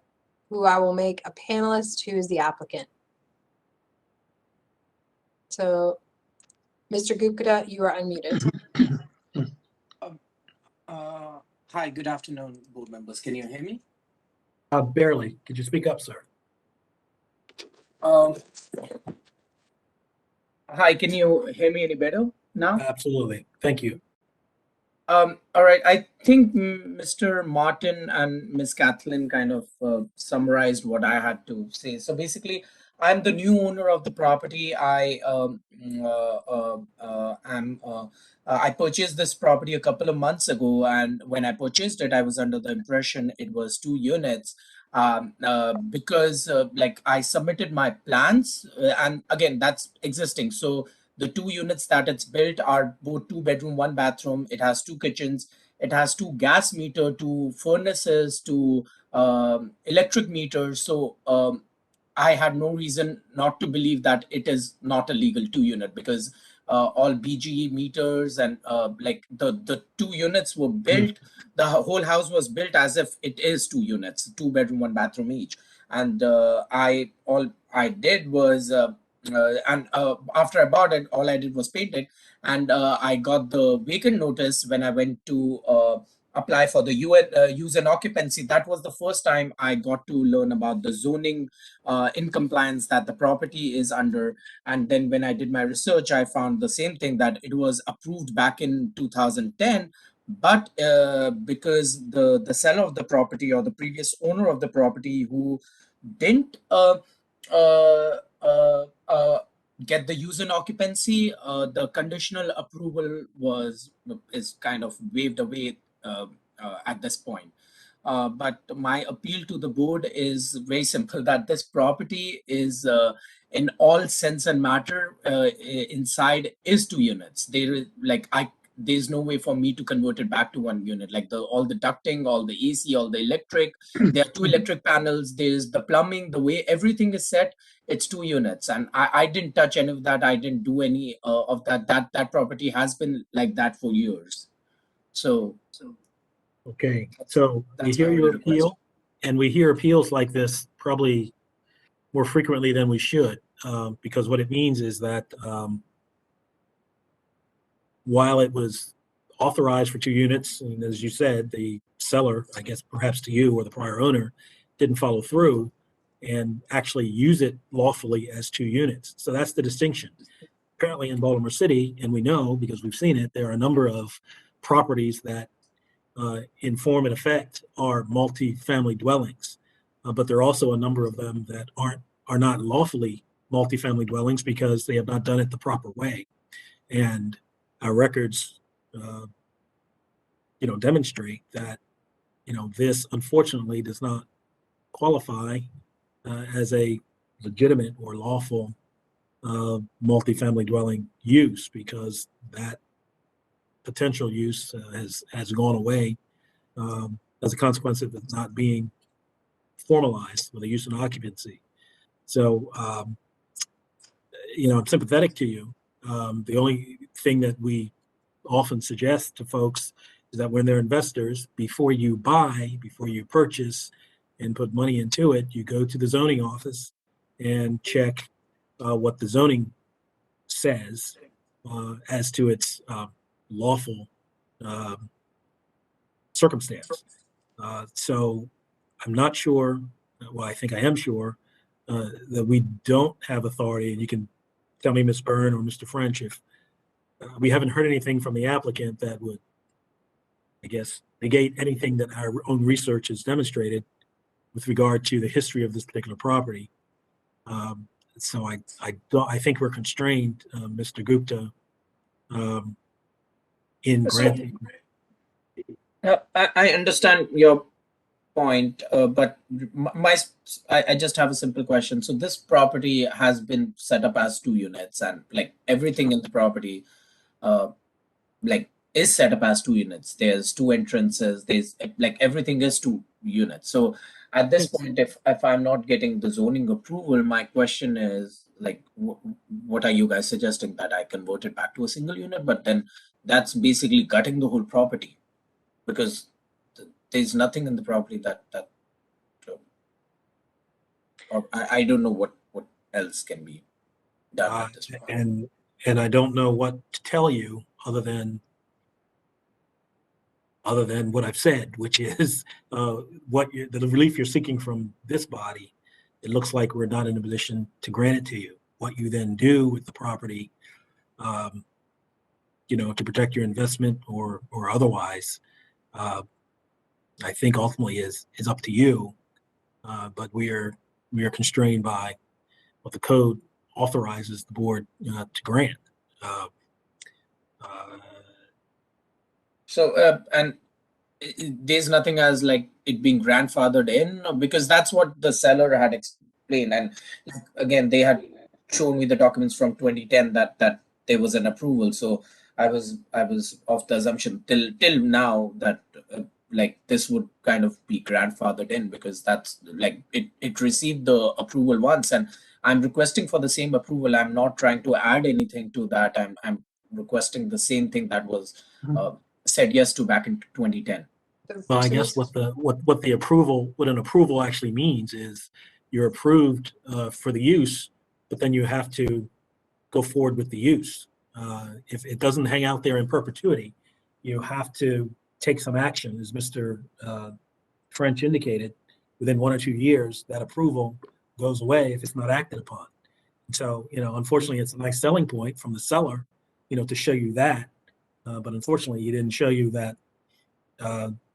who I will make a panelist, who is the applicant. So, Mr. Gupta, you are unmuted. Hi, good afternoon, board members. Can you hear me? Barely. Could you speak up, sir? Hi, can you hear me any better now? Absolutely. Thank you. All right. I think Mr. Martin and Ms. Kathleen kind of summarized what I had to say. So basically, I'm the new owner of the property. I purchased this property a couple of months ago, and when I purchased it, I was under the impression it was 2 units because like I submitted my plans, and again, that's existing. So the 2 units that it's built are both 2 bedroom, 1 bathroom. It has 2 kitchens. It has 2 gas meter, 2 furnaces, 2 electric meters. So I had no reason not to believe that it is not a legal 2 unit because all BGE meters and like the 2 units were built. The whole house was built as if it is 2 units, 2 bedroom, 1 bathroom each. and all I did was after I bought it, all I did was paint it, and I got the vacant notice when I went to apply for the use and occupancy. That was the first time I got to learn about the zoning in compliance that the property is under. And then when I did my research, I found the same thing, that it was approved back in 2010. But because the seller of the property, or the previous owner of the property, who didn't uh, uh, uh, get the use and occupancy, the conditional approval is kind of waived away at this point. But my appeal to the board is very simple, that this property is in all sense and matter inside is 2 units. There's no way for me to convert it back to 1 unit, like all the ducting, all the AC, all the electric. There are 2 electric panels, there's the plumbing, the way everything is set, it's 2 units. And I didn't touch any of that. I didn't do any of that. That property has been like that for years. So Okay, so we That's hear my your only request. appeal, and we hear appeals like this probably more frequently than we should, because what it means is that while it was authorized for 2 units, and as you said, the seller, I guess perhaps to you or the prior owner, didn't follow through and actually use it lawfully as 2 units. So that's the distinction. Apparently in Baltimore City, and we know because we've seen it, there are a number of properties that in form and effect are multi-family dwellings, but there are also a number of them that are not lawfully multi-family dwellings because they have not done it the proper way. And our records, demonstrate that, this unfortunately does not qualify as a legitimate or lawful multi-family dwelling use, because that potential use has gone away as a consequence of it not being formalized with a use and occupancy. So, I'm sympathetic to you. The only thing that we often suggest to folks is that when they're investors, before you purchase and put money into it, you go to the zoning office and check what the zoning says as to its lawful circumstance. So I'm not sure, well, I think I am sure that we don't have authority, and you can tell me, Ms. Byrne or Mr. French, if we haven't heard anything from the applicant that would, I guess, negate anything that our own research has demonstrated with regard to the history of this particular property. So I think we're constrained, Mr. Gupta, in granting. I understand your point, but I just have a simple question. So this property has been set up as 2 units, and like everything in the property, is set up as 2 units. There's 2 entrances. There's everything is 2 units. So at this point, if I'm not getting the zoning approval, my question is what are you guys suggesting, that I convert it back to a single unit? But then that's basically gutting the whole property, because there's nothing in the property that or I don't know what else can be done at this point. And I don't know what to tell you other than what I've said, which is the relief you're seeking from this body. It looks like we're not in a position to grant it to you. What you then do with the property, to protect your investment or otherwise, I think ultimately is up to you. But we are constrained by what the code authorizes the board to grant. And there's nothing as it being grandfathered in, because that's what the seller had explained. And again, they had shown me the documents from 2010 that there was an approval. So I was of the assumption till now that this would kind of be grandfathered in, because that's it received the approval once, and I'm requesting for the same approval. I'm not trying to add anything to that. I'm requesting the same thing that was said yes to back in 2010. Well, I guess what an approval actually means is you're approved for the use, but then you have to go forward with the use. If it doesn't hang out there in perpetuity, you have to take some action, as Mr. French indicated. Within 1 or 2 years, that approval goes away if it's not acted upon. And so, unfortunately, it's a nice selling point from the seller, to show you that. But unfortunately, he didn't show you that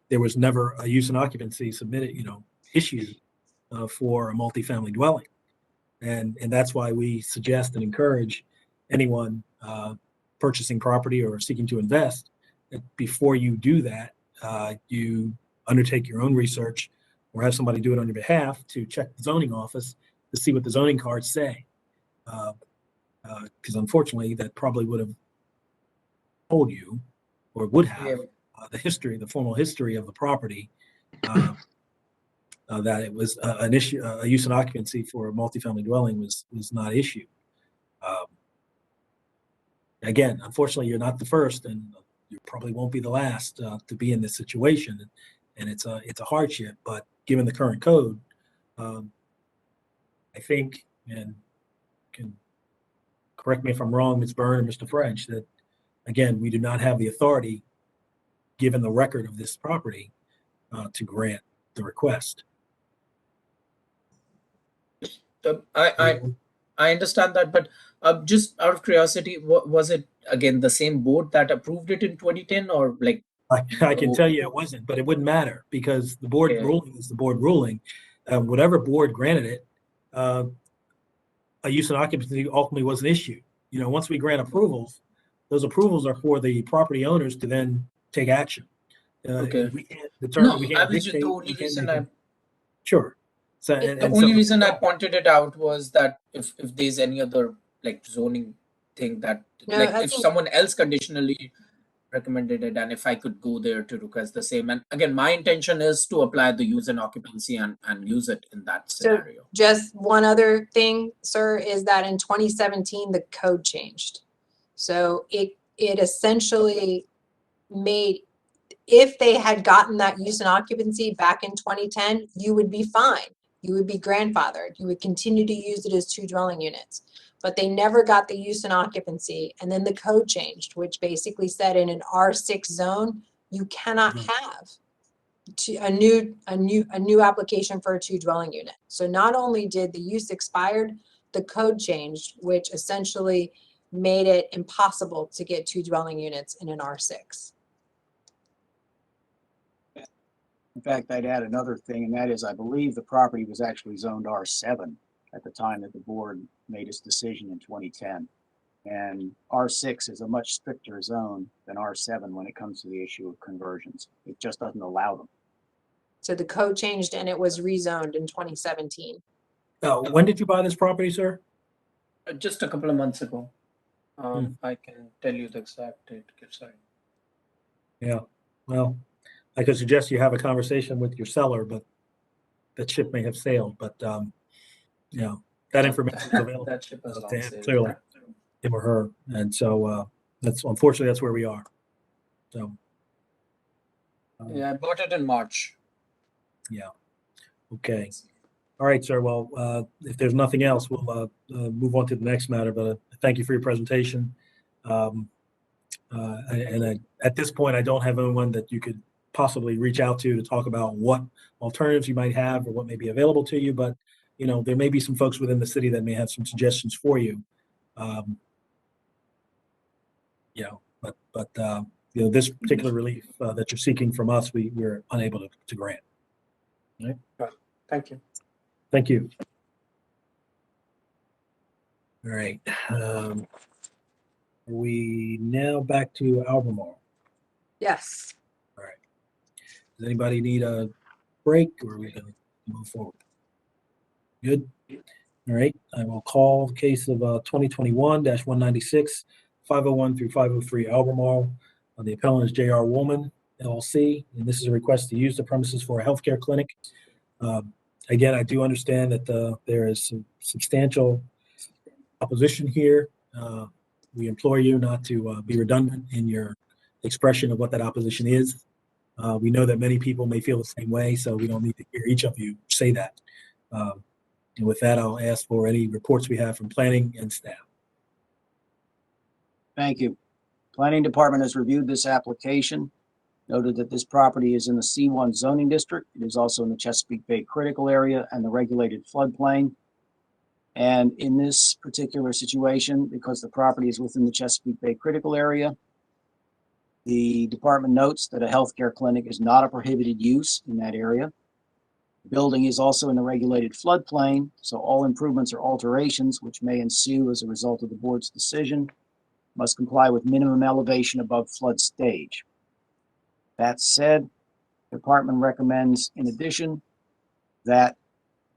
there was never a use and occupancy submitted, issued for a multifamily dwelling. And that's why we suggest and encourage anyone purchasing property or seeking to invest that before you do that, you undertake your own research or have somebody do it on your behalf to check the zoning office to see what the zoning cards say. Because unfortunately, that probably would have told you, or would have, the formal history of the property, that it was an issue, a use and occupancy for a multifamily dwelling was not issued. Again, unfortunately, you're not the first, and you probably won't be the last to be in this situation, and it's a hardship. But given the current code, I think, and can correct me if I'm wrong, Ms. Byrne and Mr. French, that again, we do not have the authority, given the record of this property, to grant the request. I understand that, but just out of curiosity, was it again the same board that approved it in 2010, or like? I can tell you it wasn't, but it wouldn't matter because the board ruling is the board ruling. Whatever board granted it, a use and occupancy ultimately was an issue. Once we grant approvals, those approvals are for the property owners to then take action. We can't determine. We can't dictate. The only reason Sure. So, the only reason I pointed it out was that if there's any other like zoning thing that if someone else conditionally recommended it, and if I could go there to request the same. And again, my intention is to apply the use and occupancy and use it in that scenario. So just one other thing, sir, is that in 2017 the code changed. So it essentially made, if they had gotten that use and occupancy back in 2010, you would be fine. You would be grandfathered. You would continue to use it as 2 dwelling units. But they never got the use and occupancy. And then the code changed, which basically said in an R6 zone, you cannot have a new application for a 2 dwelling unit. So not only did the use expired, the code changed, which essentially made it impossible to get 2 dwelling units in an R6. In fact, I'd add another thing, and that is I believe the property was actually zoned R7 at the time that the board made its decision in 2010. And R6 is a much stricter zone than R7 when it comes to the issue of conversions. It just doesn't allow them. So the code changed and it was rezoned in 2017. When did you buy this property, sir? Just a couple of months ago. I can tell you the exact date. Sorry. Yeah, well, I could suggest you have a conversation with your seller, but that ship may have sailed. But that information is available that ship has to him, clearly, him or her, and so that's unfortunately that's where we are. So yeah, I bought it in March. Yeah. Okay. All right, sir. Well, if there's nothing else, we'll move on to the next matter. But thank you for your presentation. At this point, I don't have anyone that you could possibly reach out to talk about what alternatives you might have or what may be available to you. But there may be some folks within the city that may have some suggestions for you. This particular relief that you're seeking from us, we're unable to grant. All right. Thank you. Thank you. All right. Are we now back to Albemarle? Yes. All right. Does anybody need a break, or are we going to move forward? Good. All right. I will call the case of 2021-196, 501 through 503 Albemarle. The appellant is J.R. Woolman, LLC, and this is a request to use the premises for a healthcare clinic. Again, I do understand that there is some substantial opposition here. We implore you not to be redundant in your expression of what that opposition is. We know that many people may feel the same way, so we don't need to hear each of you say that. And with that, I'll ask for any reports we have from planning and staff. Thank you. Planning Department has reviewed this application, noted that this property is in the C1 zoning district. It is also in the Chesapeake Bay critical area and the regulated floodplain. And in this particular situation, because the property is within the Chesapeake Bay critical area, the department notes that a healthcare clinic is not a prohibited use in that area. The building is also in the regulated floodplain, so all improvements or alterations which may ensue as a result of the board's decision must comply with minimum elevation above flood stage. That said, the department recommends, in addition, that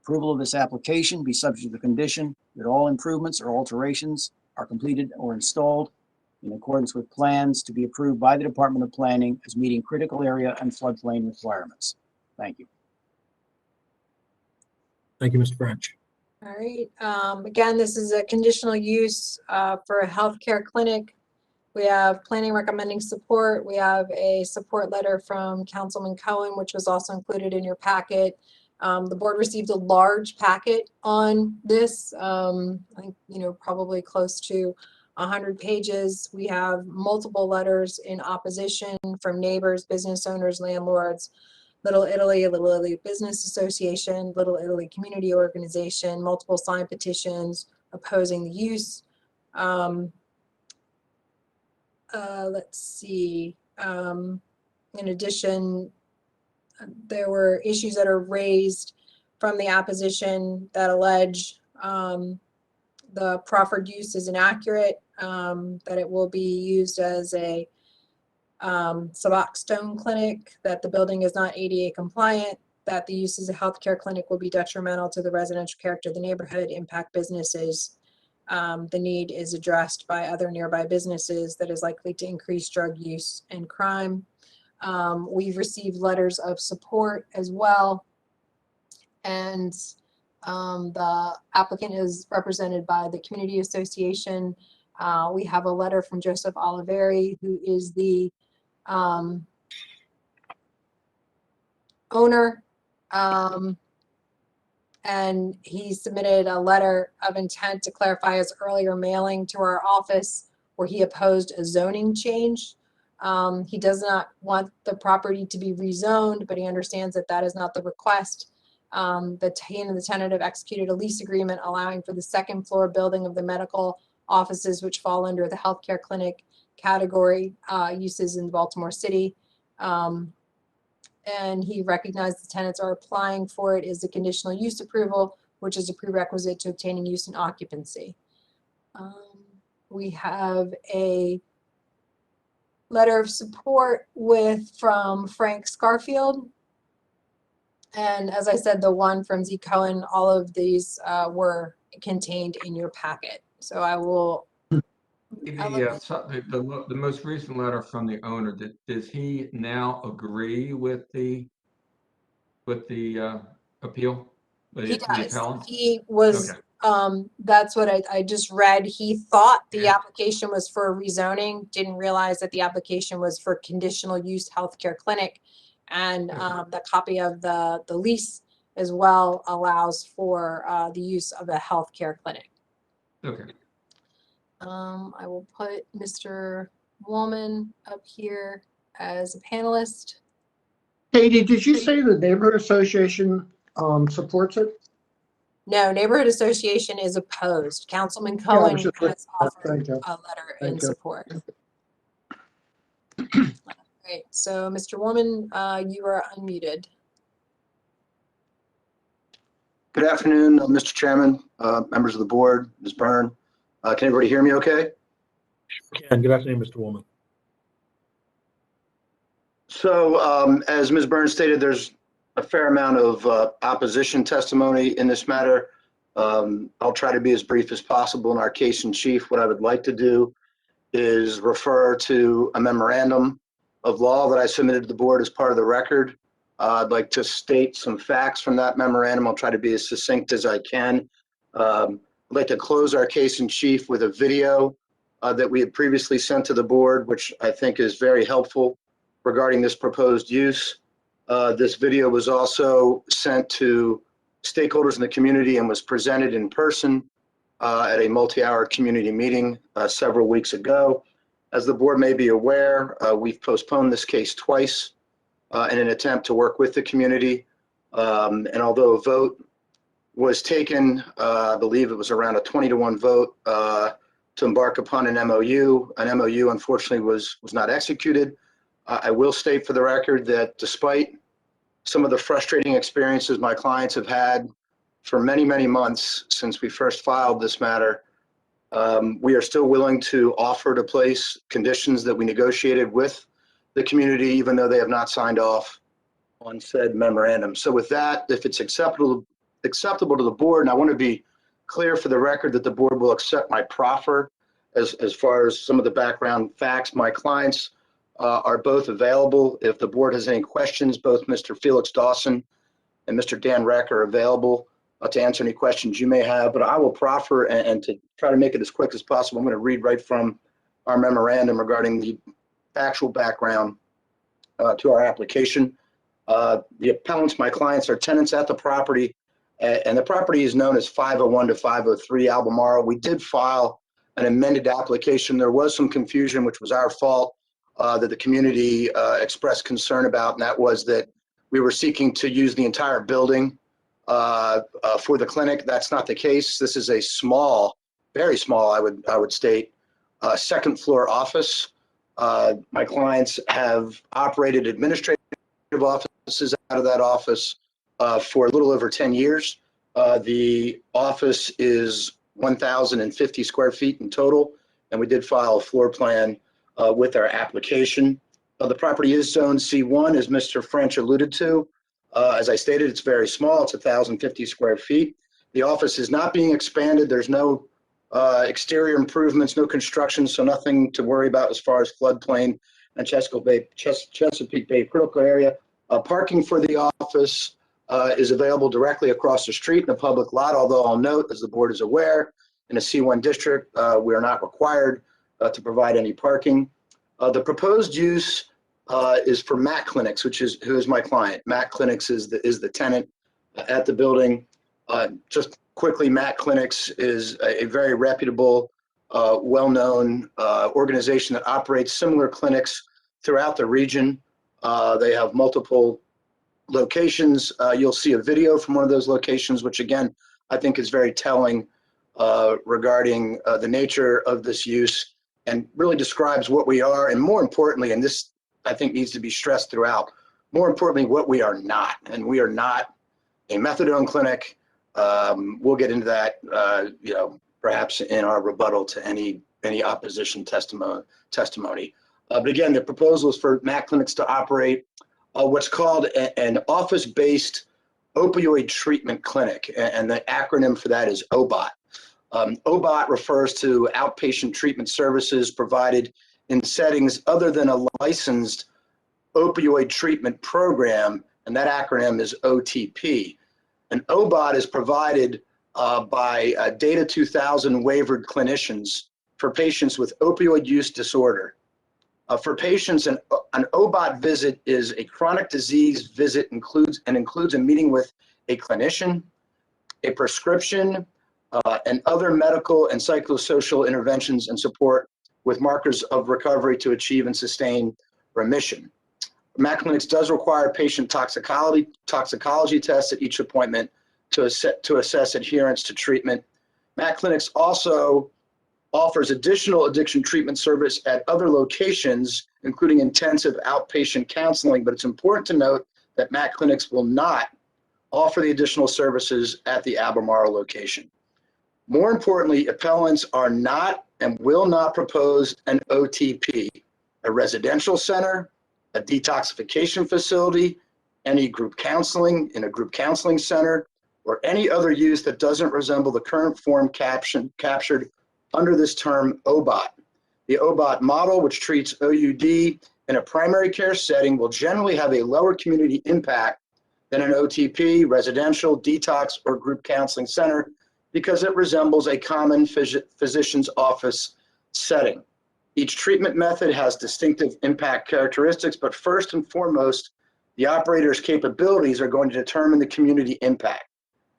approval of this application be subject to the condition that all improvements or alterations are completed or installed in accordance with plans to be approved by the Department of Planning as meeting critical area and floodplain requirements. Thank you. Thank you, Mr. French. All right. Again, this is a conditional use for a healthcare clinic. We have planning recommending support. We have a support letter from Councilman Cohen, which was also included in your packet. The board received a large packet on this. I think, probably close to 100 pages. We have multiple letters in opposition from neighbors, business owners, landlords, Little Italy Business Association, Little Italy Community Organization, multiple signed petitions opposing the use. Let's see. In addition, there were issues that are raised from the opposition that allege the proffered use is inaccurate, that it will be used as a Suboxone clinic, that the building is not ADA compliant, that the use as a healthcare clinic will be detrimental to the residential character of the neighborhood, impact businesses. The need is addressed by other nearby businesses that is likely to increase drug use and crime. We've received letters of support as well. And the applicant is represented by the Community Association. We have a letter from Joseph Oliveri, who is the owner, and he submitted a letter of intent to clarify his earlier mailing to our office where he opposed a zoning change. He does not want the property to be rezoned, but he understands that that is not the request. He and the tenant have executed a lease agreement allowing for the second floor building of the medical offices, which fall under the healthcare clinic category uses in Baltimore City. And he recognized the tenants are applying for it as a conditional use approval, which is a prerequisite to obtaining use and occupancy. We have a letter of support from Frank Scarfield. And as I said, the one from Z Cohen, all of these were contained in your packet. So I will. The most recent letter from the owner, does he now agree with the appeal? He does. Appellant? He was, Okay. that's what I just read. He thought the application was for rezoning, didn't realize that the application was for conditional use healthcare clinic. And the copy of the lease as well allows for the use of a healthcare clinic. Okay. I will put Mr. Woolman up here as a panelist. Katie, did you say the neighborhood association supports it? No, neighborhood association is opposed. Councilman Cohen has offered a letter in support. Right, so Mr. Woolman, you are unmuted. Good afternoon, Mr. Chairman, members of the board, Ms. Byrne. Can everybody hear me okay? And good afternoon, Mr. Woolman. So as Ms. Byrne stated, there's a fair amount of opposition testimony in this matter. I'll try to be as brief as possible in our case in chief. What I would like to do is refer to a memorandum of law that I submitted to the board as part of the record. I'd like to state some facts from that memorandum. I'll try to be as succinct as I can. I'd like to close our case in chief with a video that we had previously sent to the board, which I think is very helpful regarding this proposed use. This video was also sent to stakeholders in the community and was presented in person at a multi-hour community meeting several weeks ago. As the board may be aware, we've postponed this case twice in an attempt to work with the community. And although a vote was taken, I believe it was around a 20-to-1 vote to embark upon an MOU. An MOU, unfortunately, was not executed. I will state for the record that despite some of the frustrating experiences my clients have had for many, many months since we first filed this matter, we are still willing to offer to place conditions that we negotiated with the community, even though they have not signed off on said memorandum. So with that, if it's acceptable to the board, and I want to be clear for the record that the board will accept my proffer as far as some of the background facts. My clients are both available. If the board has any questions, both Mr. Felix Dawson and Mr. Dan Reck are available to answer any questions you may have, but I will proffer and to try to make it as quick as possible. I'm going to read right from our memorandum regarding the actual background to our application. The appellants, my clients, are tenants at the property, and the property is known as 501 to 503 Albemarle. We did file an amended application. There was some confusion, which was our fault, that the community expressed concern about, and that was that we were seeking to use the entire building for the clinic. That's not the case. This is a small, very small, I would state, second floor office. My clients have operated administrative offices out of that office for a little over 10 years. The office is 1,050 square feet in total, and we did file a floor plan with our application. The property is zoned C1, as Mr. French alluded to. As I stated, it's very small. It's 1,050 square feet. The office is not being expanded. There's no exterior improvements, no construction, so nothing to worry about as far as floodplain and Chesapeake Bay critical area. Parking for the office is available directly across the street in a public lot, although I'll note, as the board is aware, in a C1 district, we are not required to provide any parking. The proposed use is for Mac Clinics, who is my client. Mac Clinics is the tenant at the building. Just quickly, Mac Clinics is a very reputable, well-known organization that operates similar clinics throughout the region. They have multiple locations. You'll see a video from one of those locations, which again, I think is very telling regarding the nature of this use and really describes what we are, and more importantly, and this I think needs to be stressed throughout, more importantly, what we are not. And we are not a methadone clinic. We'll get into that, perhaps in our rebuttal to any opposition testimony. But again, the proposal is for Mac Clinics to operate what's called an office-based opioid treatment clinic, and the acronym for that is OBOT. OBOT refers to outpatient treatment services provided in settings other than a licensed opioid treatment program, and that acronym is OTP. An OBOT is provided by Data 2000 waivered clinicians for patients with opioid use disorder. For patients, an OBOT visit is a chronic disease visit includes a meeting with a clinician, a prescription, and other medical and psychosocial interventions and support with markers of recovery to achieve and sustain remission. Mac Clinics does require patient toxicology tests at each appointment to assess adherence to treatment. Mac Clinics also offers additional addiction treatment service at other locations, including intensive outpatient counseling, but it's important to note that Mac Clinics will not offer the additional services at the Albemarle location. More importantly, appellants are not and will not propose an OTP, a residential center, a detoxification facility, any group counseling in a group counseling center, or any other use that doesn't resemble the current form captured under this term OBOT. The OBOT model, which treats OUD in a primary care setting, will generally have a lower community impact than an OTP, residential, detox, or group counseling center because it resembles a common physician's office setting. Each treatment method has distinctive impact characteristics, but first and foremost, the operator's capabilities are going to determine the community impact.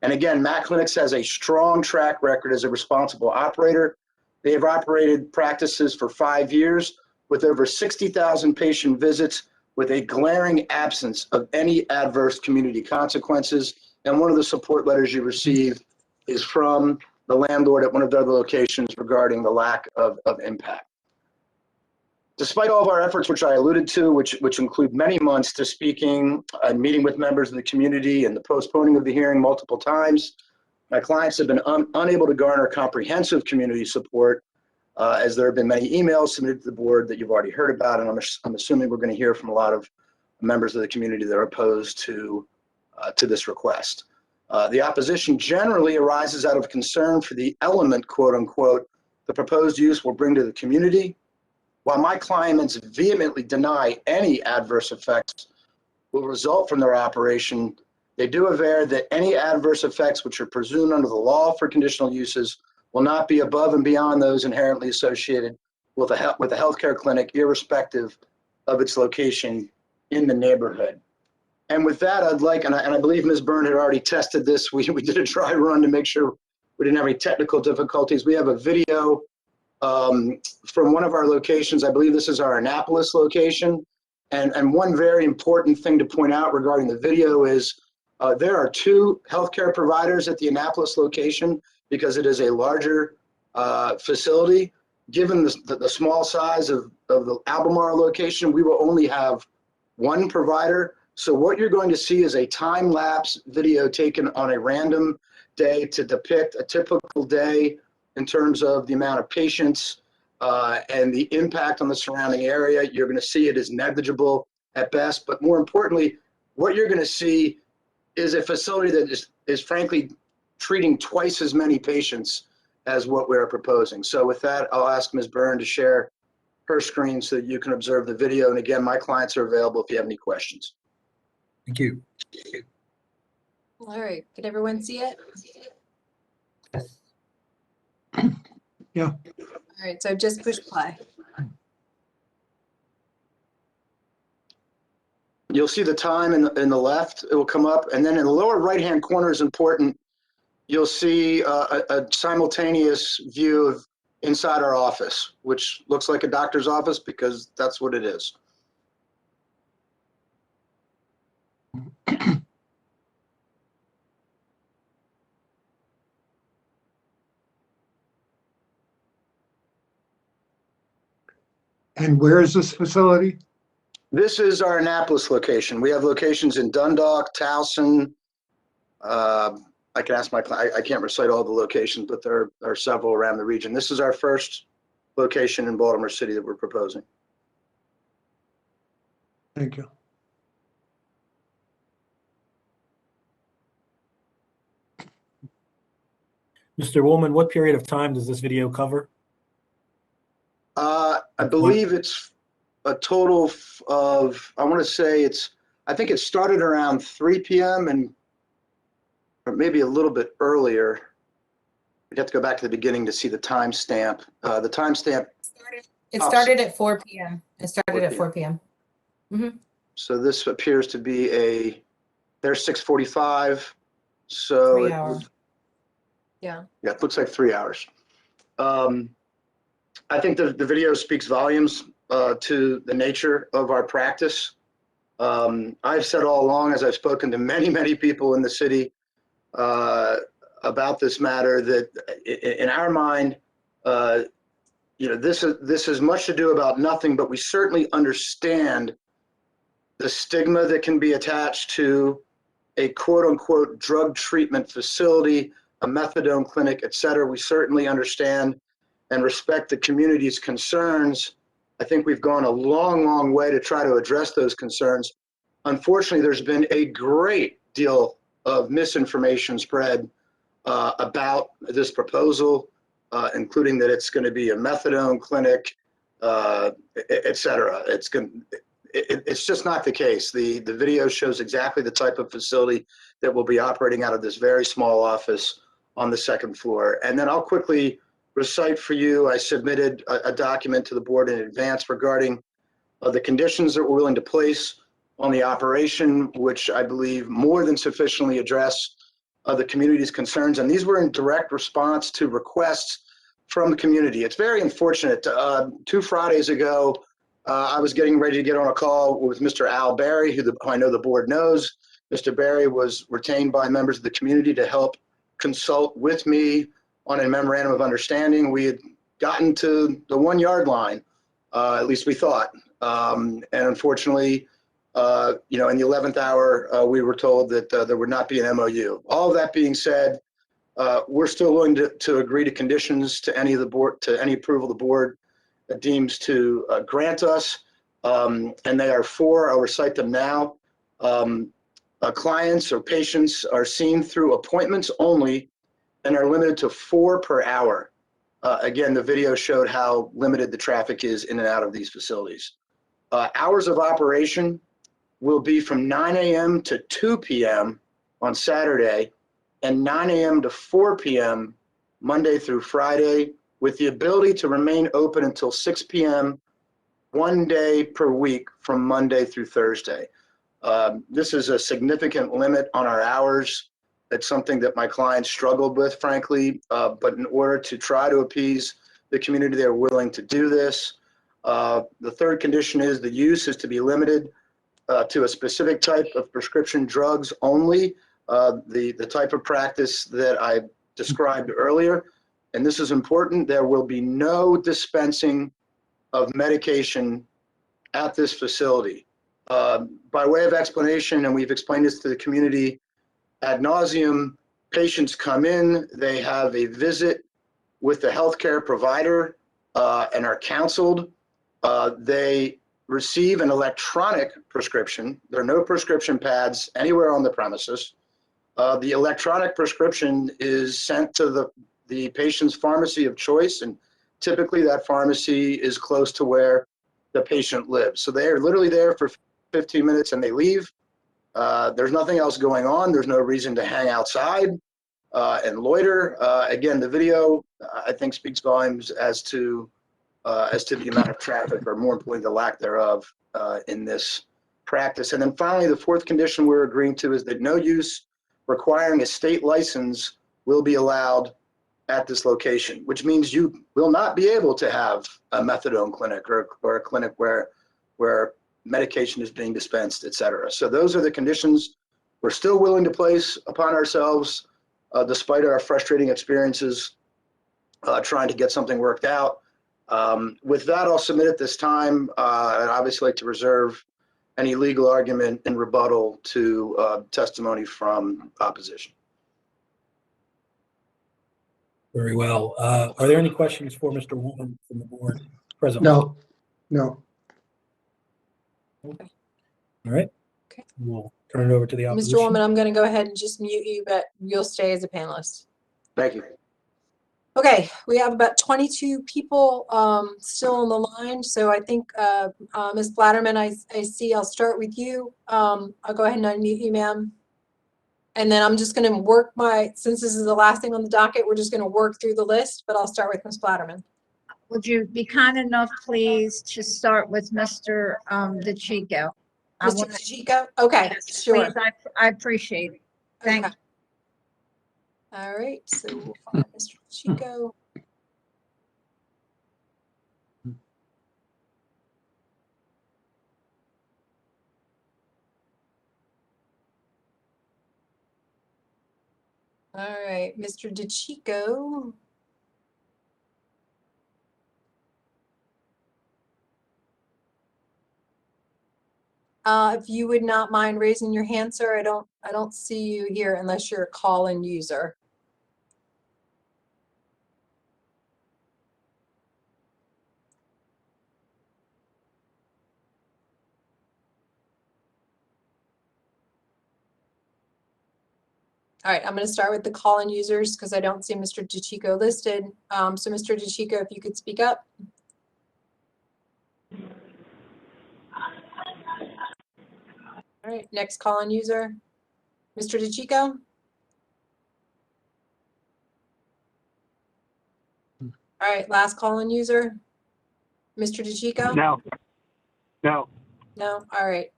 And again, Mac Clinics has a strong track record as a responsible operator. They have operated practices for 5 years with over 60,000 patient visits with a glaring absence of any adverse community consequences. And one of the support letters you receive is from the landlord at one of the other locations regarding the lack of impact. Despite all of our efforts, which I alluded to, which include many months to speaking and meeting with members of the community and the postponing of the hearing multiple times, my clients have been unable to garner comprehensive community support as there have been many emails submitted to the board that you've already heard about, and I'm assuming we're going to hear from a lot of members of the community that are opposed to this request. The opposition generally arises out of concern for the element, quote unquote, the proposed use will bring to the community. While my clients vehemently deny any adverse effects will result from their operation, they do aver that any adverse effects which are presumed under the law for conditional uses will not be above and beyond those inherently associated with a healthcare clinic, irrespective of its location in the neighborhood. And with that, I'd like, and I believe Ms. Byrne had already tested this. We did a dry run to make sure we didn't have any technical difficulties. We have a video from one of our locations. I believe this is our Annapolis location. And one very important thing to point out regarding the video is there are 2 healthcare providers at the Annapolis location because it is a larger facility. Given the small size of the Albemarle location, we will only have 1 provider. So what you're going to see is a time-lapse video taken on a random day to depict a typical day in terms of the amount of patients and the impact on the surrounding area. You're going to see it is negligible at best, but more importantly, what you're going to see is a facility that is frankly treating twice as many patients as what we're proposing. So with that, I'll ask Ms. Byrne to share her screen so that you can observe the video. And again, my clients are available if you have any questions. Thank you. All right, can everyone see it? Yeah. All right, so just push play. You'll see the time in the left, it will come up. And then in the lower right-hand corner is important. You'll see a simultaneous view of inside our office, which looks like a doctor's office because that's what it is. And where is this facility? This is our Annapolis location. We have locations in Dundalk, Towson. I can ask my client, I can't recite all the locations, but there are several around the region. This is our first location in Baltimore City that we're proposing. Thank you. Mr. Woolman, what period of time does this video cover? I believe it's a total of, I want to say I think it started around 3 p.m. and or maybe a little bit earlier. We'd have to go back to the beginning to see the timestamp. The timestamp. It started at 4 p.m. It started at 4 p.m. Mm-hmm. So this appears to be there's 6:45. So 3 hours. Yeah, it looks like 3 hours. I think the video speaks volumes to the nature of our practice. I've said all along, as I've spoken to many, many people in the city about this matter, that in our mind, this is much to do about nothing, but we certainly understand the stigma that can be attached to a quote unquote drug treatment facility, a methadone clinic, et cetera. We certainly understand and respect the community's concerns. I think we've gone a long, long way to try to address those concerns. Unfortunately, there's been a great deal of misinformation spread about this proposal, including that it's going to be a methadone clinic, et cetera. It's just not the case. The video shows exactly the type of facility that will be operating out of this very small office on the 2nd floor. And then I'll quickly recite for you, I submitted a document to the board in advance regarding the conditions that we're willing to place on the operation, which I believe more than sufficiently address the community's concerns, and these were in direct response to requests from the community. It's very unfortunate. 2 Fridays ago, I was getting ready to get on a call with Mr. Al Berry, who I know the board knows. Mr. Berry was retained by members of the community to help consult with me on a memorandum of understanding. We had gotten to the 1 yard line, at least we thought. And unfortunately, in the 11th hour, we were told that there would not be an MOU. All of that being said, we're still willing to agree to conditions to any approval the board deems to grant us. And they are 4. I'll recite them now. Clients or patients are seen through appointments only and are limited to 4 per hour. Again, the video showed how limited the traffic is in and out of these facilities. Hours of operation will be from 9 a.m. to 2 p.m. on Saturday and 9 a.m. to 4 p.m. Monday through Friday, with the ability to remain open until 6 p.m. 1 day per week from Monday through Thursday. This is a significant limit on our hours. It's something that my clients struggled with, frankly, but in order to try to appease the community, they're willing to do this. The third condition is the use is to be limited to a specific type of prescription drugs only, the type of practice that I described earlier. And this is important. There will be no dispensing of medication at this facility. By way of explanation, and we've explained this to the community ad nauseum, patients come in, they have a visit with the healthcare provider and are counseled. They receive an electronic prescription. There are no prescription pads anywhere on the premises. The electronic prescription is sent to the patient's pharmacy of choice, and typically that pharmacy is close to where the patient lives. So they are literally there for 15 minutes and they leave. There's nothing else going on. There's no reason to hang outside and loiter. Again, the video, I think, speaks volumes as to the amount of traffic, or more importantly, the lack thereof in this practice. And then finally, the fourth condition we're agreeing to is that no use requiring a state license will be allowed at this location, which means you will not be able to have a methadone clinic or a clinic where medication is being dispensed, et cetera. So those are the conditions we're still willing to place upon ourselves, despite our frustrating experiences trying to get something worked out. With that, I'll submit at this time. I'd obviously like to reserve any legal argument in rebuttal to testimony from opposition. Very well. Are there any questions for Mr. Woolman from the board present? No. Okay. All right. Okay. We'll turn it over to the opposition. Mr. Woolman, I'm going to go ahead and just mute you, but you'll stay as a panelist. Thank you. Okay, we have about 22 people still on the line. So I think Ms. Blatterman, I see. I'll start with you. I'll go ahead and unmute you, ma'am. And then I'm just going to work since this is the last thing on the docket, we're just going to work through the list, but I'll start with Ms. Blatterman. Would you be kind enough, please, to start with Mr. DeChico? Mr. DeChico? Okay, Yes, sure. please, I appreciate it. Thank you. All right, so we'll find Mr. DeChico. All right, Mr. DeChico. If you would not mind raising your hand, sir, I don't see you here unless you're a call-in user. All right, I'm going to start with the call-in users because I don't see Mr. DeChico listed. So Mr. DeChico, if you could speak up. All right, next call-in user, Mr. DeChico. All right, last call-in user, Mr. DeChico. No. No. All right.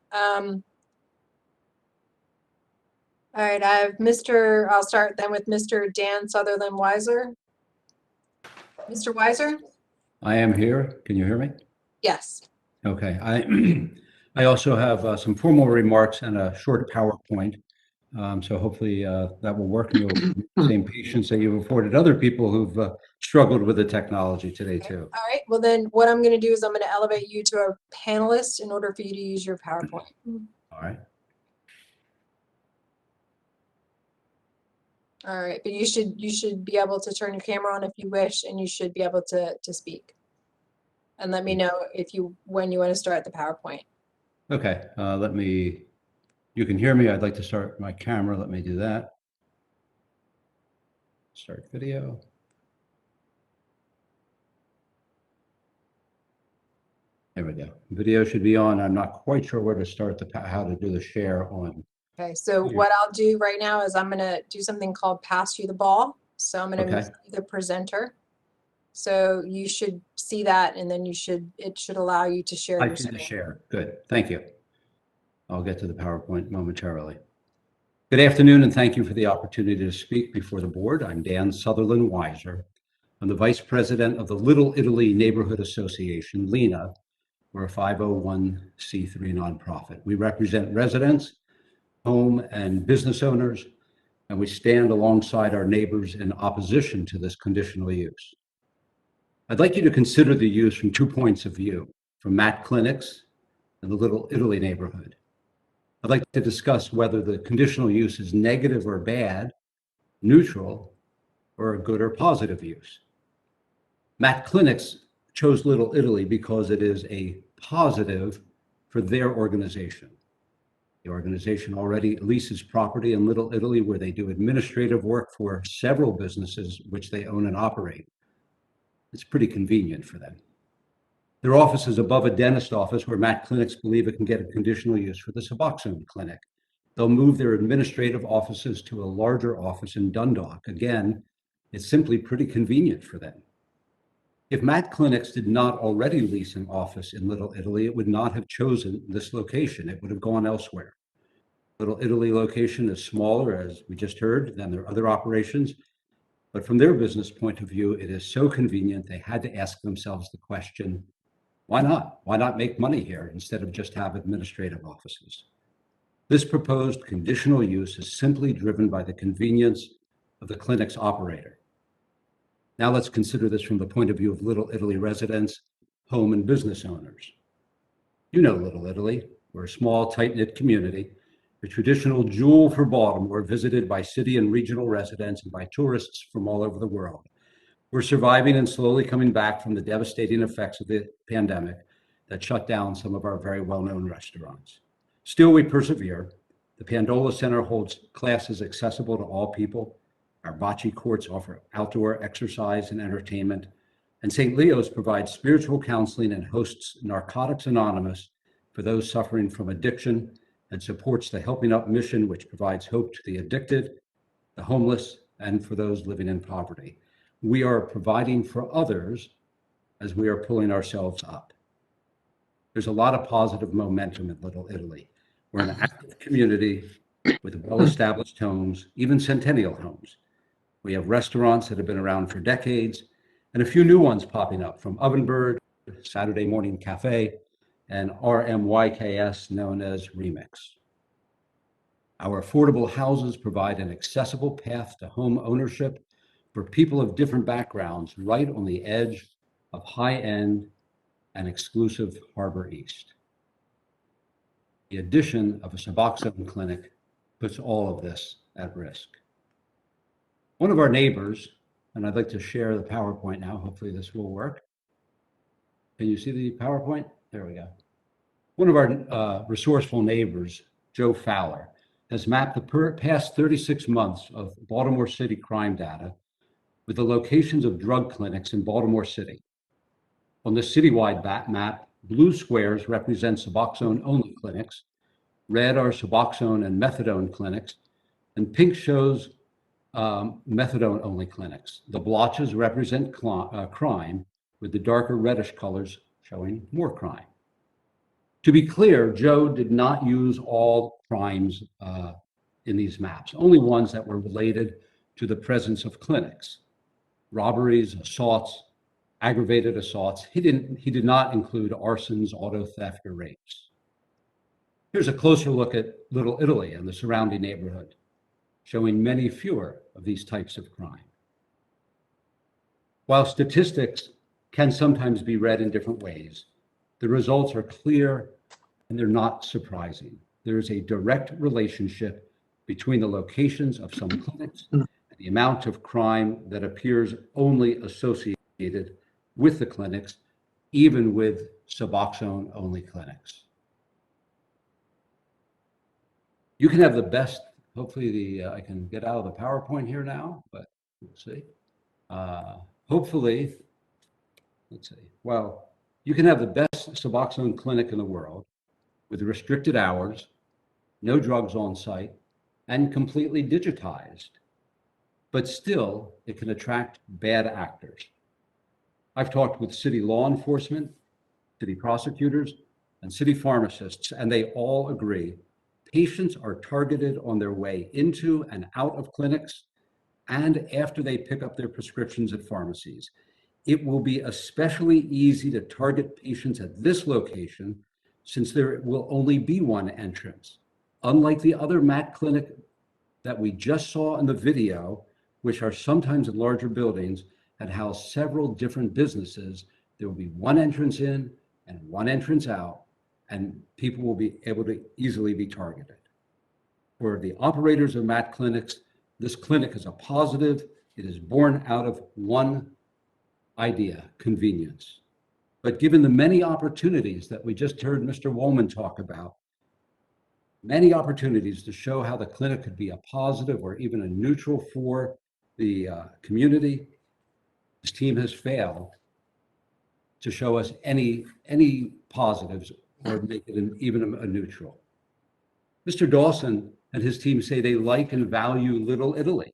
All right, I'll start then with Mr. Dan Sutherland Weiser. Mr. Weiser? I am here. Can you hear me? Yes. Okay. I also have some formal remarks and a short PowerPoint. So hopefully that will work. And you'll same patience that you've afforded other people who've struggled with the technology today too. All right, well then what I'm going to do is I'm going to elevate you to a panelist in order for you to use your PowerPoint. All right. All right, but you should be able to turn your camera on if you wish, and you should be able to speak. And let me know when you want to start the PowerPoint. Okay. You can hear me. I'd like to start my camera. Let me do that. Start video. There we go. Video should be on. I'm not quite sure where to start how to do the share on. Okay, so what I'll do right now is I'm going to do something called pass you the ball. So I'm going to make you the presenter. So you should see that, and then it should allow you to share your screen. I see the share. Good. Thank you. I'll get to the PowerPoint momentarily. Good afternoon, and thank you for the opportunity to speak before the board. I'm Dan Sutherland Weiser. I'm the Vice President of the Little Italy Neighborhood Association, LINA. We're a 501c3 nonprofit. We represent residents, home and business owners, and we stand alongside our neighbors in opposition to this conditional use. I'd like you to consider the use from 2 points of view, from Matt Clinics and the Little Italy neighborhood. I'd like to discuss whether the conditional use is negative or bad, neutral, or a good or positive use. Matt Clinics chose Little Italy because it is a positive for their organization. The organization already leases property in Little Italy where they do administrative work for several businesses which they own and operate. It's pretty convenient for them. Their office is above a dentist office where Matt Clinics believe it can get a conditional use for the Suboxone clinic. They'll move their administrative offices to a larger office in Dundalk. Again, it's simply pretty convenient for them. If Matt Clinics did not already lease an office in Little Italy, it would not have chosen this location. It would have gone elsewhere. Little Italy location is smaller, as we just heard, than their other operations. But from their business point of view, it is so convenient, they had to ask themselves the question, why not? Why not make money here instead of just have administrative offices? This proposed conditional use is simply driven by the convenience of the clinic's operator. Now let's consider this from the point of view of Little Italy residents, home and business owners. You know Little Italy. We're a small, tight-knit community, a traditional jewel for Baltimore, visited by city and regional residents and by tourists from all over the world. We're surviving and slowly coming back from the devastating effects of the pandemic that shut down some of our very well-known restaurants. Still, we persevere. The Pandola Center holds classes accessible to all people. Our bocce courts offer outdoor exercise and entertainment. And St. Leo's provides spiritual counseling and hosts Narcotics Anonymous for those suffering from addiction and supports the Helping Up mission, which provides hope to the addicted, the homeless, and for those living in poverty. We are providing for others as we are pulling ourselves up. There's a lot of positive momentum in Little Italy. We're an active community with well-established homes, even centennial homes. We have restaurants that have been around for decades and a few new ones popping up, from Ovenbird, Saturday Morning Cafe, and RMYKS, known as Remix. Our affordable houses provide an accessible path to home ownership for people of different backgrounds, right on the edge of high-end and exclusive Harbor East. The addition of a Suboxone clinic puts all of this at risk. One of our neighbors, and I'd like to share the PowerPoint now, hopefully this will work. Can you see the PowerPoint? There we go. One of our resourceful neighbors, Joe Fowler, has mapped the past 36 months of Baltimore City crime data with the locations of drug clinics in Baltimore City. On the citywide map, blue squares represent Suboxone-only clinics, red are Suboxone and methadone clinics, and pink shows methadone-only clinics. The blotches represent crime, with the darker reddish colors showing more crime. To be clear, Joe did not use all crimes in these maps, only ones that were related to the presence of clinics. Robberies, assaults, aggravated assaults. He did not include arsons, auto theft, or rapes. Here's a closer look at Little Italy and the surrounding neighborhood, showing many fewer of these types of crime. While statistics can sometimes be read in different ways, the results are clear and they're not surprising. There is a direct relationship between the locations of some clinics and the amount of crime that appears only associated with the clinics, even with Suboxone-only clinics. You can have the best, hopefully I can get out of the PowerPoint here now, but we'll see. Hopefully, let's see. Well, you can have the best Suboxone clinic in the world with restricted hours, no drugs on site, and completely digitized. But still, it can attract bad actors. I've talked with city law enforcement, city prosecutors, and city pharmacists, and they all agree patients are targeted on their way into and out of clinics and after they pick up their prescriptions at pharmacies. It will be especially easy to target patients at this location since there will only be one entrance. Unlike the other MAT clinic that we just saw in the video, which are sometimes in larger buildings and house several different businesses, there will be one entrance in and one entrance out, and people will be able to easily be targeted. For the operators of MAT clinics, this clinic is a positive. It is born out of one idea, convenience. But given the many opportunities that we just heard Mr. Woolman talk about, many opportunities to show how the clinic could be a positive or even a neutral for the community, this team has failed to show us any positives or make it even a neutral. Mr. Dawson and his team say they like and value Little Italy,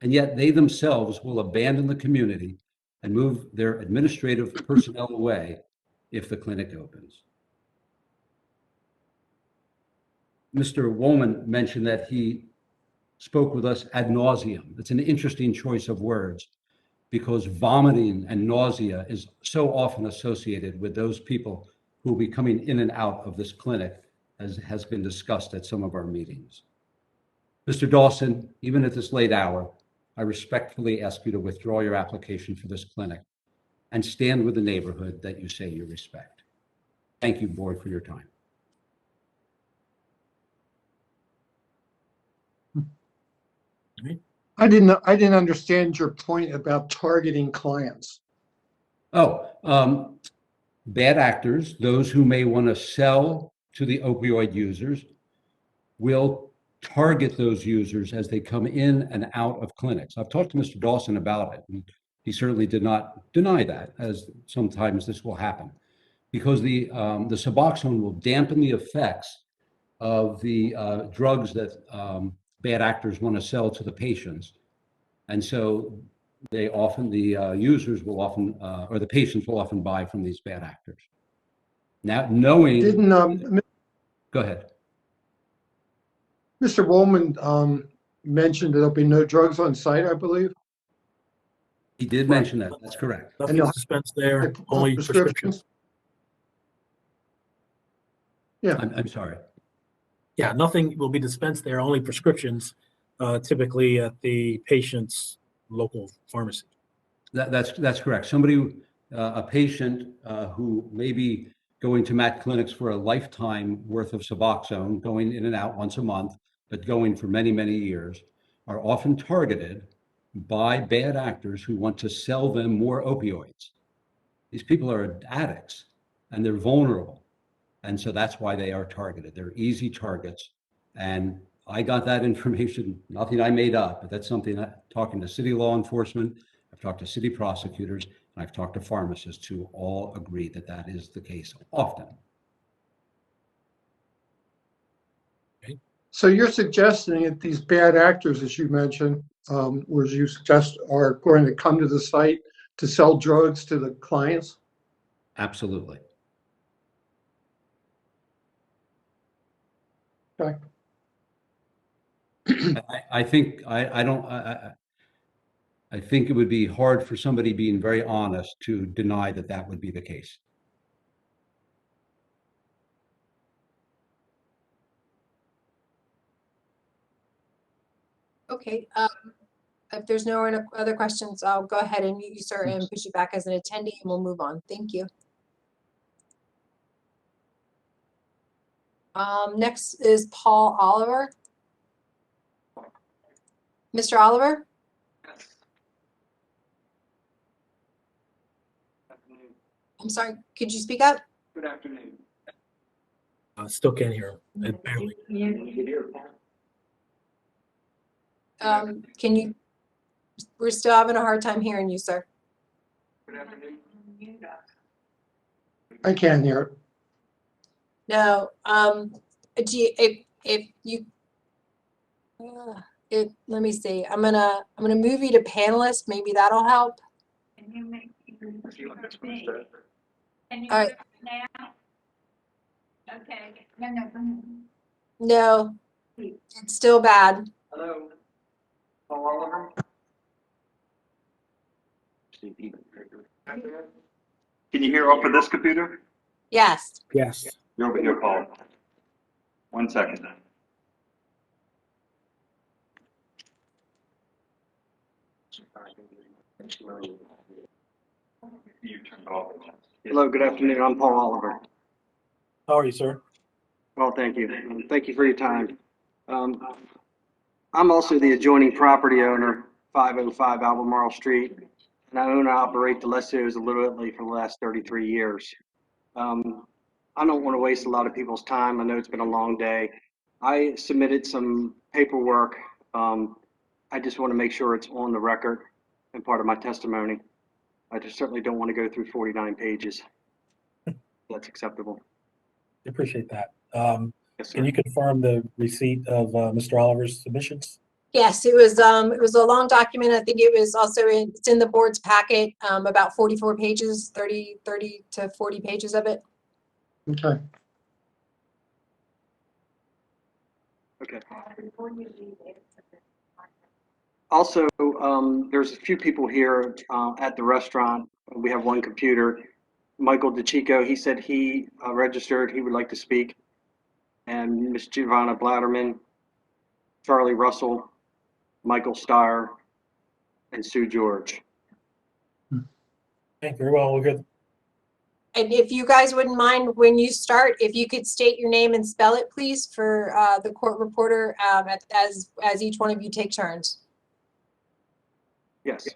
and yet they themselves will abandon the community and move their administrative personnel away if the clinic opens. Mr. Woolman mentioned that he spoke with us ad nauseum. It's an interesting choice of words because vomiting and nausea is so often associated with those people who will be coming in and out of this clinic, as has been discussed at some of our meetings. Mr. Dawson, even at this late hour, I respectfully ask you to withdraw your application for this clinic and stand with the neighborhood that you say you respect. Thank you, board, for your time. I didn't understand your point about targeting clients. Oh, bad actors, those who may want to sell to the opioid users, will target those users as they come in and out of clinics. I've talked to Mr. Dawson about it, and he certainly did not deny that, as sometimes this will happen, because the Suboxone will dampen the effects of the drugs that bad actors want to sell to the patients. And so they often, the users will often, or the patients will often buy from these bad actors. Now, knowing... Go ahead. Mr. Woolman mentioned that there'll be no drugs on site, I believe. He did mention that. That's correct. Nothing's dispensed there, only prescriptions. Yeah. I'm sorry. Yeah, nothing will be dispensed there, only prescriptions, typically at the patient's local pharmacy. That's correct. Somebody, a patient who may be going to MAT clinics for a lifetime worth of Suboxone, going in and out once a month, but going for many, many years, are often targeted by bad actors who want to sell them more opioids. These people are addicts and they're vulnerable. And so that's why they are targeted. They're easy targets. And I got that information, nothing I made up, but that's something that, talking to city law enforcement, I've talked to city prosecutors, and I've talked to pharmacists who all agree that that is the case often. Okay. So you're suggesting that these bad actors, as you mentioned, or as you suggest, are going to come to the site to sell drugs to the clients? Absolutely. Okay. I think, I don't, I think it would be hard for somebody being very honest to deny that that would be the case. Okay, if there's no other questions, I'll go ahead and mute you, sir, and push you back as an attendee, and we'll move on. Thank you. Next is Paul Oliver. Mr. Oliver? I'm sorry, could you speak up? Good afternoon. Still can't hear him, barely. Can you, we're still having a hard time hearing you, sir. Good afternoon. I can't hear it. No, do you, if you, let me see, I'm gonna move you to panelist, maybe that'll help. Can you make? All right. Now? Okay, no. No, it's still bad. Hello. Paul Oliver. Can you hear off of this computer? Yes. Yes. You're over here, Paul. 1 second. Hello, good afternoon. I'm Paul Oliver. How are you, sir? Well, thank you. Thank you for your time. I'm also the adjoining property owner, 505 Albemarle Street, and I own and operate the Lessos literally for the last 33 years. I don't want to waste a lot of people's time. I know it's been a long day. I submitted some paperwork. I just want to make sure it's on the record and part of my testimony. I just certainly don't want to go through 49 pages. That's acceptable. Appreciate that. Yes, sir. Can you confirm the receipt of Mr. Oliver's submissions? Yes, it was a long document. I think it was also it's in the board's packet, about 44 pages, 30 to 40 pages of it. Okay. Okay. Also, there's a few people here at the restaurant. We have one computer. Michael DeChico, he said he registered, he would like to speak. And Miss Giovanna Blatterman, Charlie Russell, Michael Starr, and Sue George. Okay, very well. We're good. And if you guys wouldn't mind, when you start, if you could state your name and spell it, please, for the court reporter, as each one of you take turns. Yes.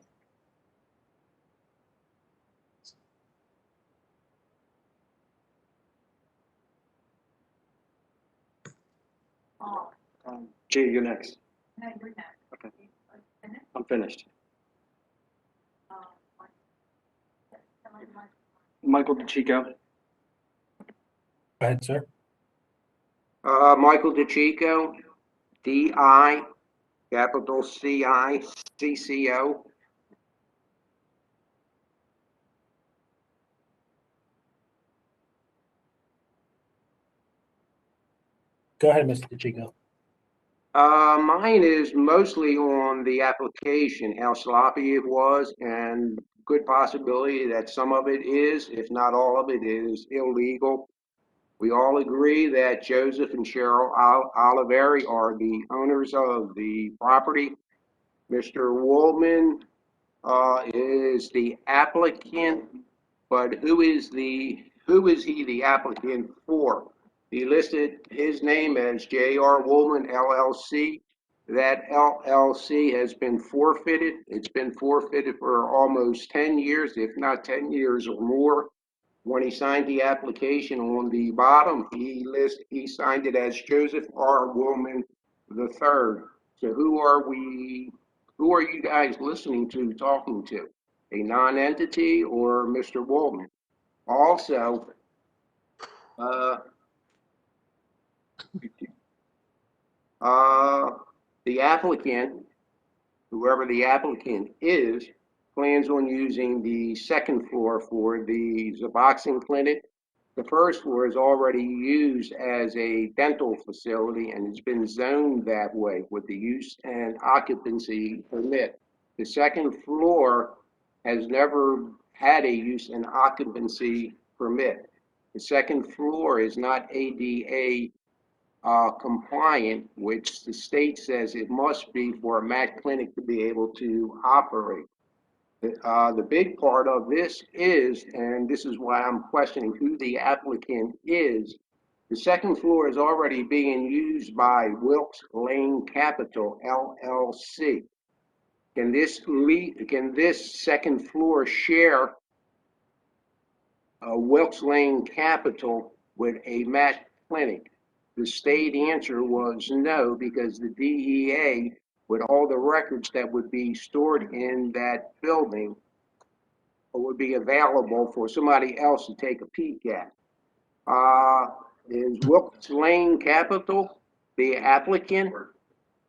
Jay, you're next. No, you're not. Okay. I'm finished. Michael DeChico. Go ahead, sir. Michael DeChico, D-I, capital C-I-C-C-O. Go ahead, Mr. DeChico. Mine is mostly on the application, how sloppy it was, and good possibility that some of it is, if not all of it, is illegal. We all agree that Joseph and Cheryl Oliveri are the owners of the property. Mr. Woolman is the applicant, but who is he the applicant for? He listed his name as J.R. Woolman LLC. That LLC has been forfeited. It's been forfeited for almost 10 years, if not 10 years or more. When he signed the application on the bottom, he signed it as Joseph R. Woolman III. So who are you guys listening to, talking to? A non-entity or Mr. Woolman? Also, the applicant, whoever the applicant is, plans on using the second floor for the Suboxone clinic. The first floor is already used as a dental facility and it's been zoned that way with the use and occupancy permit. The second floor has never had a use and occupancy permit. The second floor is not ADA compliant, which the state says it must be for a MAC clinic to be able to operate. The big part of this is, and this is why I'm questioning who the applicant is, the second floor is already being used by Wilkes Lane Capital, LLC. Can this second floor share Wilkes Lane Capital with a MAC clinic? The state answer was no, because the DEA, with all the records that would be stored in that building, would be available for somebody else to take a peek at. Is Wilkes Lane Capital the applicant?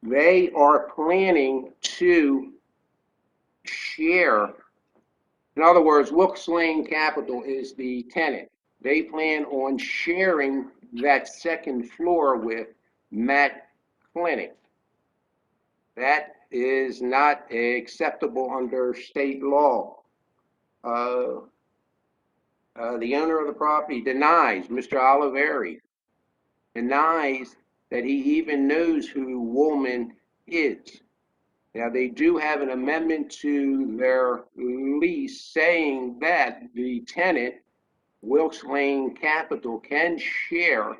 They are planning to share. In other words, Wilkes Lane Capital is the tenant. They plan on sharing that second floor with Matt Clinic. That is not acceptable under state law. The owner of the property denies, Mr. Oliveri, denies that he even knows who Woolman is. Now, they do have an amendment to their lease saying that the tenant, Wilkes Lane Capital, can share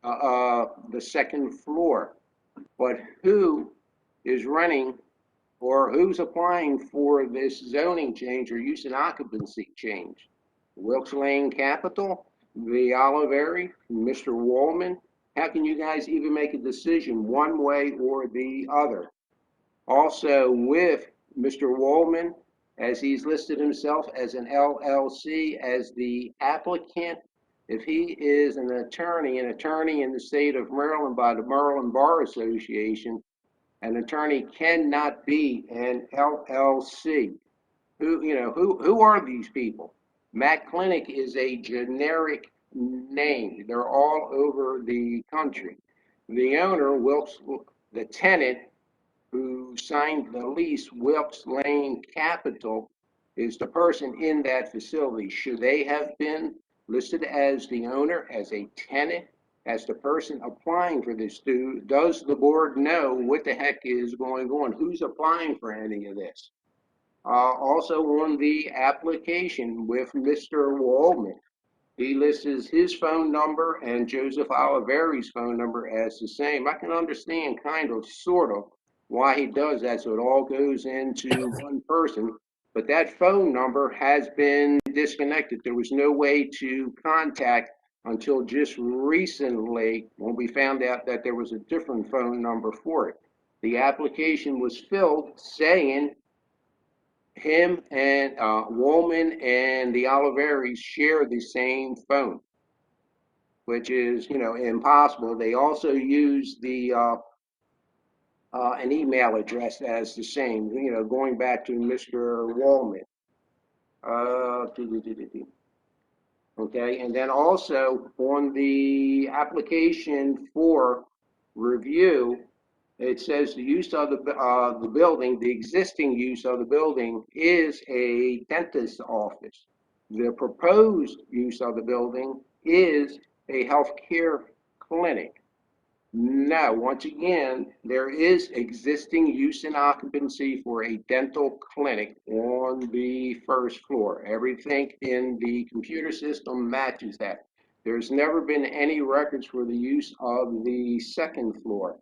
the second floor. But who is running or who's applying for this zoning change or use and occupancy change? Wilkes Lane Capital, the Oliveri, Mr. Woolman? How can you guys even make a decision one way or the other? Also with Mr. Woolman, as he's listed himself as an LLC, as the applicant, if he is an attorney in the state of Maryland by the Maryland Bar Association, an attorney cannot be an LLC. Who are these people? Mac Clinic is a generic name. They're all over the country. The owner, the tenant who signed the lease, Wilkes Lane Capital, is the person in that facility. Should they have been listed as the owner, as a tenant, as the person applying for this? Does the board know what the heck is going on? Who's applying for any of this? Also on the application with Mr. Woolman, he lists his phone number and Joseph Oliveri's phone number as the same. I can understand kind of, sort of, why he does that, so it all goes into one person. But that phone number has been disconnected. There was no way to contact until just recently when we found out that there was a different phone number for it. The application was filled saying him and Woolman and the Oliveris share the same phone, which is, impossible. They also use the an email address as the same, going back to Mr. Woolman. Okay, and then also on the application for review, it says the use of the building, the existing use of the building is a dentist's office. The proposed use of the building is a healthcare clinic. Now, once again, there is existing use and occupancy for a dental clinic on the first floor. Everything in the computer system matches that. There's never been any records for the use of the second floor.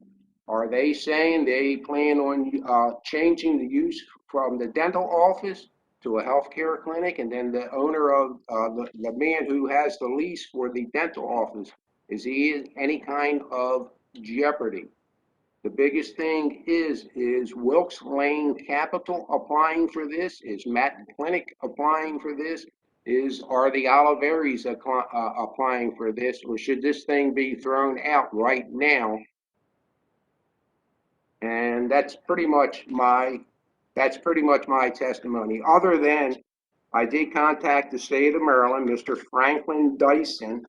Are they saying they plan on changing the use from the dental office to a healthcare clinic? And then the owner of the man who has the lease for the dental office, is he in any kind of jeopardy? The biggest thing is Wilkes Lane Capital applying for this? Is Matt Clinic applying for this? Are the Oliveris applying for this? Or should this thing be thrown out right now? And that's pretty much my testimony, other than I did contact the state of Maryland, Mr. Franklin Dyson.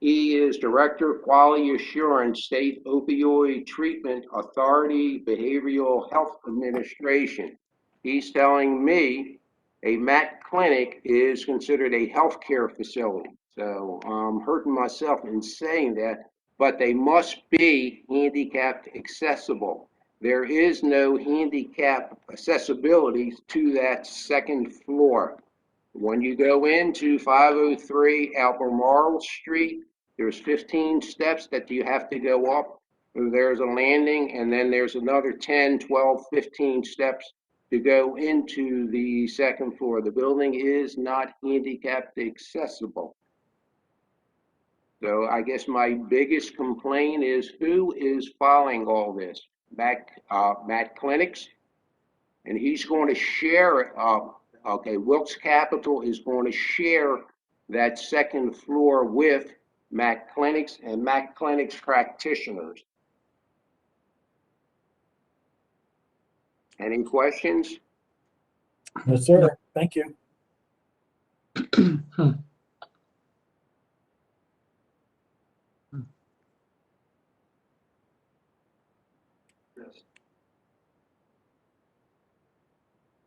He is Director of Quality Assurance, State Opioid Treatment Authority, Behavioral Health Administration. He's telling me a MAC clinic is considered a healthcare facility. So I'm hurting myself in saying that, but they must be handicapped accessible. There is no handicap accessibility to that second floor. When you go into 503 Albemarle Street, there's 15 steps that you have to go up. There's a landing, and then there's another 10, 12, 15 steps to go into the second floor. The building is not handicapped accessible. So I guess my biggest complaint is who is following all this? Matt Clinics, and he's going to share it. Okay, Wilkes Capital is going to share that second floor with Mac Clinics and Mac Clinics practitioners. Any questions? Yes, sir. Thank you.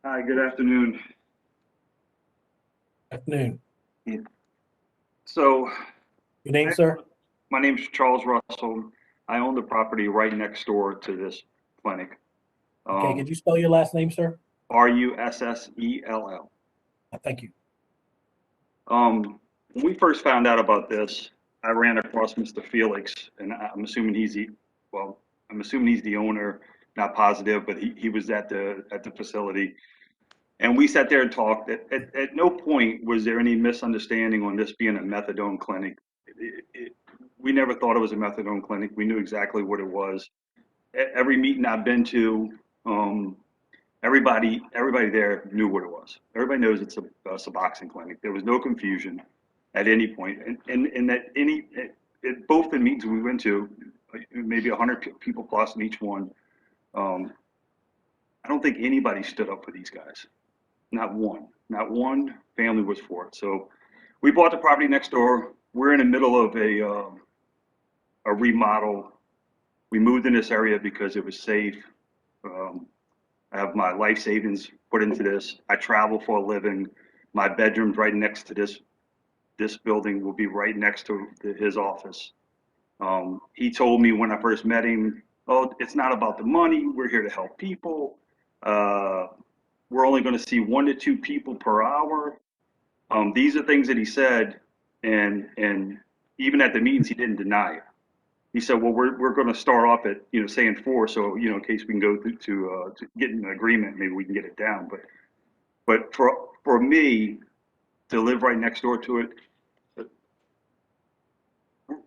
Hi, good afternoon. Afternoon. So, Your name, sir? My name's Charles Russell. I own the property right next door to this clinic. Okay, could you spell your last name, sir? Russell. Thank you. When we first found out about this, I ran across Mr. Felix, and I'm assuming he's the owner, not positive, but he was at the facility. And we sat there and talked. At no point was there any misunderstanding on this being a methadone clinic. We never thought it was a methadone clinic. We knew exactly what it was. Every meeting I've been to, everybody there knew what it was. Everybody knows it's a Suboxone clinic. There was no confusion at any point. And at both the meetings we went to, maybe 100 people plus in each one, I don't think anybody stood up for these guys. Not one family was for it. So we bought the property next door. We're in the middle of a remodel. We moved in this area because it was safe. I have my life savings put into this. I travel for a living. My bedroom's right next to this building will be right next to his office. He told me when I first met him, oh, it's not about the money. We're here to help people. We're only going to see 1 to 2 people per hour. These are things that he said, and even at the meetings, he didn't deny it. He said, well, we're going to start off at, saying 4. So, in case we can go through to get an agreement, maybe we can get it down. But for me to live right next door to it,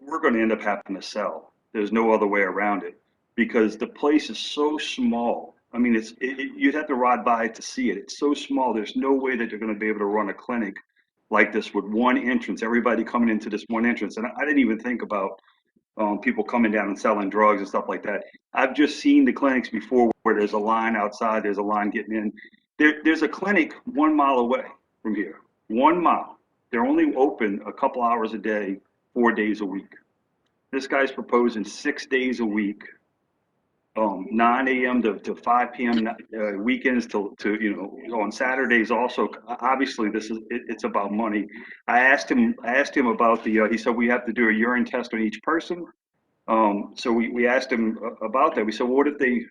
we're going to end up having to sell. There's no other way around it because the place is so small. I mean, you'd have to ride by it to see it. It's so small. There's no way that they're going to be able to run a clinic like this with one entrance, everybody coming into this one entrance. And I didn't even think about people coming down and selling drugs and stuff like that. I've just seen the clinics before where there's a line outside, there's a line getting in. There's a clinic 1 mile away from here, 1 mile. They're only open a couple hours a day, 4 days a week. This guy's proposing 6 days a week. 9 a.m. to 5 p.m. Weekends to on Saturdays also. Obviously, it's about money. I asked him about he said we have to do a urine test on each person. So we asked him about that. We said, well, what if the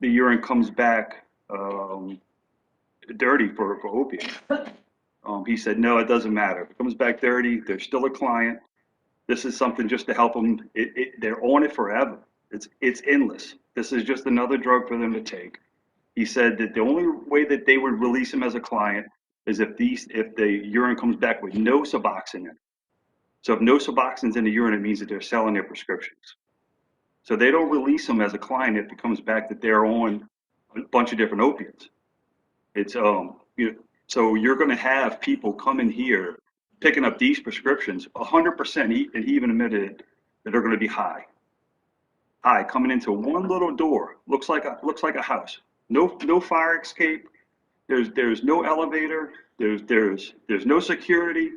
urine comes back dirty for opium? He said, no, it doesn't matter. If it comes back dirty, they're still a client. This is something just to help them. They're on it forever. It's endless. This is just another drug for them to take. He said that the only way that they would release him as a client is if the urine comes back with no Suboxone in it. So if no Suboxone's in the urine, it means that they're selling their prescriptions. So they don't release them as a client if it comes back that they're on a bunch of different opiates. It's so you're going to have people come in here picking up these prescriptions 100%, and he even admitted that they're going to be high. eye coming into one little door. Looks like a house. No fire escape. There's no elevator. There's no security.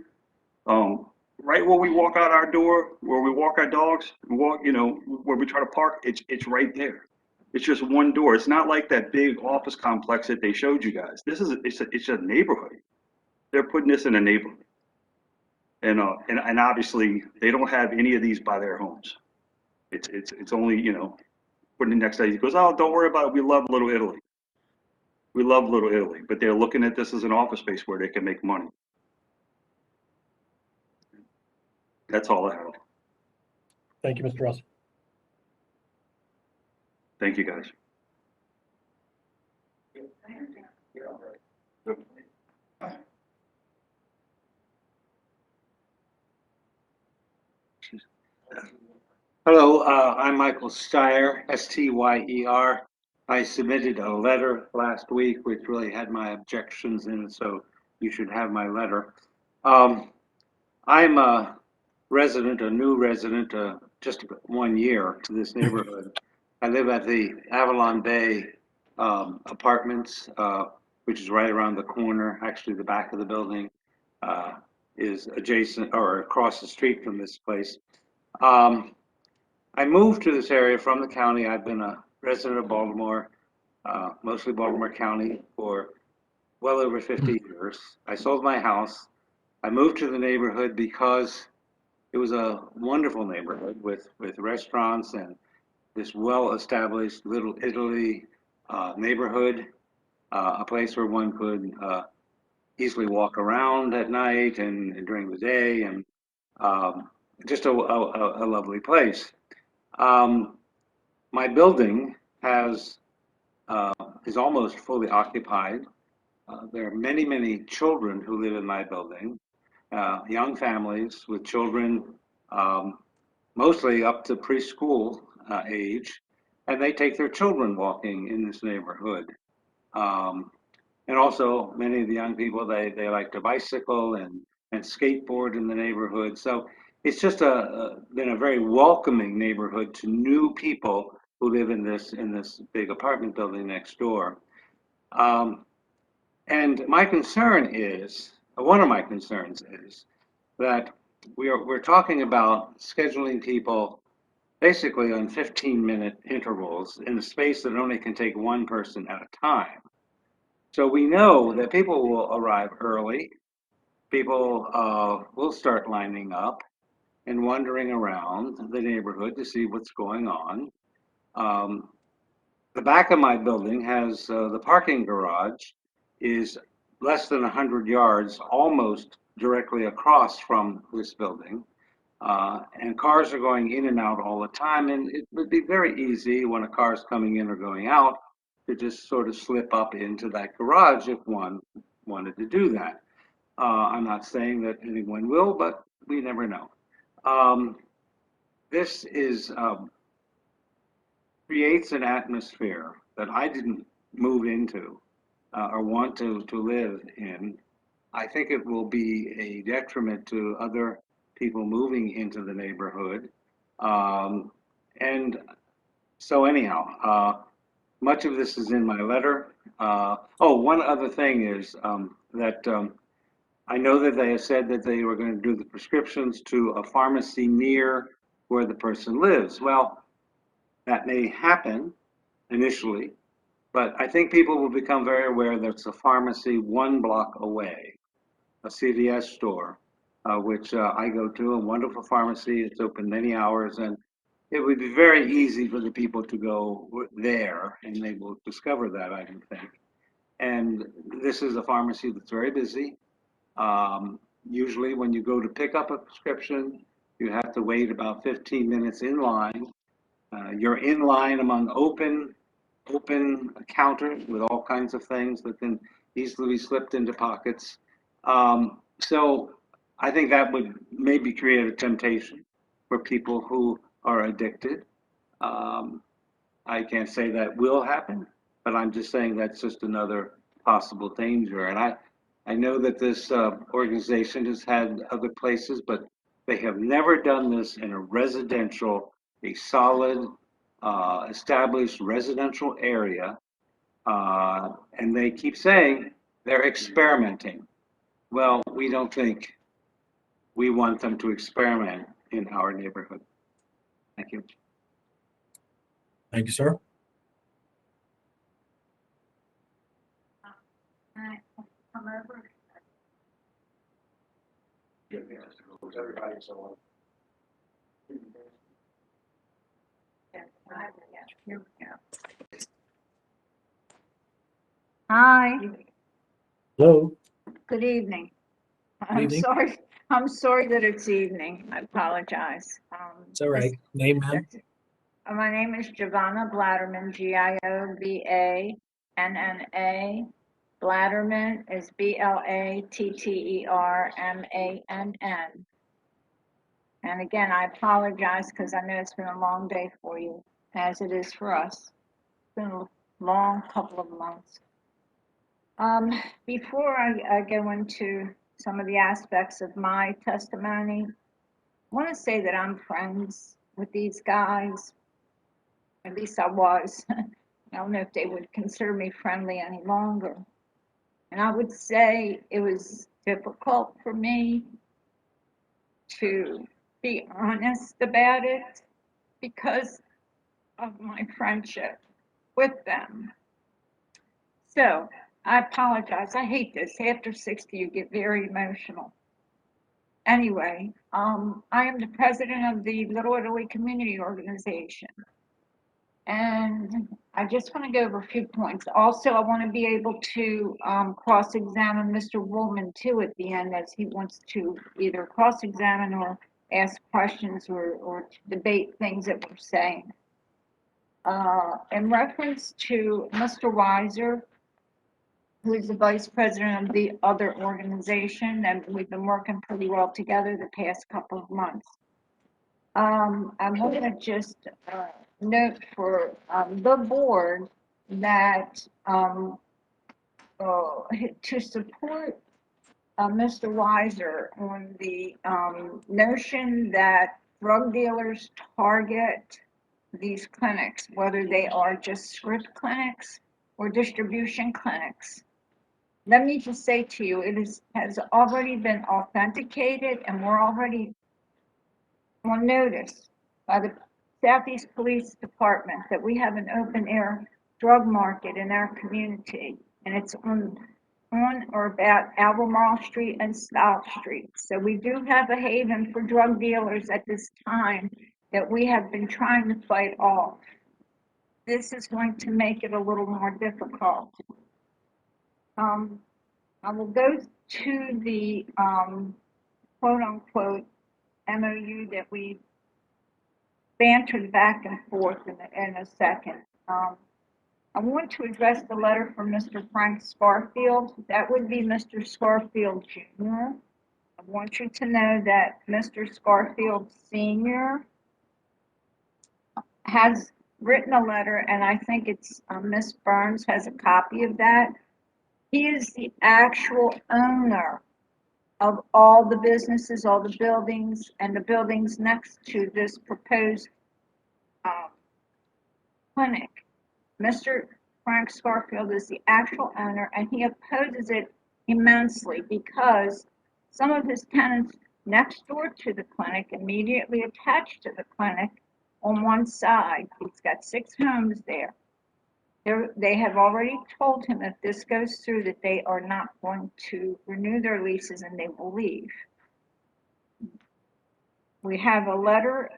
Right where we walk out our door, where we walk our dogs, where we try to park, it's right there. It's just one door. It's not like that big office complex that they showed you guys. It's a neighborhood. They're putting this in a neighborhood. And obviously they don't have any of these by their homes. It's only, putting it next day. He goes, oh, don't worry about it. We love Little Italy. We love Little Italy, but they're looking at this as an office space where they can make money. That's all I have. Thank you, Mr. Russell. Thank you, guys. Hello, I'm Michael Steyer, S-T-Y-E-R. I submitted a letter last week which really had my objections in it, so you should have my letter. I'm a new resident, just 1 year to this neighborhood. I live at the Avalon Bay Apartments, which is right around the corner. Actually, the back of the building is adjacent or across the street from this place. I moved to this area from the county. I've been a resident of Baltimore, mostly Baltimore County, for well over 50 years. I sold my house. I moved to the neighborhood because it was a wonderful neighborhood with restaurants and this well-established Little Italy neighborhood, a place where one could easily walk around at night and during the day, and just a lovely place. My building is almost fully occupied. There are many children who live in my building, young families with children, mostly up to preschool age, and they take their children walking in this neighborhood. And also many of the young people, they like to bicycle and skateboard in the neighborhood. So it's just been a very welcoming neighborhood to new people who live in this big apartment building next door. And my concern is, one of my concerns is that we're talking about scheduling people basically on 15-minute intervals in a space that only can take one person at a time. So we know that people will arrive early, people will start lining up and wandering around the neighborhood to see what's going on. The back of my building has the parking garage is less than 100 yards, almost directly across from this building. And cars are going in and out all the time, and it would be very easy when a car is coming in or going out to just sort of slip up into that garage if one wanted to do that. I'm not saying that anyone will, but we never know. This creates an atmosphere that I didn't move into or want to live in. I think it will be a detriment to other people moving into the neighborhood. And so anyhow, much of this is in my letter. One other thing is that I know that they have said that they were going to do the prescriptions to a pharmacy near where the person lives. Well, that may happen initially, but I think people will become very aware that it's a pharmacy 1 block away, a CVS store, which I go to, a wonderful pharmacy. It's open many hours, and it would be very easy for the people to go there, and they will discover that, I think. And this is a pharmacy that's very busy. Usually when you go to pick up a prescription, you have to wait about 15 minutes in line. You're in line among open counters with all kinds of things that can easily be slipped into pockets. So I think that would maybe create a temptation for people who are addicted. I can't say that will happen, but I'm just saying that's just another possible danger. And I know that this organization has had other places, but they have never done this in a residential, a solid established residential area. And they keep saying they're experimenting. Well, we don't think we want them to experiment in our neighborhood. Thank you. Thank you, sir. Come over. Here we go. Hi, Hello. good evening. I'm Evening. sorry that it's evening. I apologize. It's all right. Name, ma'am? My name is Giovanna Blatterman, Giovanna. Blatterman is Blattermann. And again, I apologize because I know it's been a long day for you, as it is for us. It's been a long couple of months. Before I go into some of the aspects of my testimony, I want to say that I'm friends with these guys. At least I was. I don't know if they would consider me friendly any longer. And I would say it was difficult for me to be honest about it because of my friendship with them. So I apologize. I hate this. After 60, you get very emotional. Anyway, I am the president of the Little Italy Community Organization. And I just want to go over a few points. Also, I want to be able to cross-examine Mr. Woolman too at the end, as he wants to either cross-examine or ask questions or debate things that we're saying. In reference to Mr. Weiser, who is the vice president of the other organization, and we've been working pretty well together the past couple of months. I want to just note for the board that to support Mr. Weiser on the notion that drug dealers target these clinics, whether they are just script clinics or distribution clinics. Let me just say to you, has already been authenticated, and we're already on notice by the Southeast Police Department that we have an open air drug market in our community, and it's on or about Albemarle Street and South Street. So we do have a haven for drug dealers at this time that we have been trying to fight off. This is going to make it a little more difficult. I will go to the quote unquote MOU that we bantered back and forth in a second. I want to address the letter from Mr. Frank Scarfield. That would be Mr. Scarfield Jr. I want you to know that Mr. Scarfield Sr. has written a letter, and I think it's Miss Burns has a copy of that. He is the actual owner of all the businesses, all the buildings, and the buildings next to this proposed clinic. Mr. Frank Scarfield is the actual owner, and he opposes it immensely because some of his tenants next door to the clinic, immediately attached to the clinic on one side, he's got 6 homes there. They have already told him if this goes through that they are not going to renew their leases and they will leave. We have a letter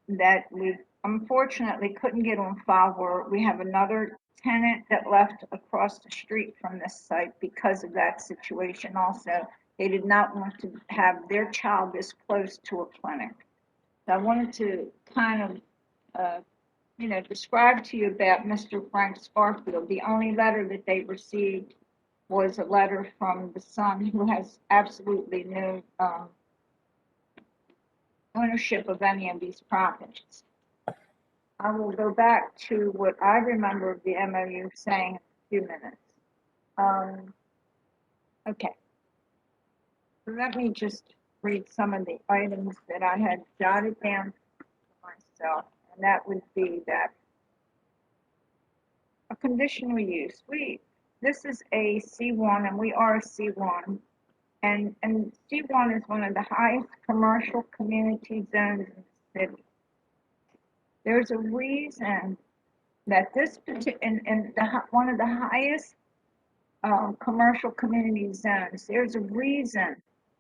that we unfortunately couldn't get on file where we have another tenant that left across the street from this site because of that situation also. They did not want to have their child this close to a clinic. So I wanted to kind of describe to you about Mr. Frank Scarfield. The only letter that they received was a letter from the son who has absolutely no ownership of any of these properties. I will go back to what I remember of the MOU saying in a few minutes. Okay. Let me just read some of the items that I had jotted down for myself. And that would be that a conditional use. This is a C1 and we are a C1. And C1 is one of the highest commercial community zones in the city. There's a reason that this particular, one of the highest commercial community zones, there's a reason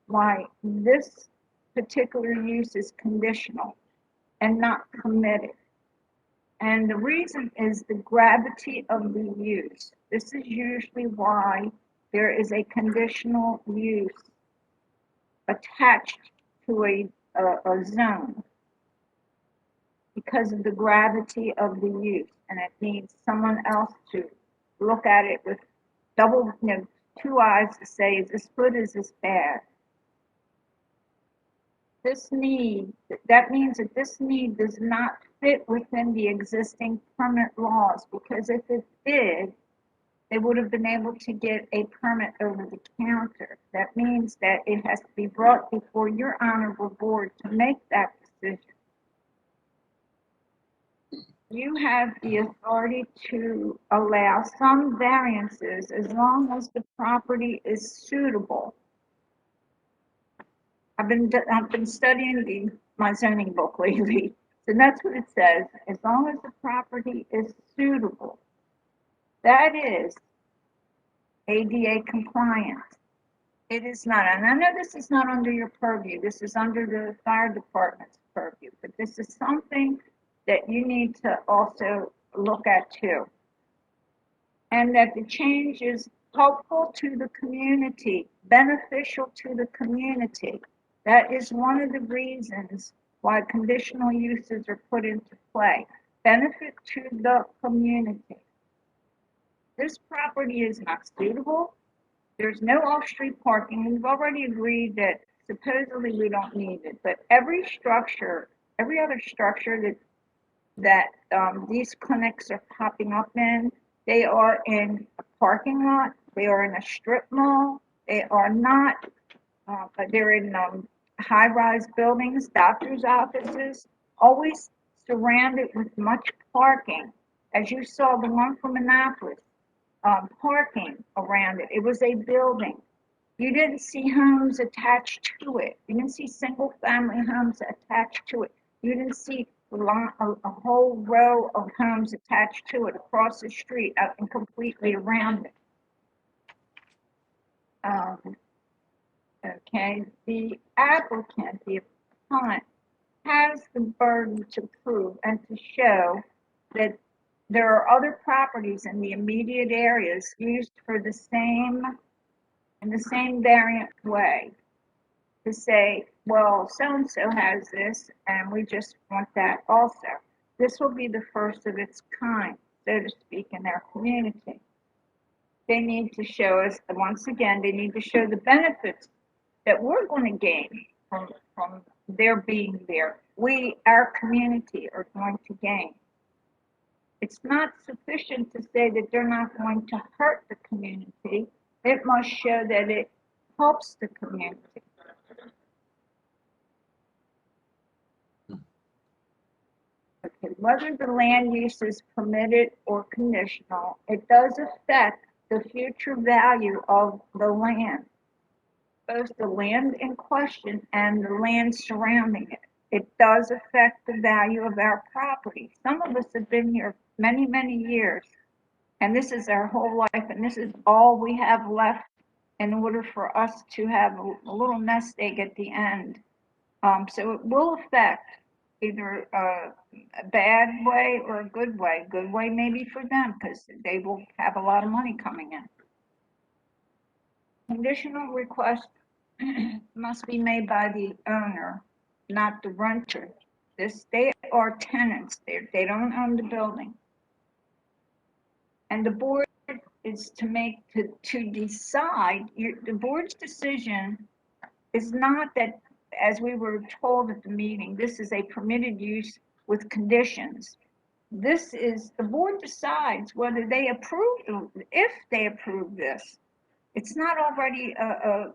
why this particular use is conditional and not permitted. And the reason is the gravity of the use. This is usually why there is a conditional use attached to a zone, because of the gravity of the use, and it needs someone else to look at it with double, two eyes to say, is this good, is this bad? That means that this need does not fit within the existing permit laws, because if it did, they would have been able to get a permit over the counter. That means that it has to be brought before your honorable board to make that decision. You have the authority to allow some variances as long as the property is suitable. I've been studying my zoning book lately, so that's what it says. As long as the property is suitable, that is ADA compliant. It is not, and I know this is not under your purview. This is under the fire department's purview, but this is something that you need to also look at too. And that the change is helpful to the community, beneficial to the community. That is one of the reasons why conditional uses are put into play. Benefit to the community. This property is not suitable. There's no off-street parking. We've already agreed that supposedly we don't need it, but every other structure that these clinics are popping up in, they are in a parking lot, they are in a strip mall, they are not, they're in high-rise buildings, doctor's offices, always surrounded with much parking. As you saw, the one from Annapolis, parking around it. It was a building. You didn't see homes attached to it. You didn't see single-family homes attached to it. You didn't see a whole row of homes attached to it across the street and completely around it. Okay, the applicant, the appellant, has the burden to prove and to show that there are other properties in the immediate areas used for in the same variant way. To say, well, so-and-so has this, and we just want that also. This will be the first of its kind, so to speak, in their community. They need to show us, once again, they need to show the benefits that we're going to gain from their being there. We, our community, are going to gain. It's not sufficient to say that they're not going to hurt the community. It must show that it helps the community. Okay, whether the land use is permitted or conditional, it does affect the future value of the land, both the land in question and the land surrounding it. It does affect the value of our property. Some of us have been here many, many years, and this is our whole life, and this is all we have left in order for us to have a little nest egg at the end. So it will affect either a bad way or a good way. Good way maybe for them because they will have a lot of money coming in. Conditional request must be made by the owner, not the renter. They are tenants. They don't own the building. And the board is to decide. The board's decision is not that, as we were told at the meeting, this is a permitted use with conditions. This is, the board decides whether they approve, if they approve this. It's not already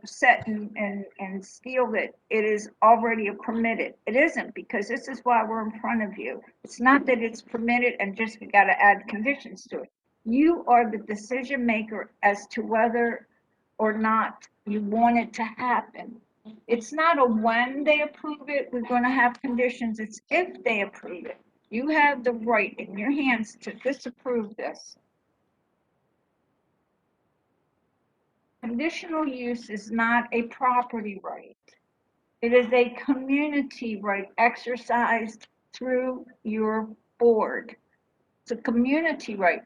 set in steel that it is already permitted. It isn't, because this is why we're in front of you. It's not that it's permitted and just we got to add conditions to it. You are the decision maker as to whether or not you want it to happen. It's not a when they approve it, we're going to have conditions. It's if they approve it. You have the right in your hands to disapprove this. Conditional use is not a property right. It is a community right exercised through your board. It's a community right.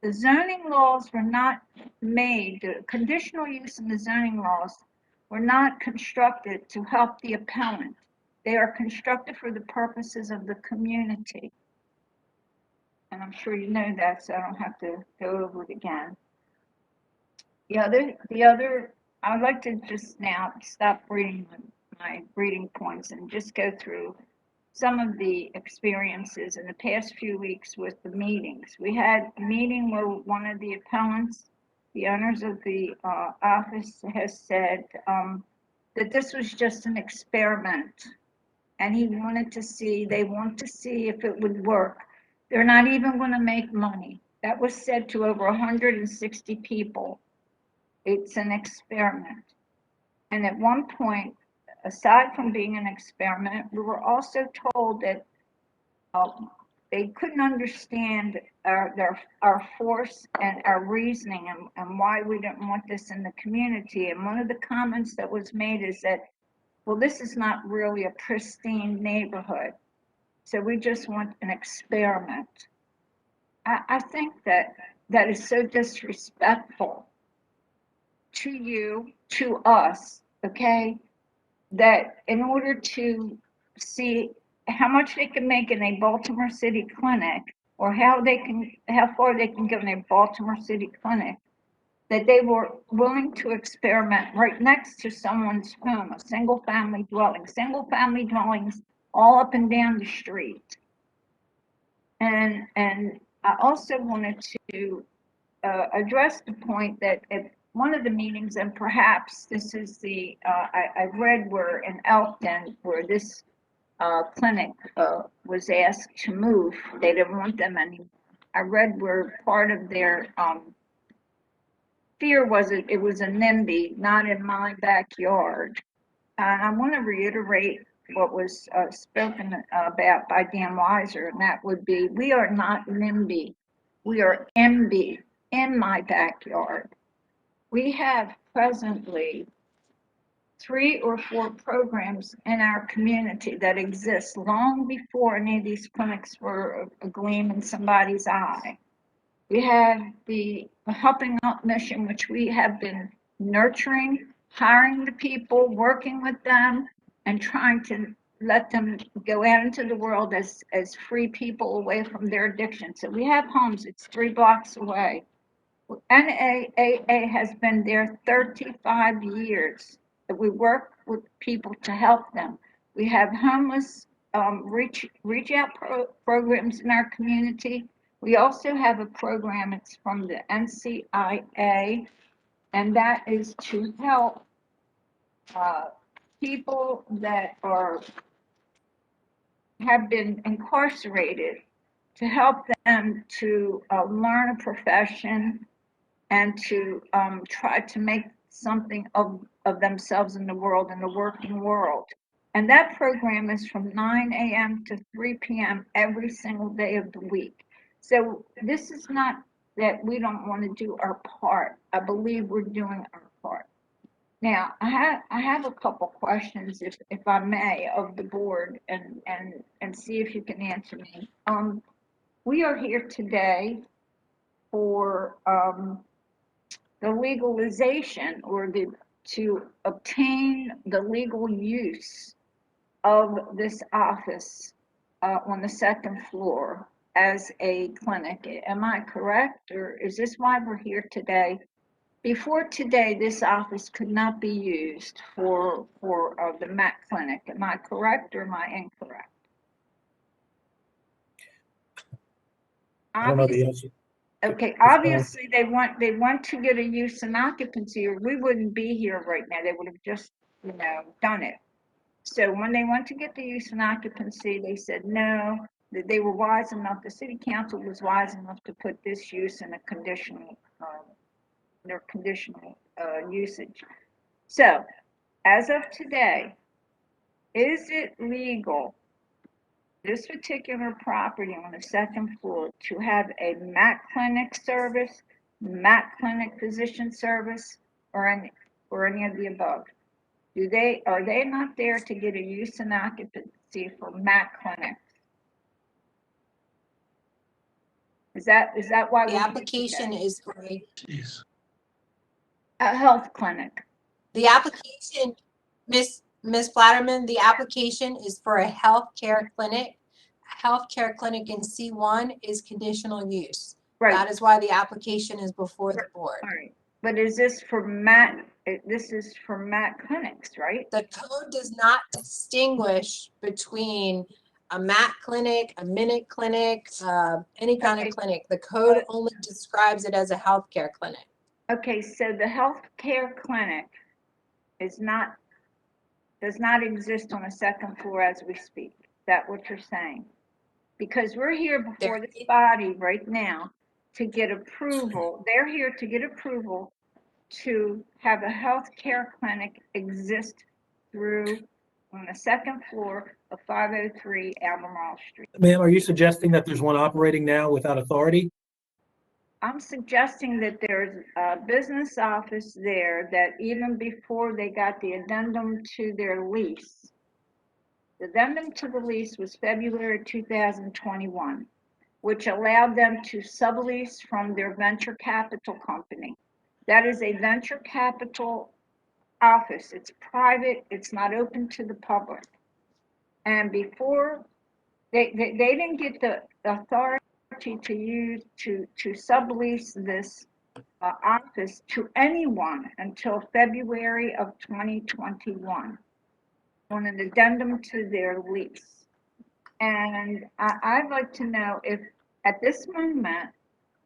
The zoning laws were not made, the conditional use in the zoning laws were not constructed to help the appellant. They are constructed for the purposes of the community. And I'm sure you know that, so I don't have to go over it again. The other, I'd like to just now stop reading my reading points and just go through some of the experiences in the past few weeks with the meetings. We had a meeting where one of the appellants, the owners of the office, has said that this was just an experiment, and he wanted to see, they want to see if it would work. They're not even going to make money. That was said to over 160 people. It's an experiment. And at one point, aside from being an experiment, we were also told that they couldn't understand our force and our reasoning and why we didn't want this in the community. And one of the comments that was made is that, well, this is not really a pristine neighborhood, so we just want an experiment. I think that is so disrespectful to you, to us, okay, that in order to see how much they can make in a Baltimore City clinic, or how far they can go in a Baltimore City clinic, that they were willing to experiment right next to someone's home, a single family dwellings all up and down the street. And I also wanted to address the point that at one of the meetings, and perhaps this is the, I read where in Elkton, where this clinic was asked to move, they didn't want them anymore. I read where part of their fear was it was a NIMBY, not in my backyard. And I want to reiterate what was spoken about by Dan Weiser, and that would be, we are not NIMBY, we are MB, in my backyard. We have presently 3 or 4 programs in our community that exist long before any of these clinics were a gleam in somebody's eye. We have the Helping Out mission, which we have been nurturing, hiring the people, working with them, and trying to let them go out into the world as free people away from their addiction. So we have homes, it's 3 blocks away. NAAA has been there 35 years. We work with people to help them. We have homeless reach out programs in our community. We also have a program, it's from the NCIA, and that is to help people that have been incarcerated, to help them to learn a profession and to try to make something of themselves in the world, in the working world. And that program is from 9 a.m. to 3 p.m. every single day of the week. So this is not that we don't want to do our part. I believe we're doing our part. Now, I have a couple questions, if I may, of the board, and see if you can answer me. We are here today for the legalization, or to obtain the legal use of this office on the 2nd floor as a clinic. Am I correct, or is this why we're here today? Before today, this office could not be used for the MAC clinic. Am I correct, or am I incorrect? I don't know the answer. Okay, obviously they want to get a use and occupancy, or we wouldn't be here right now. They would have just, done it. So when they want to get the use and occupancy, they said, no, that they were wise enough, the city council was wise enough to put this use in a conditional, their conditional usage. So, as of today, is it legal, this particular property on the second floor, to have a MAC clinic service, MAC clinic physician service, or any of the above? Are they not there to get a use and occupancy for MAC clinics? Is that why The we're here application today? is for A health clinic. the application, Miss Flatterman, the application is for a healthcare clinic. A healthcare clinic in C1 is conditional use. Right. That is why the application is before the board. All right. But is this for MAC? This is for MAC clinics, right? The code does not distinguish between a MAC clinic, a minute clinic, any kind of clinic. The code only describes it as a healthcare clinic. Okay, so the healthcare clinic does not exist on the second floor as we speak. Is that what you're saying? Because we're here before this body right now to get approval. They're here to get approval to have a healthcare clinic exist on the second floor of 503 Albemarle Street. Ma'am, are you suggesting that there's one operating now without authority? I'm suggesting that there's a business office there that even before they got the addendum to their lease, the addendum to the lease was February 2021, which allowed them to sublease from their venture capital company. That is a venture capital office. It's private. It's not open to the public. And before they didn't get the authority to sublease this office to anyone until February of 2021 on an addendum to their lease. And I'd like to know if at this moment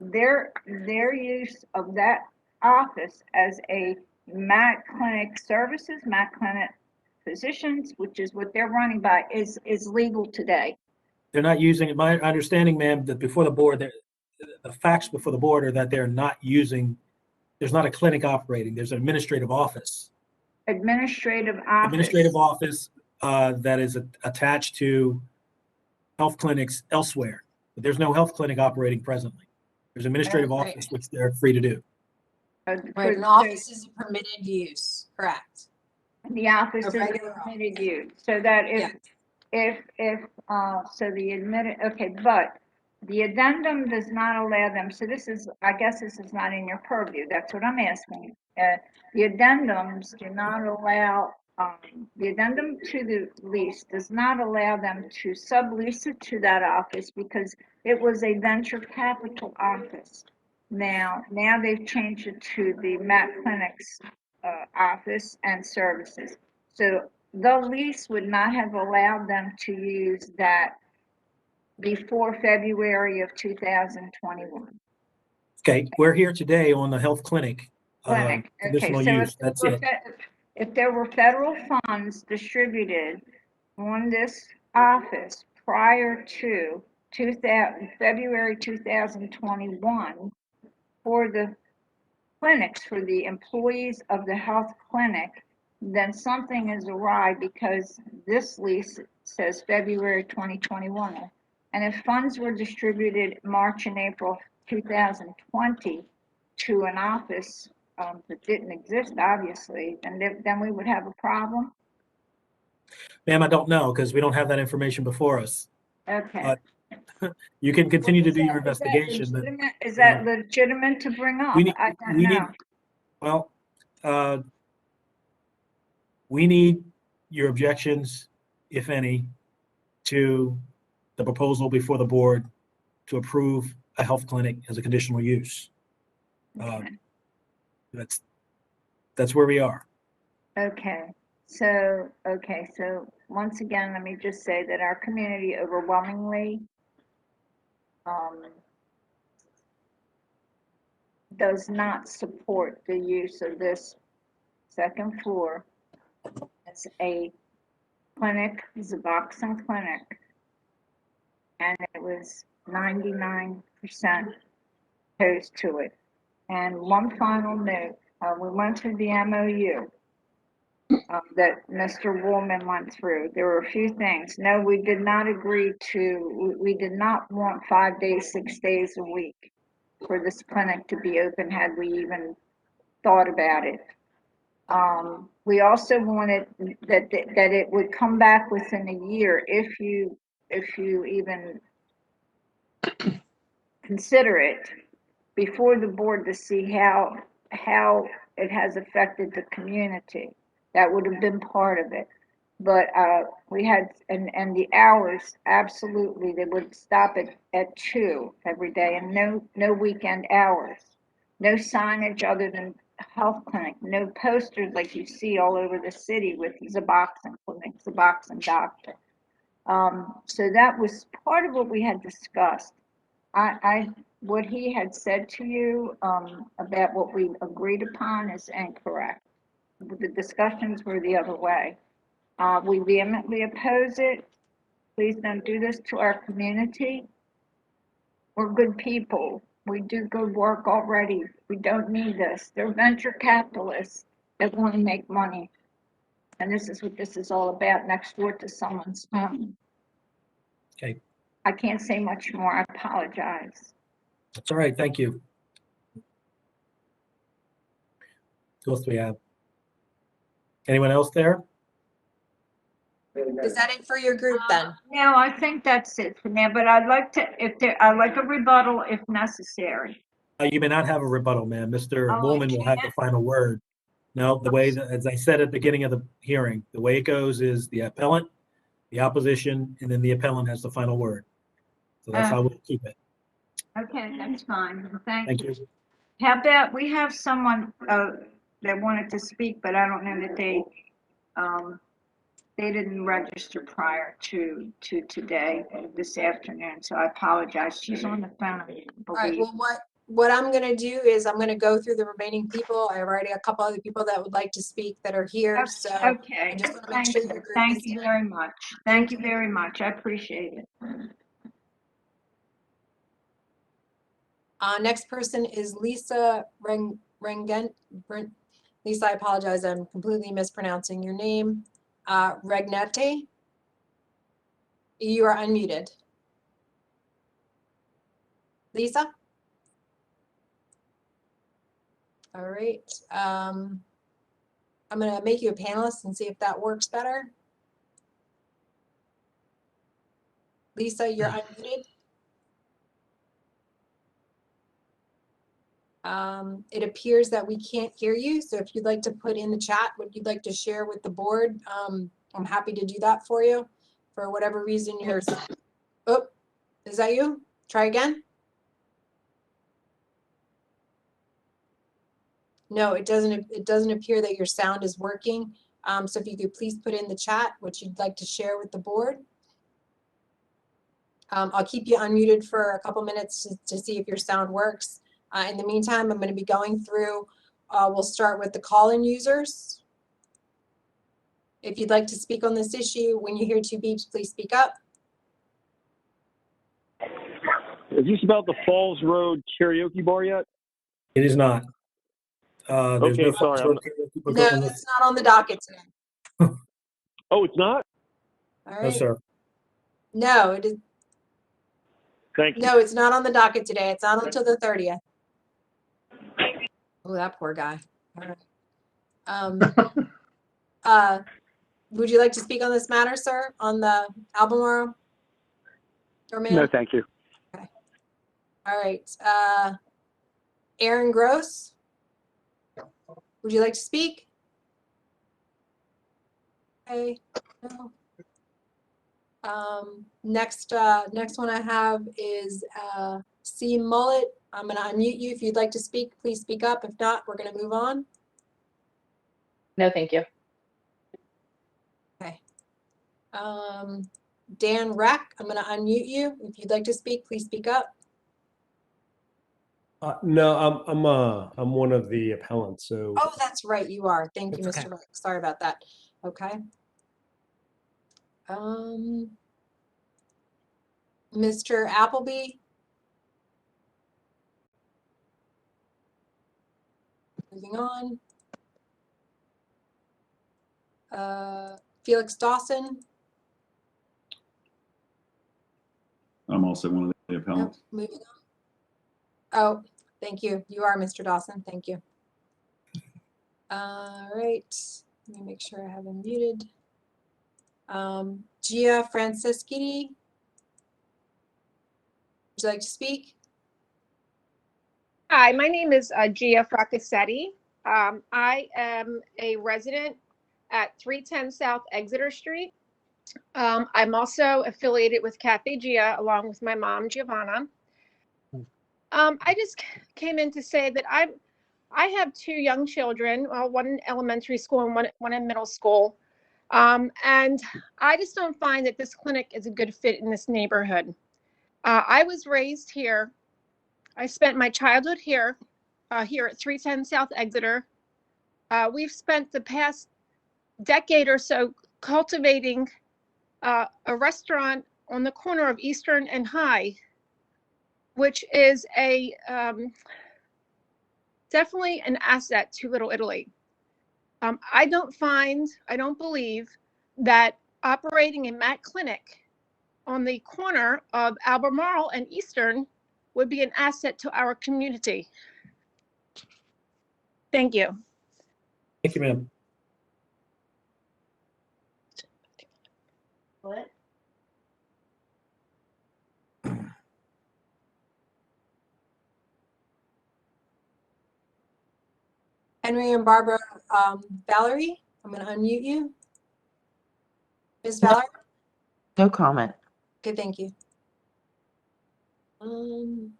their use of that office as a MAC clinic services, MAC clinic physicians, which is what they're running by, is legal today. They're not using it. My understanding, ma'am, that before the board, the facts before the board are that they're not using, there's not a clinic operating, there's an administrative office. Administrative office. Administrative office that is attached to health clinics elsewhere. But there's no health clinic operating presently. There's an administrative Right. office, which they're free to do. Right, an office is a permitted use, correct. The office A is regular permitted use, so that so the admitted, okay, but the addendum does not allow them, so this is, I guess this is not in your purview, that's what I'm asking. The addendums do not allow, the addendum to the lease does not allow them to sublease it to that office because it was a venture capital office. Now they've changed it to the MAC Clinics office and services. So the lease would not have allowed them to use that before February of 2021. Okay, we're here today on the health clinic. Okay, Conditional so use, that's it. if there were federal funds distributed on this office prior to February 2021 for the clinics, for the employees of the health clinic, then something is awry because this lease says February 2021. And if funds were distributed March and April 2020 to an office that didn't exist, obviously, then we would have a problem. Ma'am, I don't know because we don't have that information before us. Okay. You can continue to do your investigation. Is that legitimate to bring up? I don't know. Well, we need your objections, if any, to the proposal before the board to approve a health clinic as a conditional use. Okay. That's where we are. Okay. So once again, let me just say that our community overwhelmingly does not support the use of this second floor as a clinic, Suboxone clinic, and it was 99% opposed to it. And one final note, we went through the MOU that Mr. Woolman went through. There were a few things. No, we did not agree to, we did not want 5 days, 6 days a week for this clinic to be open had we even thought about it. We also wanted that it would come back within a year if you even consider it before the board to see how it has affected the community. That would have been part of it. But we had, and the hours, absolutely, they would stop at 2 every day, and no weekend hours. No signage other than health clinic, no posters like you see all over the city with Suboxone clinic, Suboxone doctor. So that was part of what we had discussed. What he had said to you about what we agreed upon is incorrect. The discussions were the other way. We vehemently oppose it. Please don't do this to our community. We're good people. We do good work already. We don't need this. They're venture capitalists that want to make money. And this is what this is all about, next door to someone's home. Okay. I can't say much more. I apologize. That's all right. Thank you. Who else do we have? Anyone else there? Is that it for your group then? No, I think that's it for now, but I'd like to, I'd like a rebuttal if necessary. You may not have a rebuttal, ma'am. Mr. Oh, Woolman will have the final word. No, the way that, as I said at the beginning of the hearing, the way it goes is the appellant, the opposition, and then the appellant has the final word. So that's how we'll keep it. Okay, that's fine. Thank Thank you. you. How about, we have someone that wanted to speak, but I don't know that they didn't register prior to today, this afternoon, so I apologize. She's on the phone, I All right, believe. well, what I'm gonna do is I'm gonna go through the remaining people. I have already a couple other people that would like to speak that are here, so I Okay, just wanna make thank sure you. your group Thank is you here. very much. Thank you very much. I appreciate it. Next person is Lisa Rengen. Lisa, I apologize, I'm completely mispronouncing your name. Regnete. You are unmuted. Lisa? All right. I'm gonna make you a panelist and see if that works better. Lisa, you're unmuted. It appears that we can't hear you, so if you'd like to put in the chat what you'd like to share with the board, I'm happy to do that for you. For whatever reason you're, oh, is that you? Try again. No, it doesn't appear that your sound is working. So if you could please put in the chat what you'd like to share with the board. I'll keep you unmuted for a couple minutes to see if your sound works. In the meantime, I'm going to be going through, we'll start with the call-in users. If you'd like to speak on this issue, when you hear 2 beeps, please speak up. Is this about the Falls Road karaoke bar yet? It is not. There's Okay, no sorry. No, that's not on the docket today. Oh, it's not? All right. No, sir. No, it is. Thank you. No, it's not on the docket today. It's not until the 30th. Oh, that poor guy. All right. Would you like to speak on this matter, sir, on the Albemarle? Or ma'am? No, thank you. Okay. All right. Aaron Gross, would you like to speak? Okay. No. Next one I have is C. Mullet. I'm going to unmute you. If you'd like to speak, please speak up. If not, we're going to move on. No, thank you. Okay. Dan Reck, I'm going to unmute you. If you'd like to speak, please speak up. No, I'm one of the appellants. So. Oh, that's right. You are. Thank you, That's Mr. okay. Reck. Sorry about that. Okay. Mr. Appleby? Moving on. Felix Dawson? I'm also one of the appellants. Nope, moving on. Oh, thank you. You are Mr. Dawson. Thank you. All right. Let me make sure I have him muted. Gia Francischetti? Would you like to speak? Hi, my name is Gia Fracasetti. I am a resident at 310 South Exeter Street. I'm also affiliated with Cafe Gia along with my mom, Giovanna. I just came in to say that I have two young children, one in elementary school and one in middle school. And I just don't find that this clinic is a good fit in this neighborhood. I was raised here. I spent my childhood here at 310 South Exeter. We've spent the past decade or so cultivating a restaurant on the corner of Eastern and High, which is a definitely an asset to Little Italy. I don't believe that operating a MAT clinic on the corner of Albemarle and Eastern would be an asset to our community. Thank you. Thank you, ma'am. What? Henry and Barbara, Valerie, I'm going to unmute you. Ms. Valerie? No comment. Okay, thank you. And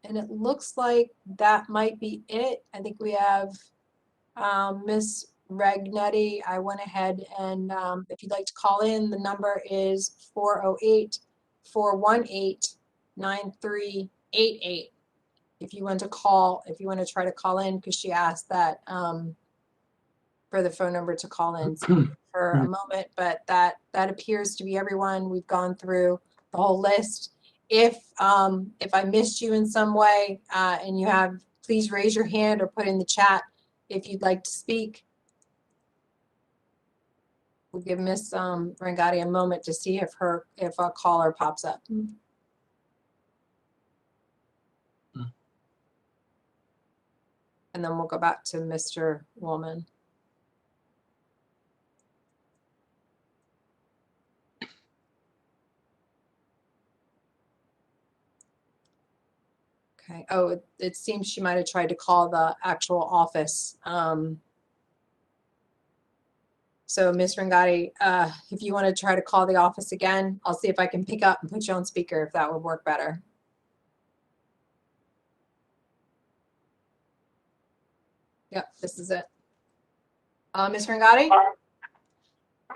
it looks like that might be it. I think we have Ms. Regnetti. I went ahead and if you'd like to call in, the number is 408-418-9388. If you want to try to call in, because she asked that for the phone number to call in for a moment, but that appears to be everyone. We've gone through the whole list. If I missed you in some way and you have, please raise your hand or put in the chat if you'd like to speak. We'll give Ms. Rangati a moment to see if a caller pops up. And then we'll go back to Mr. Woolman. Okay. Oh, it seems she might have tried to call the actual office. So Ms. Rangati, if you want to try to call the office again, I'll see if I can pick up and put you on speaker if that would work better. Yep, this is it. Ms. Rangati?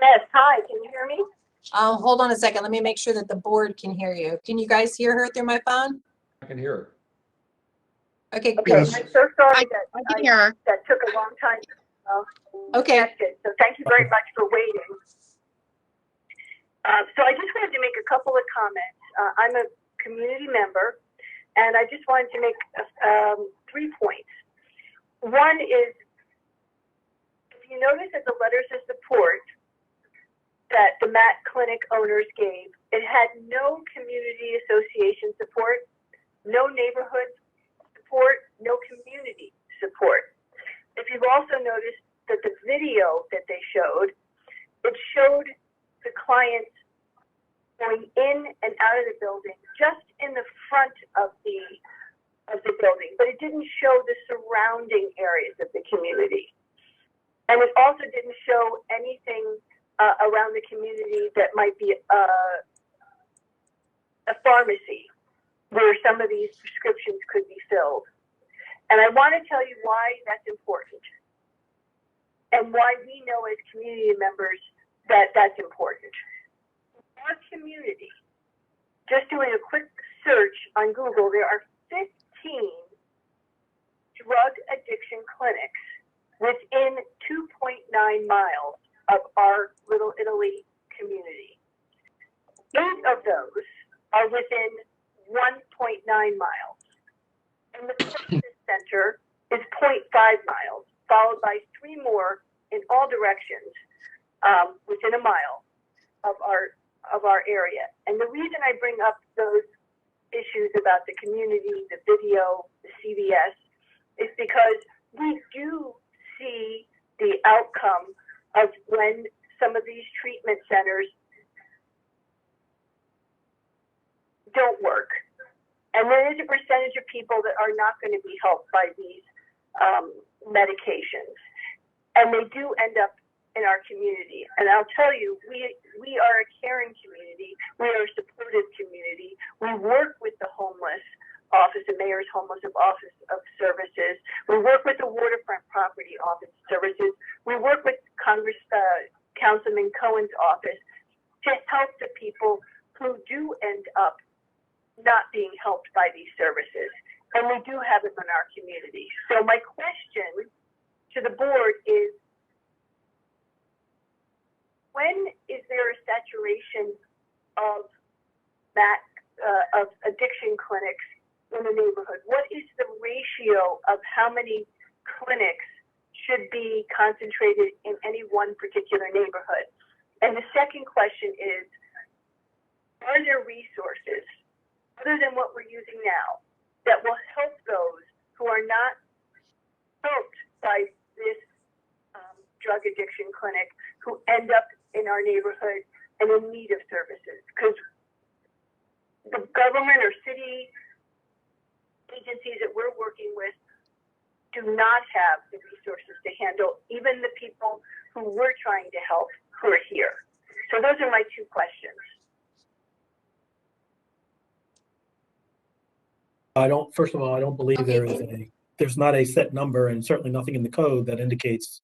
Yes, hi, can you hear me? Hold on a second. Let me make sure that the board can hear you. Can you guys hear her through my phone? I can hear her. Okay, Okay, I'm so sorry that that took a long time. Okay. So thank you very much for waiting. So I just wanted to make a couple of comments. I'm a community member, and I just wanted to make 3 points. One is, if you notice that the letters of support that the MAT clinic owners gave, it had no community association support, no neighborhood support, no community support. If you've also noticed that the video that they showed, it showed the clients going in and out of the building just in the front of the building, but it didn't show the surrounding areas of the community. And it also didn't show anything around the community that might be a pharmacy where some of these prescriptions could be filled. And I want to tell you why that's important and why we know as community members that that's important. Our community, just doing a quick search on Google, there are 15 drug addiction clinics within 2.9 miles of our Little Italy community. 8 of those are miles. And the closest center is 0.5 miles, followed by 3 more in all directions within a mile of our area. And the reason I bring up those issues about the community, the video, the CVS, is because we do see the outcome of when some of these treatment centers don't work. And there is a percentage of people that are not going to be helped by these medications. And they do end up in our community. And I'll tell you, we are a caring community. We are a supportive community. We work with the homeless office, the mayor's homeless office of services. We work with the waterfront property office services. We work with Councilman Cohen's office to help the people who do end up not being helped by these services. And we do have them in our community. So my question to the board is, when is there a saturation of addiction clinics in the neighborhood? What is the ratio of how many clinics should be concentrated in any one particular neighborhood? And the second question is, are there resources other than what we're using now that will help those who are not helped by this drug addiction clinic, who end up in our neighborhood and in need of services? Because the government or city agencies that we're working with do not have the resources to handle even the people who we're trying to help who are here. So those are my 2 questions. First of all, I don't believe there's not a set number, and certainly nothing in the code that indicates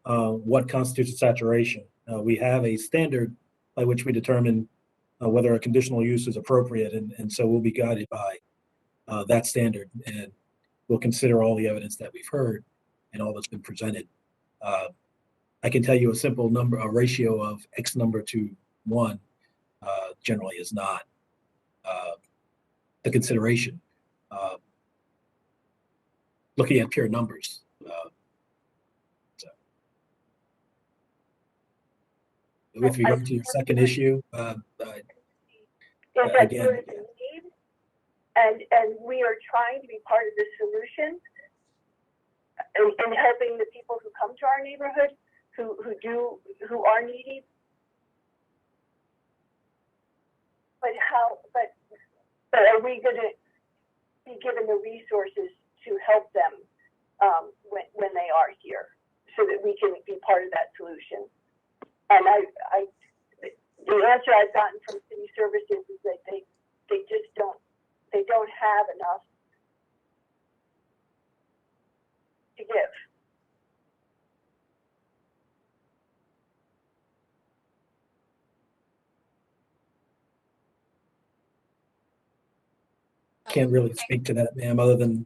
what constitutes a saturation. We have a standard by which we determine whether a conditional use is appropriate, and so we'll be guided by that standard, and we'll consider all the evidence that we've heard and all that's been presented. I can tell you a simple number, a ratio of X number to 1 generally is not the consideration. Looking at pure numbers. With regard to your second issue, is that again, there is a need, and we are trying to be part of the solution and helping the people who come to our neighborhood who are needy. But are we going to be given the resources to help them when they are here, so that we can be part of that solution? And the answer I've gotten from city services is that they just don't have enough to give. can't really speak to that, ma'am, other than,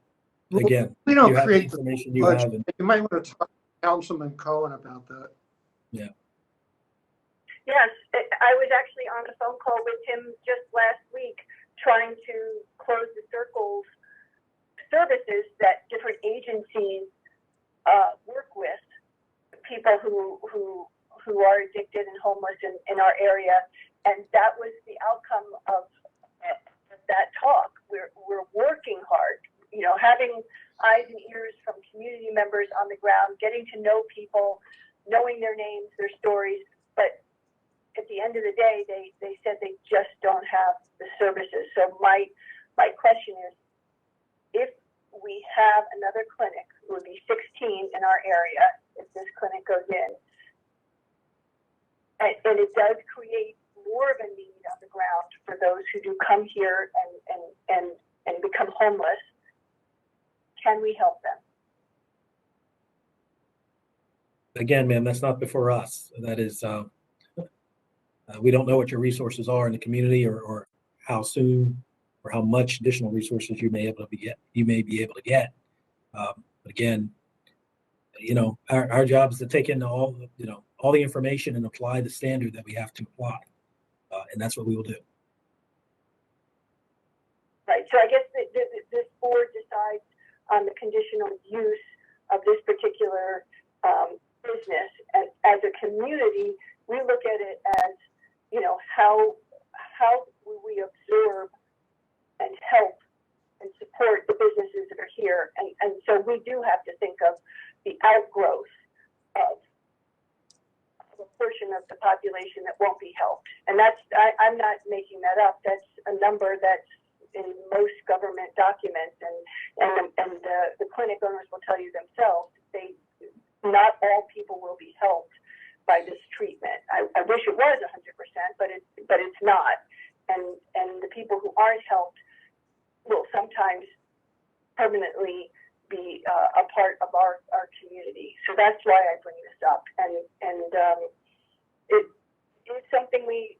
again, We don't you have the create the information you budget. have. And, You might want to talk to Councilman Cohen about that. yeah. Yes, I was actually on a phone call with him just last week, trying to close the circles services that different agencies work with people who are addicted and homeless in our area, and that was the outcome of that talk. We're working hard, having eyes and ears from community members on the ground, getting to know people, knowing their names, their stories, but at the end of the day, they said they just don't have the services. So my question is, if we have another clinic, it would be 16 in our area if this clinic goes in, and it does create more of a need on the ground for those who do come here and become homeless. Can we help them? Again, ma'am, that's not before us. That is, we don't know what your resources are in the community, or how soon or how much additional resources you may be able to get. But again, our job is to take in all the information and apply the standard that we have to apply, and that's what we will do. Right. So I guess the this board decides on the conditional use of this particular business, and as a community, we look at it as, you know, how will we absorb and help and support the businesses that are here, and so we do have to think of the outgrowth of a portion of the population that won't be helped. And that's, I'm not making that up. That's a number that's in most government documents, and the clinic owners will tell you themselves, not all people will be helped by this treatment. I wish it was 100%, but it's not. And the people who aren't helped will sometimes permanently be a part of our community. So that's why I bring this up. And it's something we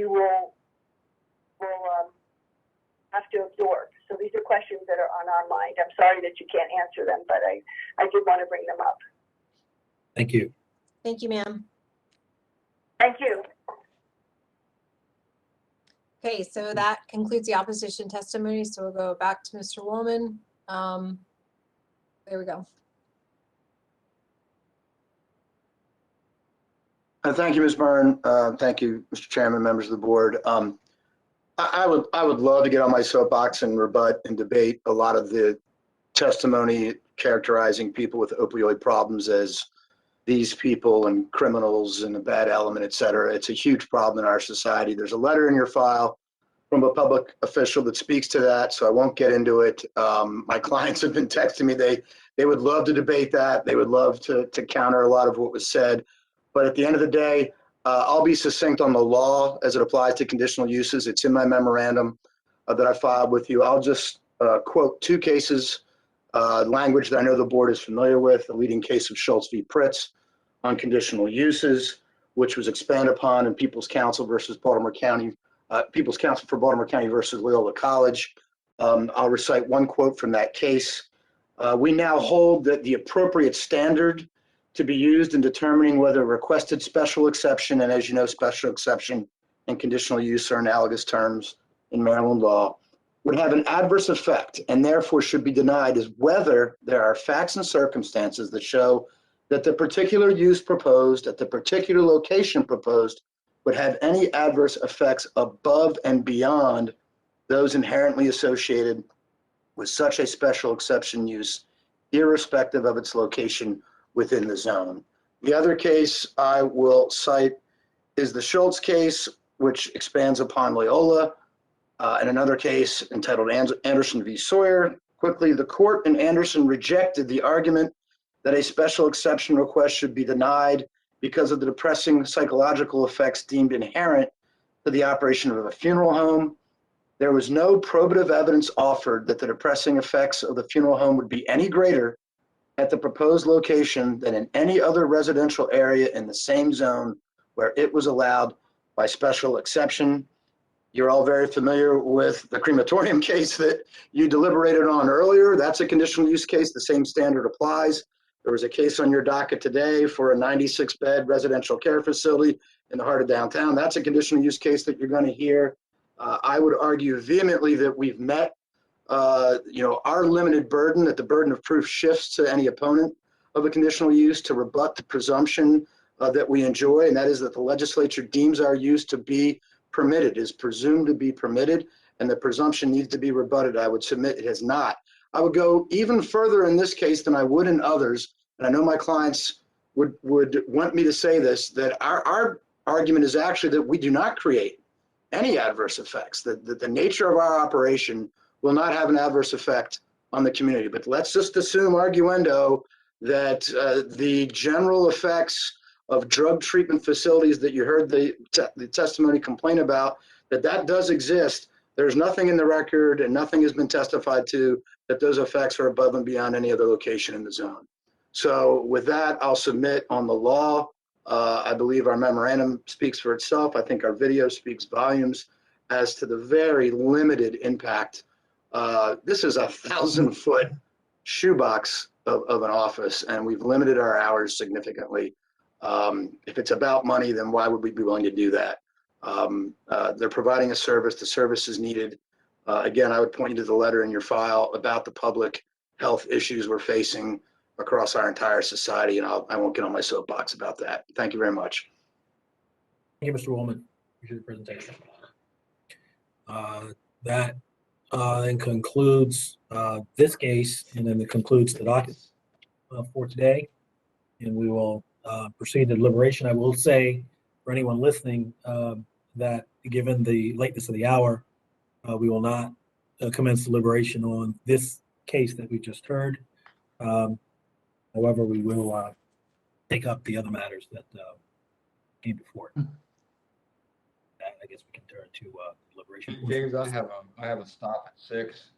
will have to absorb. So these are questions that are on our mind. I'm sorry that you can't answer them, but I did want to bring them up. Thank you. Thank you, ma'am. Thank you. Okay, so that concludes the opposition testimony. So we'll go back to Mr. Woolman. There we go. Thank you, Ms. Byrne. Thank you, Mr. Chairman, members of the board. I would love to get on my soapbox and rebut and debate a lot of the testimony characterizing people with opioid problems as these people and criminals and a bad element, et cetera. It's a huge problem in our society. There's a letter in your file from a public official that speaks to that, so I won't get into it. My clients have been texting me. They would love to debate that. They would love to counter a lot of what was said. But at the end of the day, I'll be succinct on the law as it applies to conditional uses. It's in my memorandum that I filed with you. I'll just quote two cases, language that I know the board is familiar with, the leading case of Schultz v. Pritz on conditional uses, which was expanded upon in People's Counsel versus Baltimore County, People's Counsel for Baltimore County versus Loyola College. I'll recite one quote from that case. We now hold that the appropriate standard to be used in determining whether a requested special exception, and as you know, special exception and conditional use are analogous terms in Maryland law, would have an adverse effect and therefore should be denied, is whether there are facts and circumstances that show that the particular use proposed at the particular location proposed would have any adverse effects above and beyond those inherently associated with such a special exception use, irrespective of its location within the zone. The other case I will cite is the Schultz case, which expands upon Loyola, and another case entitled Anderson v. Sawyer. Quickly, the court in Anderson rejected the argument that a special exception request should be denied because of the depressing psychological effects deemed inherent to the operation of a funeral home. There was no probative evidence offered that the depressing effects of the funeral home would be any greater at the proposed location than in any other residential area in the same zone where it was allowed by special exception. You're all very familiar with the crematorium case that you deliberated on earlier. That's a conditional use case. The same standard applies. There was a case on your docket today for a 96-bed residential care facility in the heart of downtown. That's a conditional use case that you're going to hear. I would argue vehemently that we've met our limited burden, that the burden of proof shifts to any opponent of a conditional use to rebut the presumption that we enjoy, and that is that the legislature deems our use to be permitted, is presumed to be permitted, and the presumption needs to be rebutted. I would submit it has not. I would go even further in this case than I would in others, and I know my clients would want me to say this, that our argument is actually that we do not create any adverse effects, that the nature of our operation will not have an adverse effect on the community. But let's just assume, arguendo, that the general effects of drug treatment facilities that you heard the testimony complain about, that does exist. There's nothing in the record and nothing has been testified to that those effects are above and beyond any other location in the zone. So with that, I'll submit on the law. I believe our memorandum speaks for itself. I think our video speaks volumes as to the very limited impact. This is a 1,000-foot shoebox of an office, and we've limited our hours significantly. If it's about money, then why would we be willing to do that? They're providing a service. The service is needed. Again, I would point you to the letter in your file about the public health issues we're facing across our entire society, and I won't get on my soapbox about that. Thank you very much. Thank you, Mr. Woolman. Appreciate the presentation. That then concludes this case, and then it concludes the docket for today. And we will proceed to deliberation. I will say for anyone listening that given the lateness of the hour, we will not commence deliberation on this case that we just heard. However, we will take up the other matters that came before. I guess we can turn to deliberation. James, I have a stop at 6.